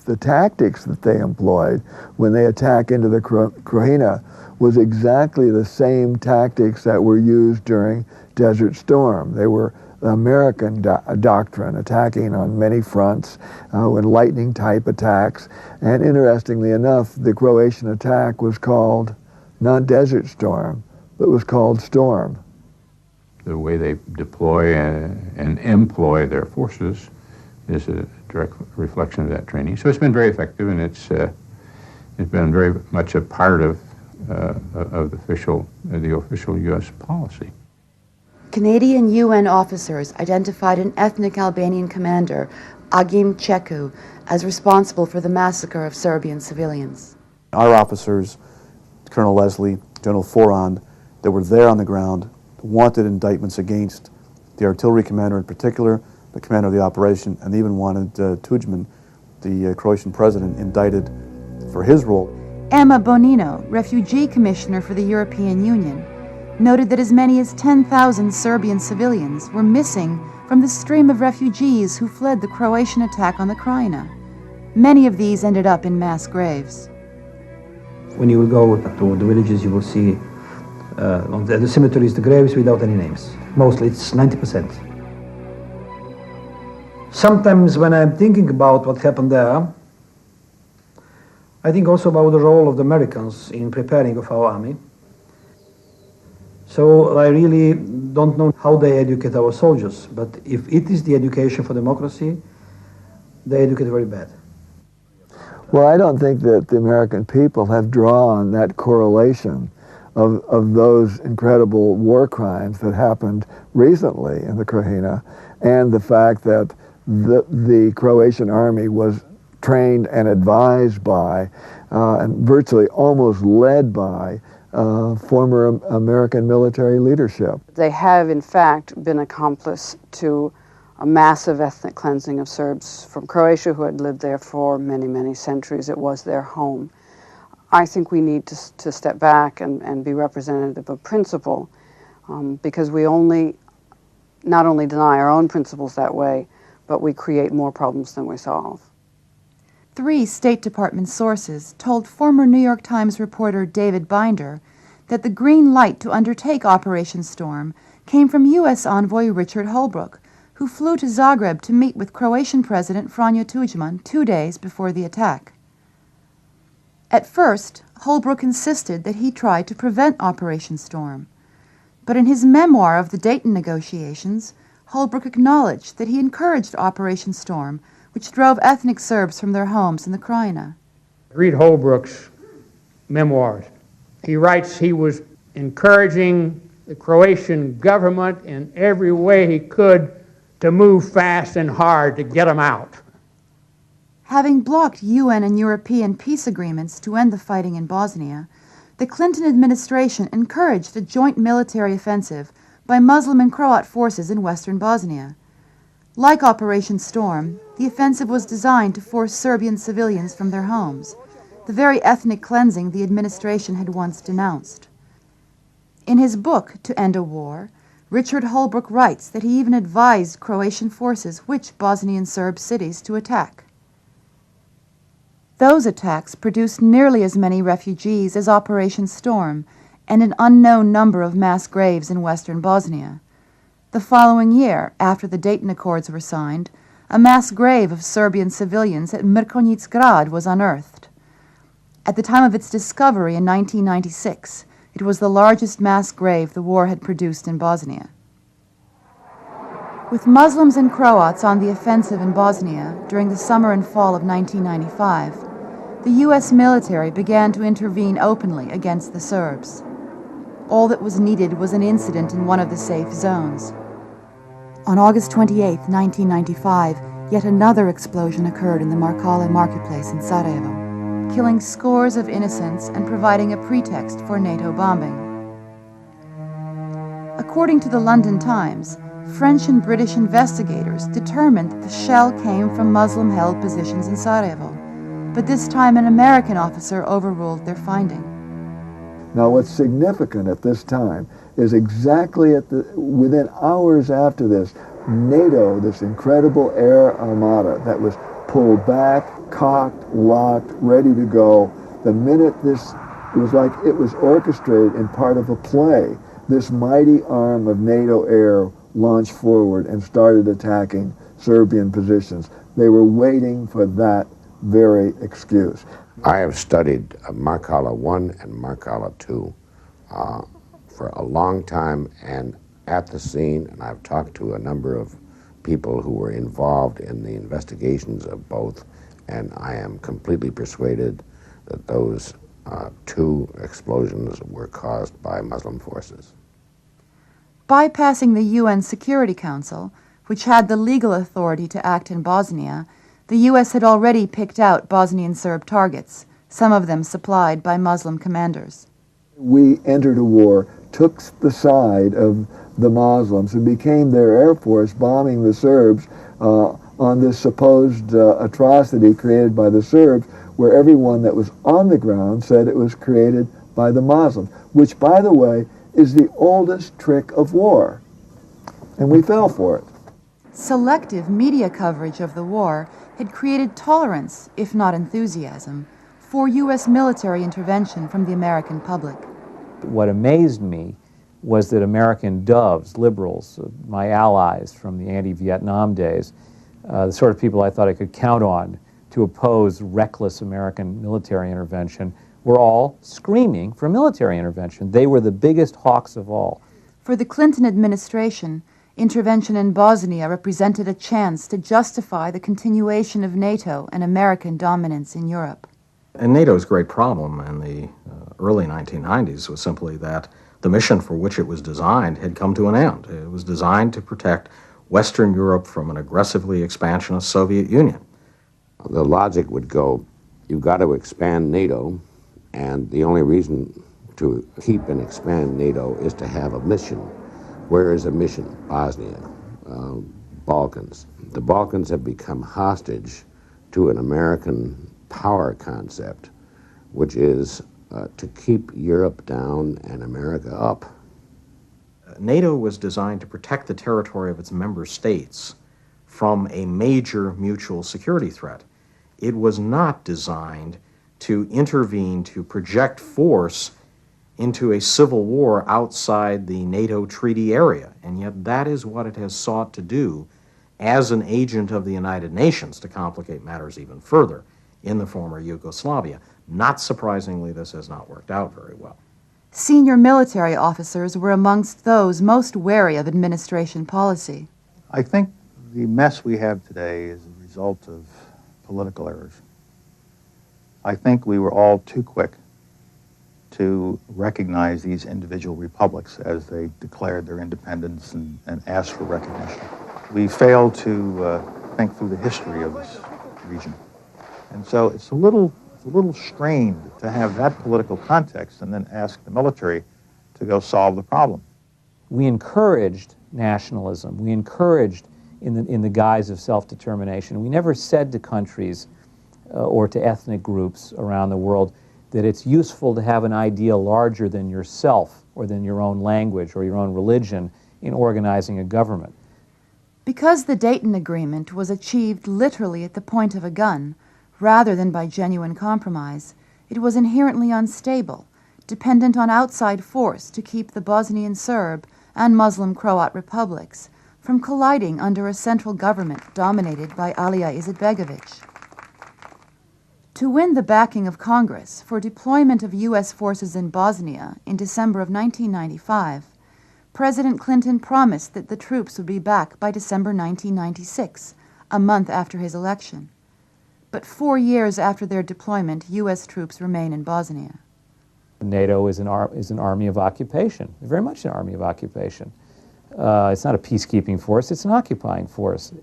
The tactics that they employed when they attack into the Krajina was exactly the same tactics that were used during Desert Storm. They were American doctrine, attacking on many fronts, with lightning-type attacks. And interestingly enough, the Croatian attack was called not Desert Storm, but was called Storm. The way they deploy and employ their forces is a direct reflection of that training. So it's been very effective, and it's been very much a part of the official U.S. policy. Canadian UN officers identified an ethnic Albanian commander, Agim Ceku, as responsible for the massacre of Serbian civilians. Our officers, Colonel Leslie, General Forand, that were there on the ground, wanted indictments against the artillery commander in particular, the commander of the operation, and even wanted Tudjman, the Croatian president, indicted for his role. Emma Bonino, refugee commissioner for the European Union, noted that as many as 10,000 Serbian civilians were missing from the stream of refugees who fled the Croatian attack on the Krajina. Many of these ended up in mass graves. When you will go to the villages, you will see on the cemeteries the graves without any names. Mostly it's 90%. Sometimes when I'm thinking about what happened there, I think also about the role of the Americans in preparing of our army. So I really don't know how they educate our soldiers, but if it is the education for democracy, they educate very bad. Well, I don't think that the American people have drawn that correlation of those incredible war crimes that happened recently in the Krajina and the fact that the Croatian army was trained and advised by and virtually almost led by former American military leadership. They have, in fact, been accomplice to a massive ethnic cleansing of Serbs from Croatia who had lived there for many, many centuries. It was their home. I think we need to step back and be representative of principle because we not only deny our own principles that way, but we create more problems than we solve. 3 State Department sources told former New York Times reporter David Binder that the green light to undertake Operation Storm came from U.S. envoy Richard Holbrooke, who flew to Zagreb to meet with Croatian President Franjo Tudjman 2 days before the attack. At first, Holbrooke insisted that he tried to prevent Operation Storm, but in his memoir of the Dayton negotiations, Holbrooke acknowledged that he encouraged Operation Storm, which drove ethnic Serbs from their homes in the Krajina. Read Holbrooke's memoirs. He writes he was encouraging the Croatian government in every way he could to move fast and hard to get them out. Having blocked UN and European peace agreements to end the fighting in Bosnia, the Clinton administration encouraged a joint military offensive by Muslim and Croat forces in western Bosnia. Like Operation Storm, the offensive was designed to force Serbian civilians from their homes, the very ethnic cleansing the administration had once denounced. In his book, To End a War, Richard Holbrooke writes that he even advised Croatian forces which Bosnian Serb cities to attack. Those attacks produced nearly as many refugees as Operation Storm and an unknown number of mass graves in western Bosnia. The following year, after the Dayton Accords were signed, a mass grave of Serbian civilians at Mrkonjić Grad was unearthed. At the time of its discovery in 1996, it was the largest mass grave the war had produced in Bosnia. With Muslims and Croats on the offensive in Bosnia during the summer and fall of 1995, the U.S. military began to intervene openly against the Serbs. All that was needed was an incident in one of the safe zones. On August 28, 1995, yet another explosion occurred in the Markale marketplace in Sarajevo, killing scores of innocents and providing a pretext for NATO bombing. According to the London Times, French and British investigators determined that the shell came from Muslim-held positions in Sarajevo, but this time an American officer overruled their finding. Now, what's significant at this time is exactly within hours after this, NATO, this incredible air armada that was pulled back, cocked, locked, ready to go. The minute this, it was like it was orchestrated in part of a play. This mighty arm of NATO air launched forward and started attacking Serbian positions. They were waiting for that very excuse. I have studied Markala 1 and Markala 2 for a long time and at the scene, and I've talked to a number of people who were involved in the investigations of both, and I am completely persuaded that those two explosions were caused by Muslim forces. Bypassing the UN Security Council, which had the legal authority to act in Bosnia, the U.S. had already picked out Bosnian Serb targets, some of them supplied by Muslim commanders. We entered a war, took the side of the Muslims, and became their air force bombing the Serbs on this supposed atrocity created by the Serbs, where everyone that was on the ground said it was created by the Muslims, which, by the way, is the oldest trick of war. And we fell for it. Selective media coverage of the war had created tolerance, if not enthusiasm, for U.S. military intervention from the American public. What amazed me was that American doves, liberals, my allies from the anti-Vietnam days, the sort of people I thought I could count on to oppose reckless American military intervention, were all screaming for military intervention. They were the biggest hawks of all. For the Clinton administration, intervention in Bosnia represented a chance to justify the continuation of NATO and American dominance in Europe. And NATO's great problem in the early 1990s was simply that the mission for which it was designed had come to an end. It was designed to protect Western Europe from an aggressively expansionist Soviet Union. The logic would go, you've got to expand NATO, and the only reason to keep and expand NATO is to have a mission. Where is a mission? Bosnia, Balkans. The Balkans have become hostage to an American power concept, which is to keep Europe down and America up. NATO was designed to protect the territory of its member states from a major mutual security threat. It was not designed to intervene, to project force into a civil war outside the NATO treaty area, and yet that is what it has sought to do as an agent of the United Nations, to complicate matters even further, in the former Yugoslavia. Not surprisingly, this has not worked out very well. Senior military officers were amongst those most wary of administration policy. I think the mess we have today is a result of political errors. I think we were all too quick to recognize these individual republics as they declared their independence and asked for recognition. We failed to think through the history of this region. And so it's a little strained to have that political context and then ask the military to go solve the problem. We encouraged nationalism. We encouraged in the guise of self-determination. We never said to countries or to ethnic groups around the world that it's useful to have an idea larger than yourself or than your own language or your own religion in organizing a government. Because the Dayton Agreement was achieved literally at the point of a gun, rather than by genuine compromise, it was inherently unstable, dependent on outside force to keep the Bosnian Serb and Muslim Croat republics from colliding under a central government dominated by Alija Izetbegović. To win the backing of Congress for deployment of U.S. forces in Bosnia in December of 1995, President Clinton promised that the troops would be back by December 1996, a month after his election. But 4 years after their deployment, U.S. troops remain in Bosnia. NATO is an army of occupation, very much an army of occupation. It's not a peacekeeping force, it's an occupying force.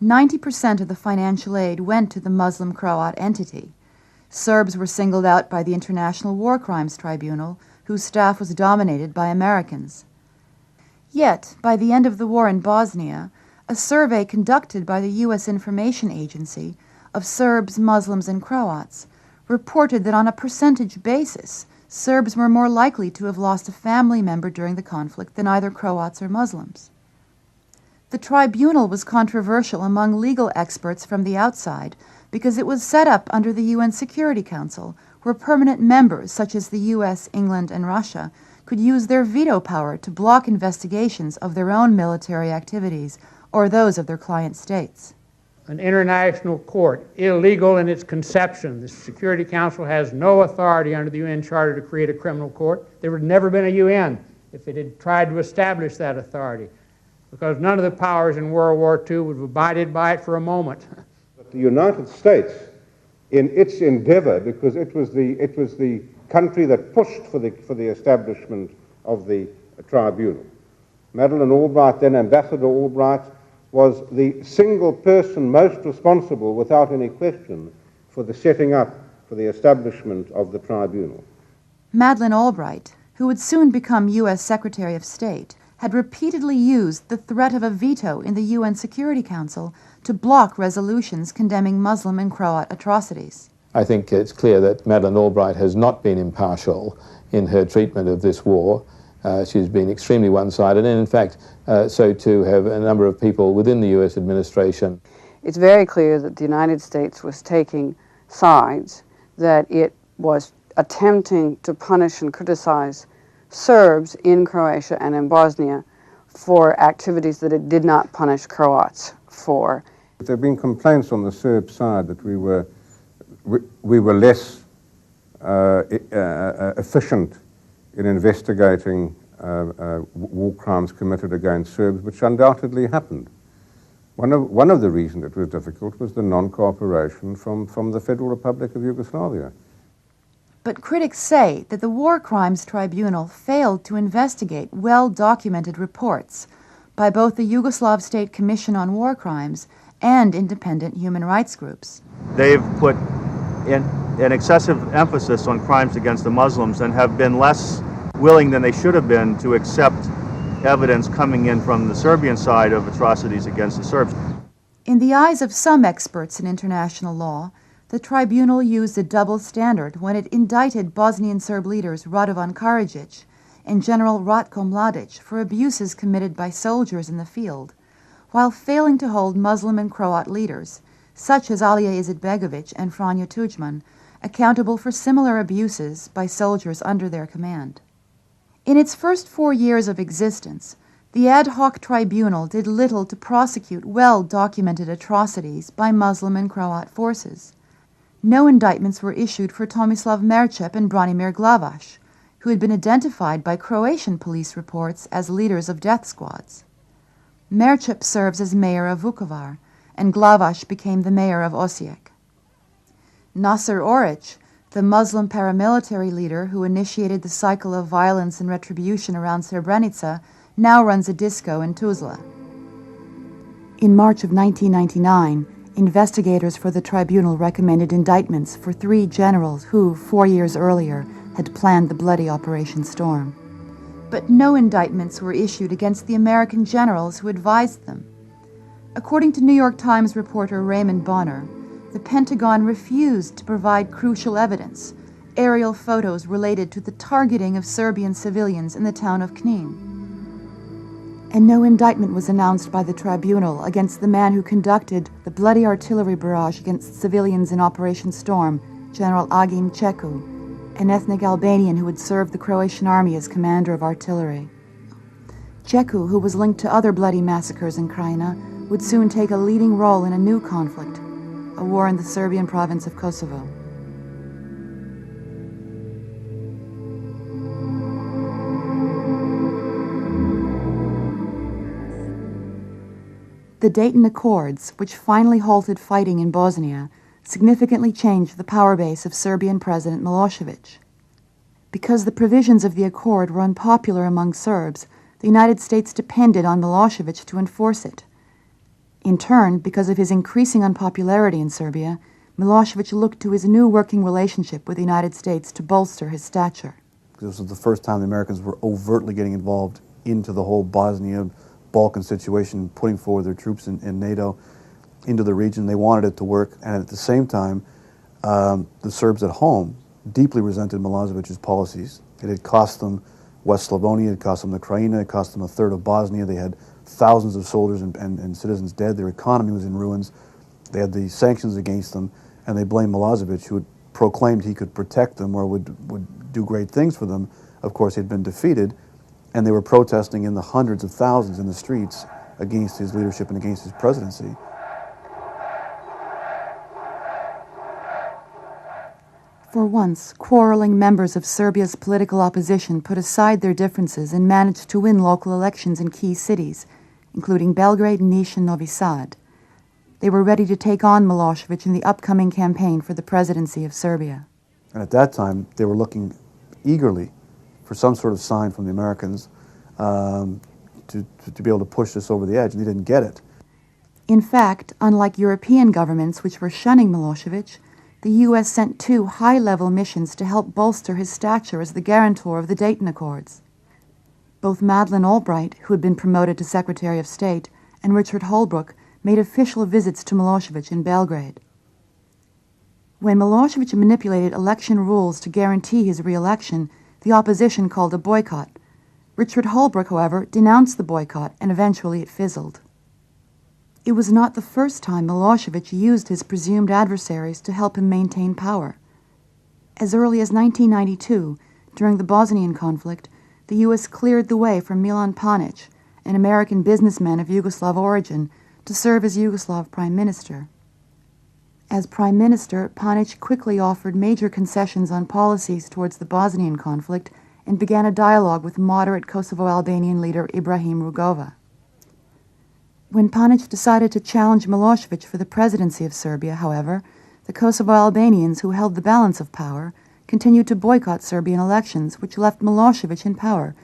90% of the financial aid went to the Muslim Croat entity. Serbs were singled out by the International War Crimes Tribunal, whose staff was dominated by Americans. Yet, by the end of the war in Bosnia, a survey conducted by the U.S. Information Agency of Serbs, Muslims, and Croats reported that on a percentage basis, Serbs were more likely to have lost a family member during the conflict than either Croats or Muslims. The tribunal was controversial among legal experts from the outside because it was set up under the UN Security Council, where permanent members such as the US, England, and Russia could use their veto power to block investigations of their own military activities or those of their client states. an international court illegal in its conception. The Security Council has no authority under the UN Charter to create a criminal court. There would never been a UN if it had tried to establish that authority, because none of the powers in World War II would have abided by it for a moment. The United States, in its endeavor, because it was the country that pushed for the establishment of the tribunal. Madeleine Albright, then Ambassador Albright, was the single person most responsible, without any question, for the setting up, for the establishment of the tribunal. Madeleine Albright, who would soon become U.S. Secretary of State, had repeatedly used the threat of a veto in the UN Security Council to block resolutions condemning Muslim and Croat atrocities. I think it's clear that Madeleine Albright has not been impartial in her treatment of this war. She's been extremely one-sided, and in fact, so too have a number of people within the U.S. administration. It's very clear that the United States was taking sides, that it was attempting to punish and criticize Serbs in Croatia and in Bosnia for activities that it did not punish Croats for. There have been complaints on the Serb side that we were less efficient in investigating war crimes committed against Serbs, which undoubtedly happened. One of the reasons it was difficult was the non-cooperation from the Federal Republic of Yugoslavia. But critics say that the War Crimes Tribunal failed to investigate well-documented reports by both the Yugoslav State Commission on War Crimes and independent human rights groups. They've put in an excessive emphasis on crimes against the Muslims and have been less willing than they should have been to accept evidence coming in from the Serbian side of atrocities against the Serbs. In the eyes of some experts in international law, the tribunal used a double standard when it indicted Bosnian Serb leaders Radovan Karadzic and General Ratko Mladic for abuses committed by soldiers in the field, while failing to hold Muslim and Croat leaders, such as Alija Izetbegovic and Franjo Tudjman, accountable for similar abuses by soldiers under their command. In its first 4 years of existence, the ad hoc tribunal did little to prosecute well-documented atrocities by Muslim and Croat forces. No indictments were issued for Tomislav Merčep and Branimir Glavaš, who had been identified by Croatian police reports as leaders of death squads. Merčep serves as mayor of Vukovar, and Glavaš became the mayor of Osijek. Nasser Oric, the Muslim paramilitary leader who initiated the cycle of violence and retribution around Srebrenica, now runs a disco in Tuzla. In March of 1999, investigators for the tribunal recommended indictments for 3 generals who, 4 years earlier, had planned the bloody Operation Storm. But no indictments were issued against the American generals who advised them. According to New York Times reporter Raymond Bonner, the Pentagon refused to provide crucial evidence, aerial photos related to the targeting of Serbian civilians in the town of Knin. And no indictment was announced by the tribunal against the man who conducted the bloody artillery barrage against civilians in Operation Storm, General Agim Ceku, an ethnic Albanian who had served the Croatian army as commander of artillery. Ceku, who was linked to other bloody massacres in Krajina, would soon take a leading role in a new conflict, a war in the Serbian province of Kosovo. The Dayton Accords, which finally halted fighting in Bosnia, significantly changed the power base of Serbian President Milosevic. Because the provisions of the accord were unpopular among Serbs, the United States depended on Milosevic to enforce it. In turn, because of his increasing unpopularity in Serbia, Milosevic looked to his new working relationship with the United States to bolster his stature. This was the first time the Americans were overtly getting involved into the whole Bosnia Balkan situation, putting forward their troops in NATO into the region. They wanted it to work, and at the same time, the Serbs at home deeply resented Milosevic's policies. It had cost them West Slavonia, it cost them the Krajina, it cost them a third of Bosnia. They had thousands of soldiers and citizens dead. Their economy was in ruins. They had the sanctions against them, and they blamed Milosevic, who had proclaimed he could protect them or would do great things for them. Of course, he'd been defeated, and they were protesting in the hundreds of thousands in the streets against his leadership and against his presidency. For once, quarreling members of Serbia's political opposition put aside their differences and managed to win local elections in key cities, including Belgrade, Niš, and Novi Sad. They were ready to take on Milosevic in the upcoming campaign for the presidency of Serbia. And at that time, they were looking eagerly for some sort of sign from the Americans to be able to push this over the edge, and they didn't get it. In fact, unlike European governments which were shunning Milosevic, the U.S. sent 2 high-level missions to help bolster his stature as the guarantor of the Dayton Accords. Both Madeleine Albright, who had been promoted to Secretary of State, and Richard Holbrooke made official visits to Milosevic in Belgrade. When Milosevic manipulated election rules to guarantee his re-election, the opposition called a boycott. Richard Holbrooke, however, denounced the boycott, and eventually it fizzled. It was not the first time Milosevic used his presumed adversaries to help him maintain power. As early as 1992, during the Bosnian conflict, the U.S. cleared the way for Milan Panic, an American businessman of Yugoslav origin, to serve as Yugoslav Prime Minister. As Prime Minister, Panic quickly offered major concessions on policies towards the Bosnian conflict and began a dialogue with moderate Kosovo-Albanian leader Ibrahim Rugova. When Panic decided to challenge Milosevic for the presidency of Serbia, however, the Kosovo Albanians, who held the balance of power, continued to boycott Serbian elections, which left Milosevic in power,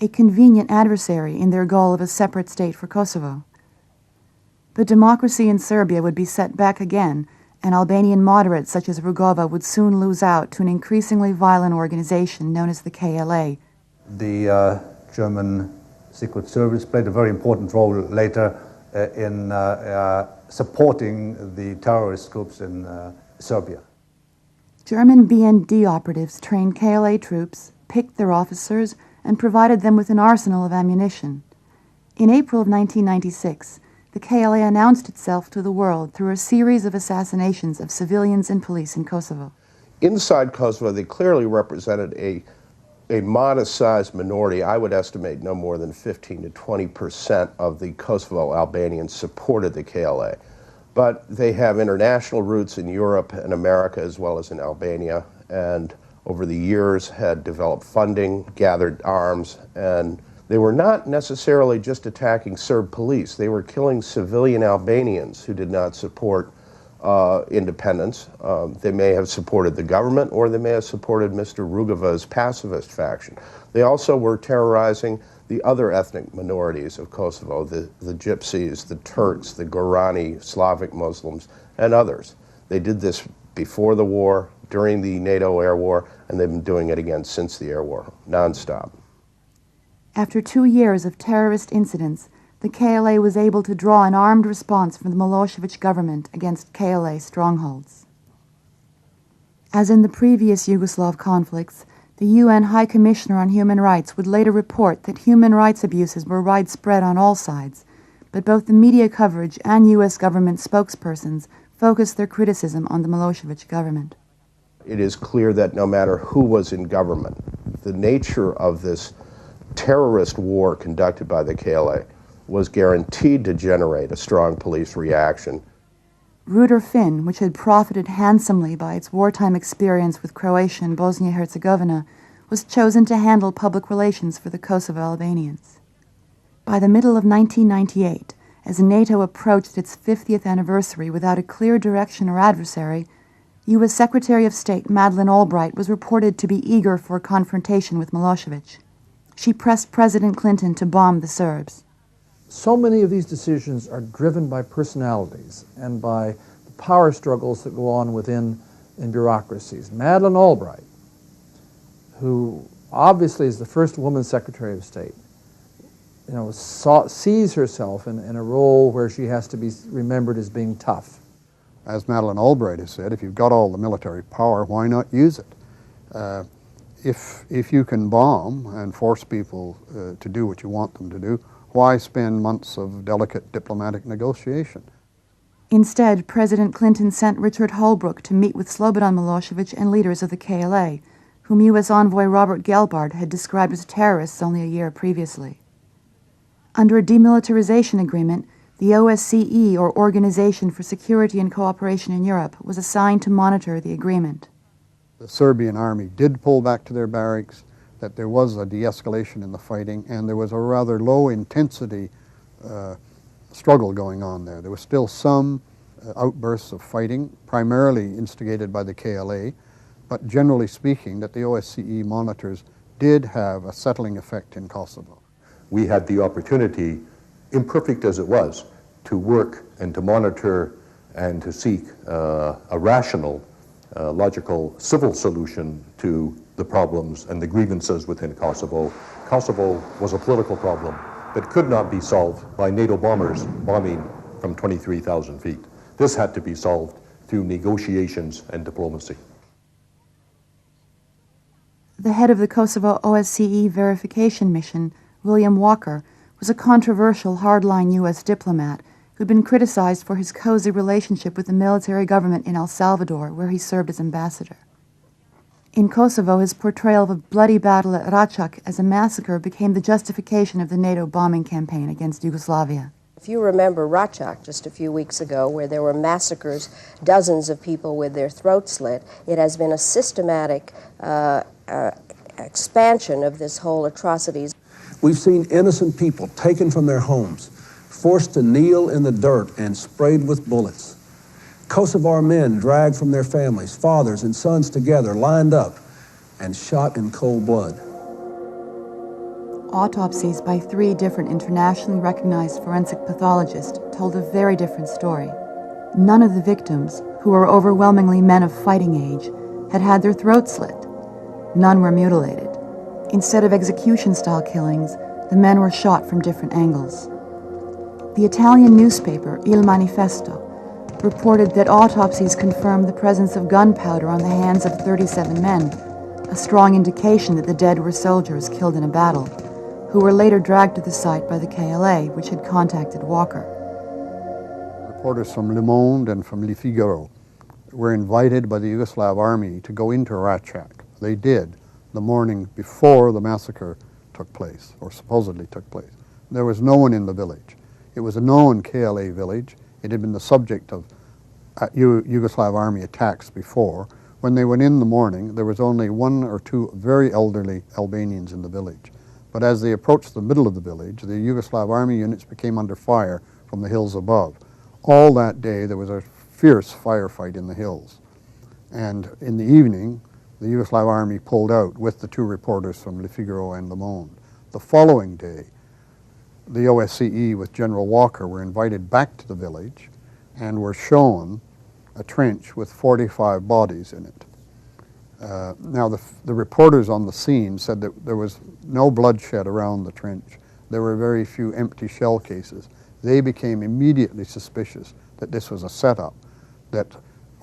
a convenient adversary in their goal of a separate state for Kosovo. But democracy in Serbia would be set back again, and Albanian moderates such as Rugova would soon lose out to an increasingly violent organization known as the KLA. The German Secret Service played a very important role later in supporting the terrorist groups in Serbia. German BND operatives trained KLA troops, picked their officers, and provided them with an arsenal of ammunition. In April of 1996, the KLA announced itself to the world through a series of assassinations of civilians and police in Kosovo. Inside Kosovo, they clearly represented a modest-sized minority. I would estimate no more than 15 to 20% of the Kosovo Albanians supported the KLA. But they have international roots in Europe and America as well as in Albania, and over the years had developed funding, gathered arms, and they were not necessarily just attacking Serb police. They were killing civilian Albanians who did not support independence. They may have supported the government, or they may have supported Mr. Rugova's pacifist faction. They also were terrorizing the other ethnic minorities of Kosovo, the Gypsies, the Turks, the Gorani, Slavic Muslims, and others. They did this before the war, during the NATO air war, and they've been doing it again since the air war, nonstop. After 2 years of terrorist incidents, the KLA was able to draw an armed response from the Milosevic government against KLA strongholds. As in the previous Yugoslav conflicts, the UN High Commissioner on Human Rights would later report that human rights abuses were widespread on all sides, but both the media coverage and U.S. government spokespersons focused their criticism on the Milosevic government. It is clear that no matter who was in government, the nature of this terrorist war conducted by the KLA was guaranteed to generate a strong police reaction. Ruder Finn, which had profited handsomely by its wartime experience with Croatia and Bosnia-Herzegovina, was chosen to handle public relations for the Kosovo Albanians. By the middle of 1998, as NATO approached its 50th anniversary without a clear direction or adversary, U.S. Secretary of State Madeleine Albright was reported to be eager for a confrontation with Milosevic. She pressed President Clinton to bomb the Serbs. So many of these decisions are driven by personalities and by the power struggles that go on within bureaucracies. Madeleine Albright, who obviously is the first woman Secretary of State, sees herself in a role where she has to be remembered as being tough. As Madeleine Albright has said, if you've got all the military power, why not use it? If you can bomb and force people to do what you want them to do, why spend months of delicate diplomatic negotiation? Instead, President Clinton sent Richard Holbrooke to meet with Slobodan Milosevic and leaders of the KLA, whom U.S. envoy Robert Gelbard had described as terrorists only a year previously. Under a demilitarization agreement, the OSCE, or Organization for Security and Cooperation in Europe, was assigned to monitor the agreement. the Serbian army did pull back to their barracks, that there was a de-escalation in the fighting, and there was a rather low intensity struggle going on there. There was still some outbursts of fighting, primarily instigated by the KLA, but generally speaking, that the OSCE monitors did have a settling effect in Kosovo. We had the opportunity, imperfect as it was, to work and to monitor and to seek a rational, logical, civil solution to the problems and the grievances within Kosovo. Kosovo was a political problem that could not be solved by NATO bombers bombing from 23,000 feet. This had to be solved through negotiations and diplomacy. The head of the Kosovo OSCE verification mission, William Walker, was a controversial hardline U.S. diplomat who'd been criticized for his cozy relationship with the military government in El Salvador, where he served as ambassador. In Kosovo, his portrayal of a bloody battle at Račak as a massacre became the justification of the NATO bombing campaign against Yugoslavia. If you remember Račak just a few weeks ago, where there were massacres, dozens of people with their throats slit, it has been a systematic expansion of this whole atrocities. We've seen innocent people taken from their homes, forced to kneel in the dirt and sprayed with bullets. Kosovar men dragged from their families, fathers and sons together, lined up and shot in cold blood. Autopsies by 3 different internationally recognized forensic pathologists told a very different story. None of the victims, who were overwhelmingly men of fighting age, had had their throats slit. None were mutilated. Instead of execution-style killings, the men were shot from different angles. The Italian newspaper Il Manifesto reported that autopsies confirmed the presence of gunpowder on the hands of 37 men, a strong indication that the dead were soldiers killed in a battle, who were later dragged to the site by the KLA, which had contacted Walker. Reporters from Le Monde and from Le Figaro were invited by the Yugoslav army to go into Račak. They did the morning before the massacre took place, or supposedly took place. There was no one in the village. It was a known KLA village. It had been the subject of Yugoslav army attacks before. When they went in the morning, there was only 1 or 2 very elderly Albanians in the village. But as they approached the middle of the village, the Yugoslav army units became under fire from the hills above. All that day, there was a fierce firefight in the hills. And in the evening, the Yugoslav army pulled out with the 2 reporters from Le Figaro and Le Monde. The following day, the OSCE with General Walker were invited back to the village and were shown a trench with 45 bodies in it. Now, the reporters on the scene said that there was no bloodshed around the trench. There were very few empty shell cases. They became immediately suspicious that this was a setup, that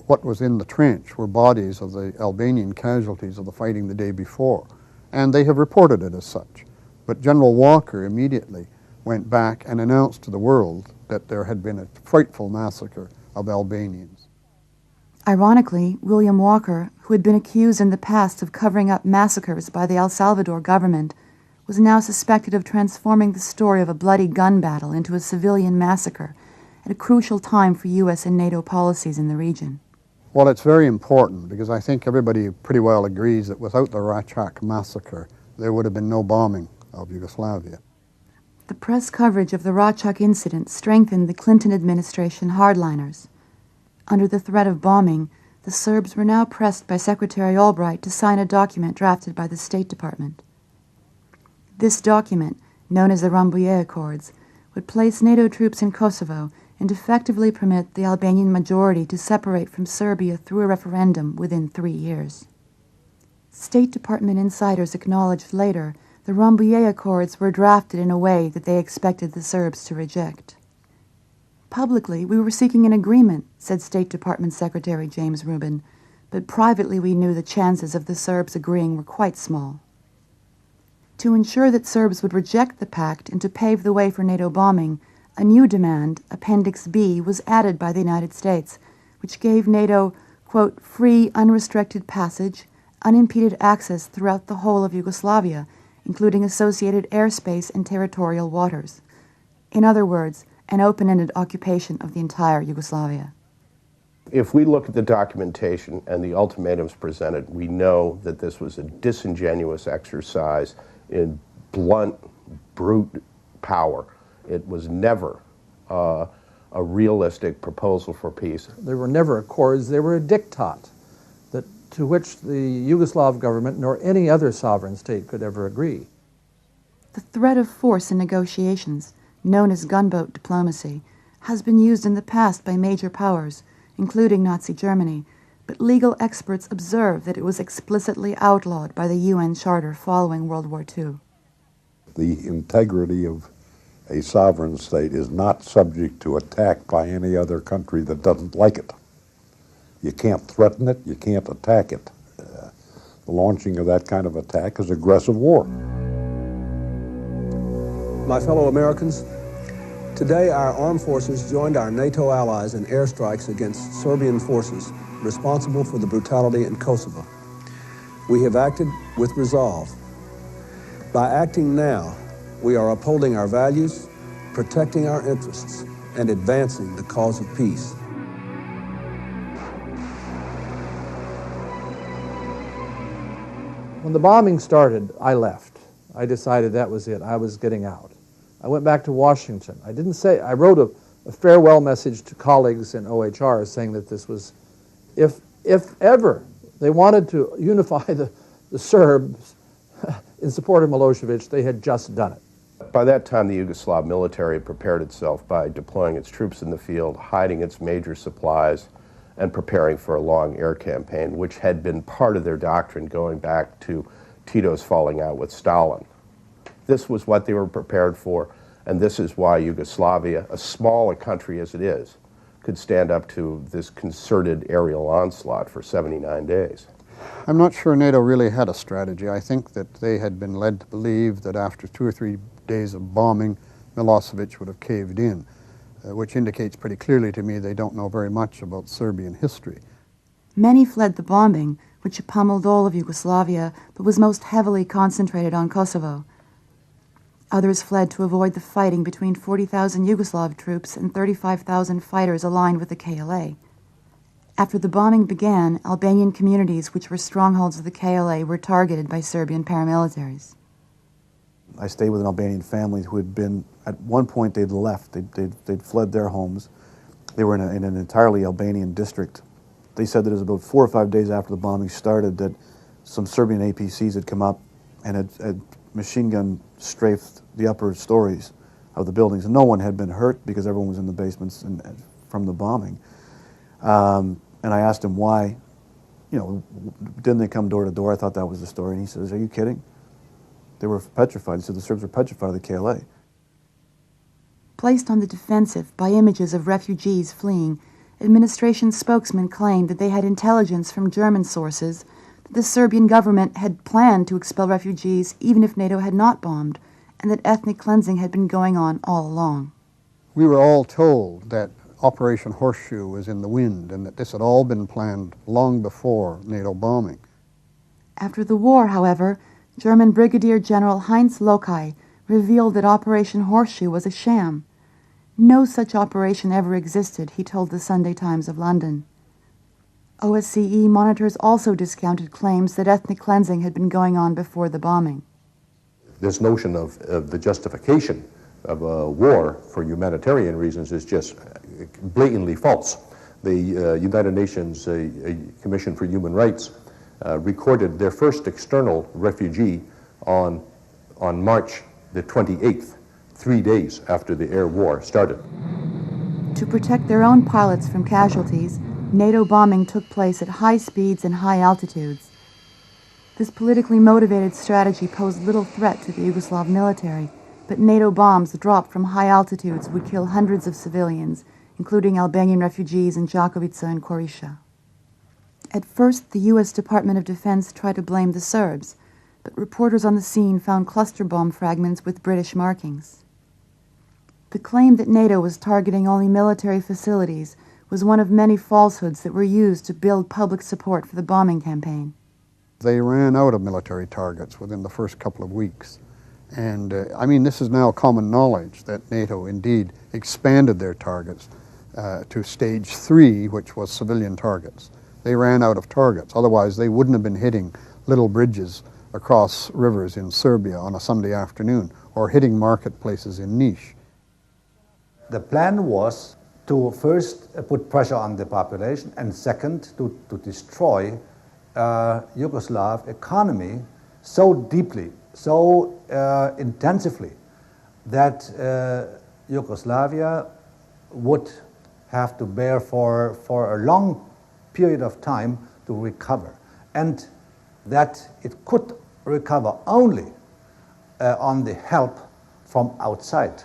what was in the trench were bodies of the Albanian casualties of the fighting the day before. And they have reported it as such. But General Walker immediately went back and announced to the world that there had been a frightful massacre of Albanians. Ironically, William Walker, who had been accused in the past of covering up massacres by the El Salvador government, was now suspected of transforming the story of a bloody gun battle into a civilian massacre at a crucial time for U.S. and NATO policies in the region. Well, it's very important because I think everybody pretty well agrees that without the Račak massacre, there would have been no bombing of Yugoslavia. The press coverage of the Račak incident strengthened the Clinton administration hardliners. Under the threat of bombing, the Serbs were now pressed by Secretary Albright to sign a document drafted by the State Department. This document, known as the Rambouillet Accords, would place NATO troops in Kosovo and effectively permit the Albanian majority to separate from Serbia through a referendum within 3 years. State Department insiders acknowledged later the Rambouillet Accords were drafted in a way that they expected the Serbs to reject. Publicly, we were seeking an agreement, said State Department Secretary James Rubin, but privately we knew the chances of the Serbs agreeing were quite small. To ensure that Serbs would reject the pact and to pave the way for NATO bombing, a new demand, Appendix B, was added by the United States, which gave NATO, quote, free, unrestricted passage, unimpeded access throughout the whole of Yugoslavia, including associated airspace and territorial waters. In other words, an open-ended occupation of the entire Yugoslavia. If we look at the documentation and the ultimatums presented, we know that this was a disingenuous exercise in blunt, brute power. It was never a realistic proposal for peace. There were never accords, they were a diktat to which the Yugoslav government nor any other sovereign state could ever agree. The threat of force in negotiations, known as gunboat diplomacy, has been used in the past by major powers, including Nazi Germany, but legal experts observe that it was explicitly outlawed by the UN Charter following World War II. The integrity of a sovereign state is not subject to attack by any other country that doesn't like it. You can't threaten it, you can't attack it. The launching of that kind of attack is aggressive war. My fellow Americans, today our armed forces joined our NATO allies in airstrikes against Serbian forces responsible for the brutality in Kosovo. We have acted with resolve. By acting now, we are upholding our values, protecting our interests, and advancing the cause of peace. When the bombing started, I left. I decided that was it. I was getting out. I went back to Washington. I wrote a farewell message to colleagues in OHR saying that this was, if ever they wanted to unify the Serbs in support of Milosevic, they had just done it. By that time, the Yugoslav military had prepared itself by deploying its troops in the field, hiding its major supplies, and preparing for a long air campaign, which had been part of their doctrine going back to Tito's falling out with Stalin. This was what they were prepared for, and this is why Yugoslavia, as small a country as it is, could stand up to this concerted aerial onslaught for 79 days. I'm not sure NATO really had a strategy. I think that they had been led to believe that after 2 or 3 days of bombing, Milosevic would have caved in, which indicates pretty clearly to me they don't know very much about Serbian history. Many fled the bombing, which pummeled all of Yugoslavia, but was most heavily concentrated on Kosovo. Others fled to avoid the fighting between 40,000 Yugoslav troops and 35,000 fighters aligned with the KLA. After the bombing began, Albanian communities which were strongholds of the KLA were targeted by Serbian paramilitaries. I stayed with an Albanian family who had been, at one point they'd left, they'd fled their homes. They were in an entirely Albanian district. They said that it was about 4 or 5 days after the bombing started that some Serbian APCs had come up and had machine gun strafed the upper stories of the buildings. And no one had been hurt because everyone was in the basements from the bombing. And I asked him why, didn't they come door to door? I thought that was the story. And he says, are you kidding? They were petrified. He said the Serbs were petrified of the KLA. Placed on the defensive by images of refugees fleeing, administration spokesmen claimed that they had intelligence from German sources that the Serbian government had planned to expel refugees even if NATO had not bombed, and that ethnic cleansing had been going on all along. We were all told that Operation Horseshoe was in the wind and that this had all been planned long before NATO bombing. After the war, however, German Brigadier General Heinz Locke revealed that Operation Horseshoe was a sham. No such operation ever existed, he told the Sunday Times of London. OSCE monitors also discounted claims that ethnic cleansing had been going on before the bombing. This notion of the justification of a war for humanitarian reasons is just blatantly false. The United Nations Commission for Human Rights recorded their first external refugee on March the 28th, 3 days after the air war started. To protect their own pilots from casualties, NATO bombing took place at high speeds and high altitudes. This politically motivated strategy posed little threat to the Yugoslav military, but NATO bombs dropped from high altitudes would kill hundreds of civilians, including Albanian refugees in Đakovica and Korisha. At first, the U.S. Department of Defense tried to blame the Serbs, but reporters on the scene found cluster bomb fragments with British markings. The claim that NATO was targeting only military facilities was one of many falsehoods that were used to build public support for the bombing campaign. They ran out of military targets within the first couple of weeks. And I mean, this is now common knowledge that NATO indeed expanded their targets to stage 3, which was civilian targets. They ran out of targets. Otherwise, they wouldn't have been hitting little bridges across rivers in Serbia on a Sunday afternoon or hitting marketplaces in Niš. The plan was to first put pressure on the population, and second, to destroy Yugoslav economy so deeply, so intensively, that Yugoslavia would have to bear for a long period of time to recover, and that it could recover only on the help from outside.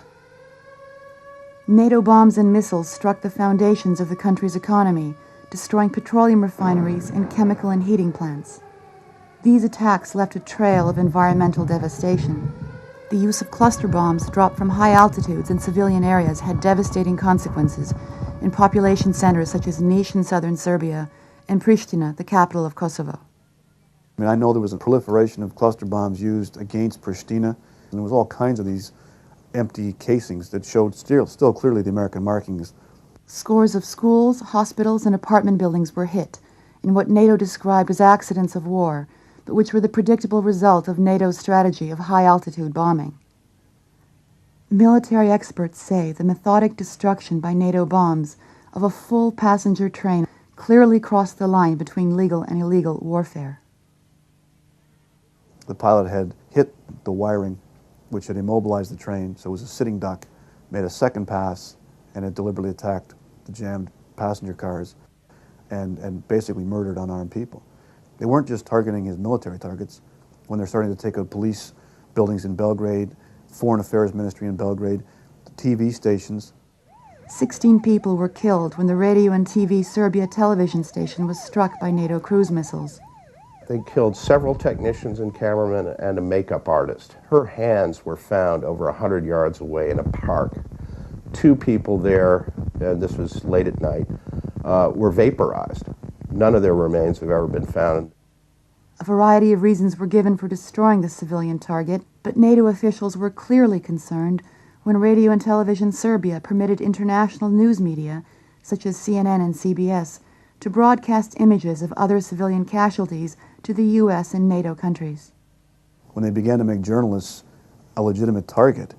NATO bombs and missiles struck the foundations of the country's economy, destroying petroleum refineries and chemical and heating plants. These attacks left a trail of environmental devastation. The use of cluster bombs dropped from high altitudes in civilian areas had devastating consequences in population centers such as Niš in southern Serbia and Pristina, the capital of Kosovo. I mean, I know there was a proliferation of cluster bombs used against Pristina, and there was all kinds of these empty casings that showed still clearly the American markings. Scores of schools, hospitals, and apartment buildings were hit in what NATO described as accidents of war, but which were the predictable result of NATO's strategy of high-altitude bombing. Military experts say the methodic destruction by NATO bombs of a full passenger train clearly crossed the line between legal and illegal warfare. The pilot had hit the wiring, which had immobilized the train, so it was a sitting duck, made a second pass, and it deliberately attacked the jammed passenger cars and basically murdered unarmed people. They weren't just targeting his military targets. When they're starting to take out police buildings in Belgrade, Foreign Affairs Ministry in Belgrade, the TV stations. 16 people were killed when the Radio and TV Serbia television station was struck by NATO cruise missiles. They killed several technicians and cameramen and a makeup artist. Her hands were found over 100 yards away in a park. 2 people there, and this was late at night, were vaporized. None of their remains have ever been found. A variety of reasons were given for destroying the civilian target, but NATO officials were clearly concerned when Radio and Television Serbia permitted international news media, such as CNN and CBS, to broadcast images of other civilian casualties to the U.S. and NATO countries. When they began to make journalists a legitimate target,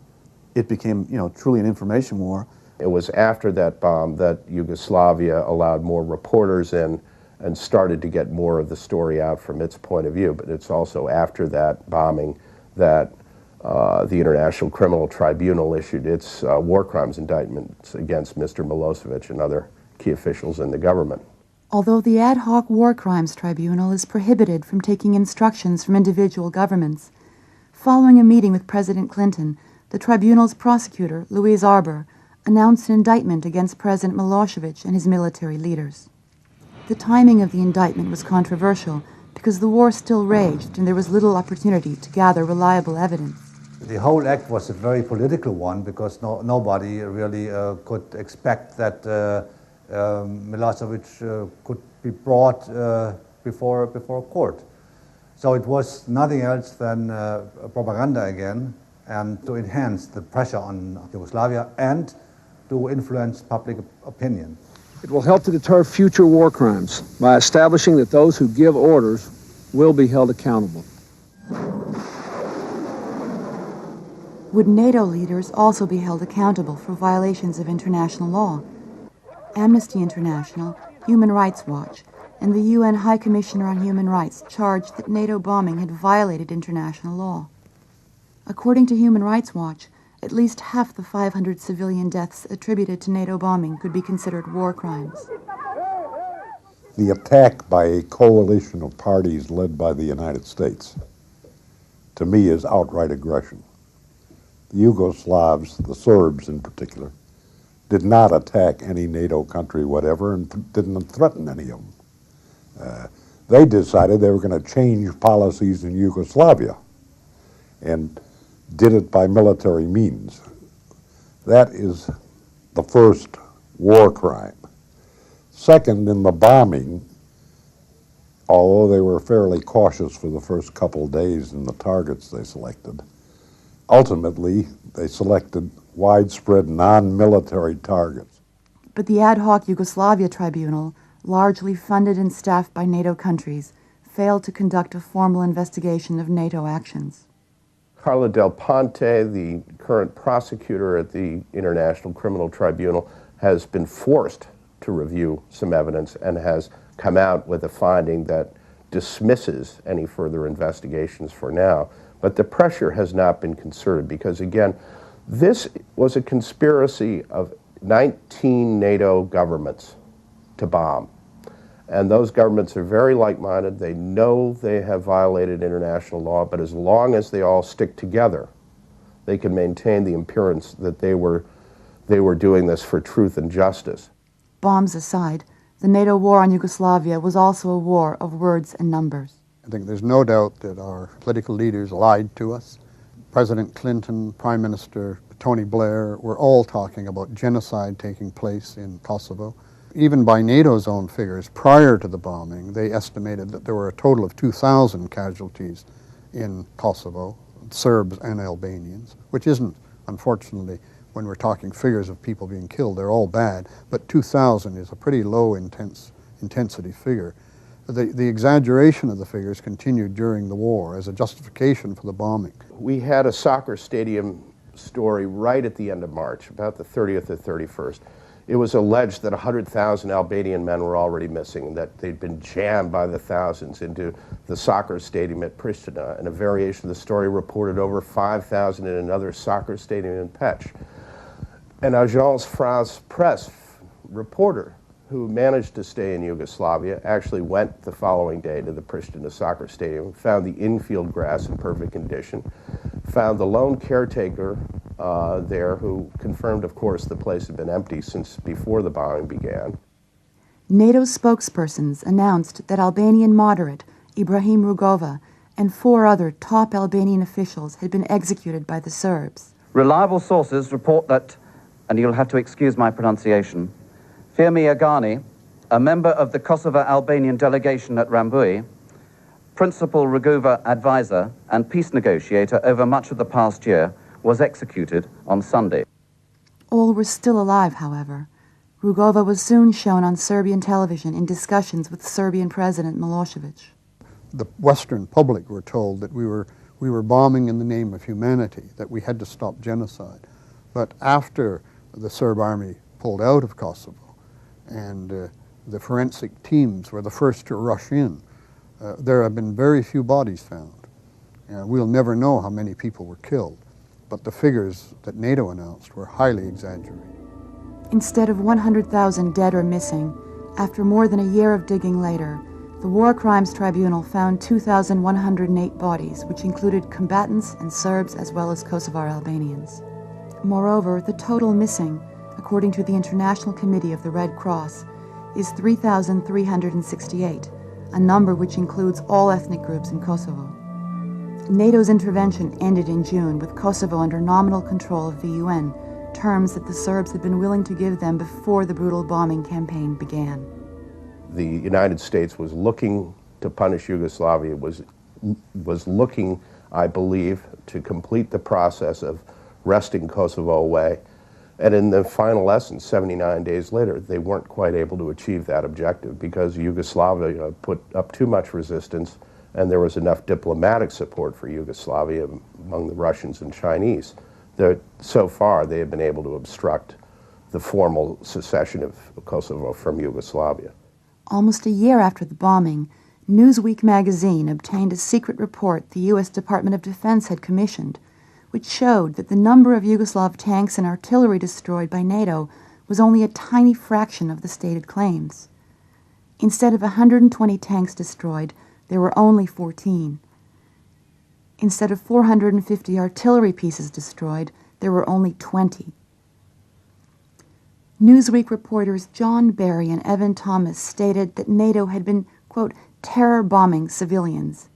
it became, truly an information war. It was after that bomb that Yugoslavia allowed more reporters in and started to get more of the story out from its point of view. But it's also after that bombing that the International Criminal Tribunal issued its war crimes indictments against Mr. Milosevic and other key officials in the government. Although the Ad Hoc War Crimes Tribunal is prohibited from taking instructions from individual governments, following a meeting with President Clinton, the tribunal's prosecutor, Louise Arbour, announced an indictment against President Milosevic and his military leaders. The timing of the indictment was controversial because the war still raged and there was little opportunity to gather reliable evidence. The whole act was a very political one because nobody really could expect that Milosevic could be brought before a court. So it was nothing else than propaganda again, and to enhance the pressure on Yugoslavia and to influence public opinion. It will help to deter future war crimes by establishing that those who give orders will be held accountable. Would NATO leaders also be held accountable for violations of international law? Amnesty International, Human Rights Watch, and the UN High Commissioner on Human Rights charged that NATO bombing had violated international law. According to Human Rights Watch, at least half the 500 civilian deaths attributed to NATO bombing could be considered war crimes. The attack by a coalition of parties led by the United States, to me, is outright aggression. The Yugoslavs, the Serbs in particular, did not attack any NATO country whatever and didn't threaten any of them. They decided they were going to change policies in Yugoslavia and did it by military means. That is the first war crime. Second, in the bombing, although they were fairly cautious for the first couple days in the targets they selected, ultimately they selected widespread non-military targets. But the ad hoc Yugoslavia Tribunal, largely funded and staffed by NATO countries, failed to conduct a formal investigation of NATO actions. Carla Del Ponte, the current prosecutor at the International Criminal Tribunal, has been forced to review some evidence and has come out with a finding that dismisses any further investigations for now. But the pressure has not been concerted because, again, this was a conspiracy of 19 NATO governments to bomb. And those governments are very like-minded. They know they have violated international law, but as long as they all stick together, they can maintain the appearance that they were doing this for truth and justice. Bombs aside, the NATO war on Yugoslavia was also a war of words and numbers. I think there's no doubt that our political leaders lied to us. President Clinton, Prime Minister Tony Blair were all talking about genocide taking place in Kosovo. Even by NATO's own figures, prior to the bombing, they estimated that there were a total of 2,000 casualties in Kosovo, Serbs and Albanians, which isn't, unfortunately, when we're talking figures of people being killed, they're all bad, but 2,000 is a pretty low intensity figure. The exaggeration of the figures continued during the war as a justification for the bombing. We had a soccer stadium story right at the end of March, about the 30th or 31st. It was alleged that 100,000 Albanian men were already missing and that they'd been jammed by the thousands into the soccer stadium at Pristina. And a variation of the story reported over 5,000 in another soccer stadium in Peć. An Agence France Presse reporter who managed to stay in Yugoslavia actually went the following day to the Pristina soccer stadium, found the infield grass in perfect condition, found the lone caretaker there who confirmed, of course, the place had been empty since before the bombing began. NATO spokespersons announced that Albanian moderate Ibrahim Rugova and 4 other top Albanian officials had been executed by the Serbs. Reliable sources report that, and you'll have to excuse my pronunciation, Firmi Agani, a member of the Kosovo Albanian delegation at Rambui, principal Rugova advisor and peace negotiator over much of the past year, was executed on Sunday. All were still alive, however. Rugova was soon shown on Serbian television in discussions with Serbian President Milosevic. The Western public were told that we were bombing in the name of humanity, that we had to stop genocide. But after the Serb army pulled out of Kosovo and the forensic teams were the first to rush in, there have been very few bodies found. We'll never know how many people were killed, but the figures that NATO announced were highly exaggerated. Instead of 100,000 dead or missing, after more than a year of digging later, the War Crimes Tribunal found 2,108 bodies, which included combatants and Serbs as well as Kosovar Albanians. Moreover, the total missing, according to the International Committee of the Red Cross, is 3,368, a number which includes all ethnic groups in Kosovo. NATO's intervention ended in June with Kosovo under nominal control of the UN, terms that the Serbs had been willing to give them before the brutal bombing campaign began. The United States was looking to punish Yugoslavia, was looking, I believe, to complete the process of wresting Kosovo away. And in the final essence, 79 days later, they weren't quite able to achieve that objective because Yugoslavia put up too much resistance and there was enough diplomatic support for Yugoslavia among the Russians and Chinese that so far they have been able to obstruct the formal secession of Kosovo from Yugoslavia. Almost a year after the bombing, Newsweek magazine obtained a secret report the U.S. Department of Defense had commissioned, which showed that the number of Yugoslav tanks and artillery destroyed by NATO was only a tiny fraction of the stated claims. Instead of 120 tanks destroyed, there were only 14. Instead of 450 artillery pieces destroyed, there were only 20. Newsweek reporters John Barry and Evan Thomas stated that NATO had been, quote, terror bombing civilians.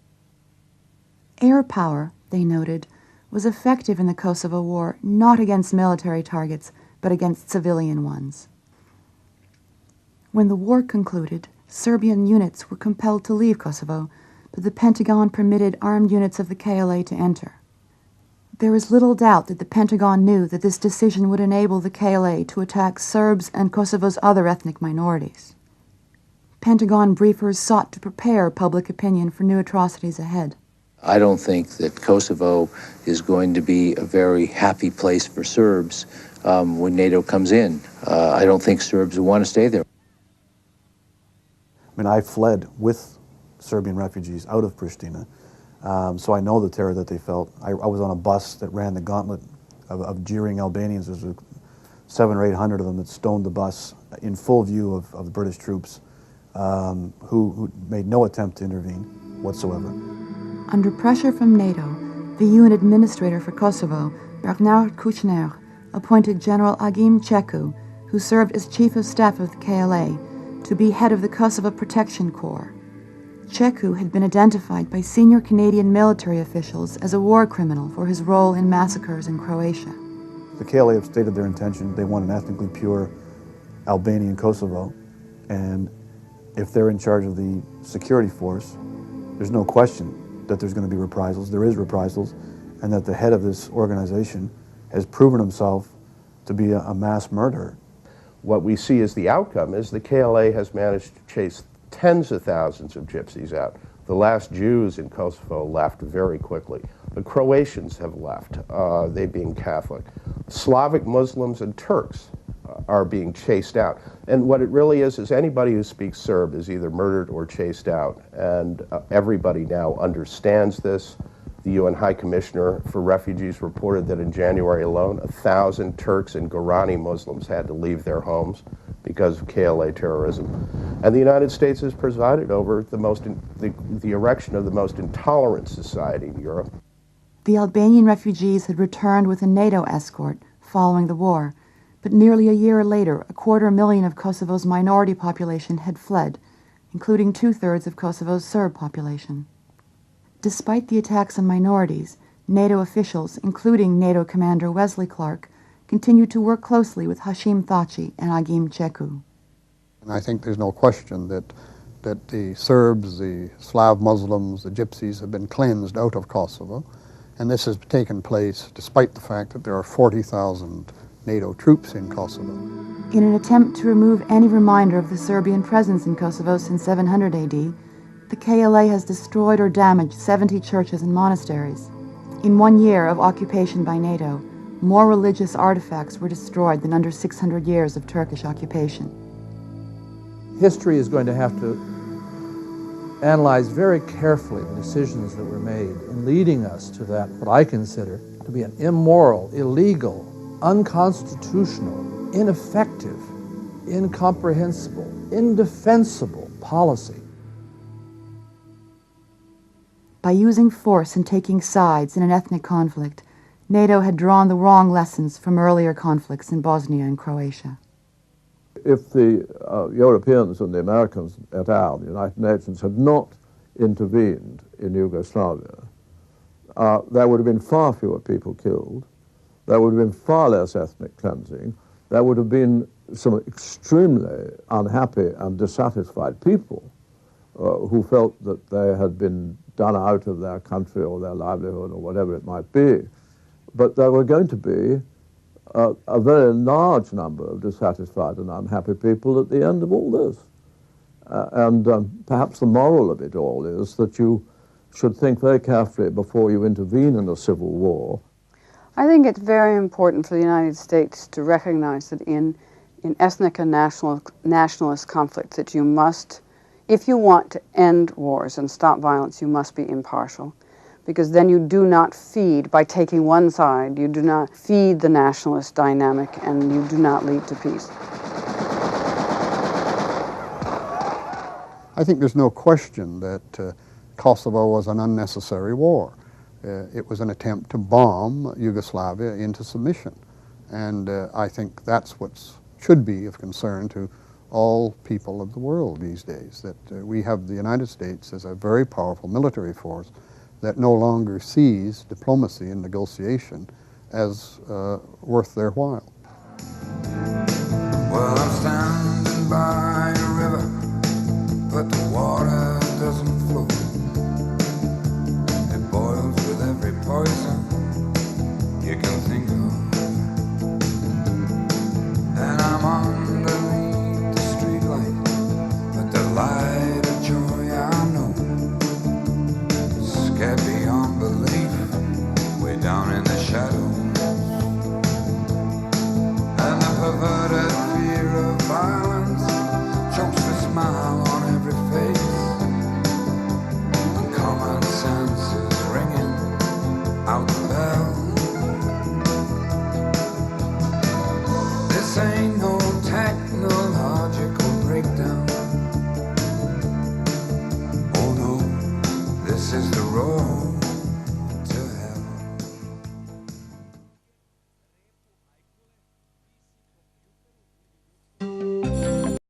Air power, they noted, was effective in the Kosovo War not against military targets, but against civilian ones. When the war concluded, Serbian units were compelled to leave Kosovo, but the Pentagon permitted armed units of the KLA to enter. There is little doubt that the Pentagon knew that this decision would enable the KLA to attack Serbs and Kosovo's other ethnic minorities. Pentagon briefers sought to prepare public opinion for new atrocities ahead. I don't think that Kosovo is going to be a very happy place for Serbs when NATO comes in. I don't think Serbs will want to stay there. I mean, I fled with Serbian refugees out of Pristina, so I know the terror that they felt. I was on a bus that ran the gauntlet of jeering Albanians. There was 700 or 800 of them that stoned the bus in full view of the British troops, who made no attempt to intervene whatsoever. Under pressure from NATO, the UN administrator for Kosovo, Bernard Kouchner, appointed General Agim Ceku, who served as chief of staff of the KLA, to be head of the Kosovo Protection Corps. Ceku had been identified by senior Canadian military officials as a war criminal for his role in massacres in Croatia. The KLA have stated their intention. They want an ethnically pure Albanian Kosovo, and if they're in charge of the security force, there's no question that there's going to be reprisals. There is reprisals, and that the head of this organization has proven himself to be a mass murderer. What we see as the outcome is the KLA has managed to chase tens of thousands of gypsies out. The last Jews in Kosovo left very quickly. The Croatians have left, they being Catholic. Slavic Muslims and Turks are being chased out. And what it really is anybody who speaks Serb is either murdered or chased out. And everybody now understands this. The UN High Commissioner for Refugees reported that in January alone, 1,000 Turks and Gorani Muslims had to leave their homes because of KLA terrorism. And the United States has presided over the erection of the most intolerant society in Europe. The Albanian refugees had returned with a NATO escort following the war, but nearly a year later, 250,000 of Kosovo's minority population had fled, including 2/3 of Kosovo's Serb population. Despite the attacks on minorities, NATO officials, including NATO Commander Wesley Clark, continued to work closely with Hashim Thaçi and Agim Ceku. And I think there's no question that the Serbs, the Slav Muslims, the Gypsies have been cleansed out of Kosovo, and this has taken place despite the fact that there are 40,000 NATO troops in Kosovo. In an attempt to remove any reminder of the Serbian presence in Kosovo since 700 AD, the KLA has destroyed or damaged 70 churches and monasteries. In 1 year of occupation by NATO, more religious artifacts were destroyed than under 600 years of Turkish occupation. History is going to have to analyze very carefully the decisions that were made in leading us to that, what I consider to be an immoral, illegal, unconstitutional, ineffective, incomprehensible, indefensible policy. By using force and taking sides in an ethnic conflict, NATO had drawn the wrong lessons from earlier conflicts in Bosnia and Croatia. If the Europeans and the Americans et al., the United Nations, had not intervened in Yugoslavia, there would have been far fewer people killed, there would have been far less ethnic cleansing, there would have been some extremely unhappy and dissatisfied people who felt that they had been done out of their country or their livelihood or whatever it might be. But there were going to be a very large number of dissatisfied and unhappy people at the end of all this. And perhaps the moral of it all is that you should think very carefully before you intervene in a civil war. I think it's very important for the United States to recognize that in ethnic and nationalist conflicts that you must, if you want to end wars and stop violence, you must be impartial. Because then you do not feed, by taking one side, you do not feed the nationalist dynamic and you do not lead to peace. I think there's no question that Kosovo was an unnecessary war. It was an attempt to bomb Yugoslavia into submission. And I think that's what should be of concern to all people of the world these days, that we have the United States as a very powerful military force that no longer sees diplomacy and negotiation as worth their while.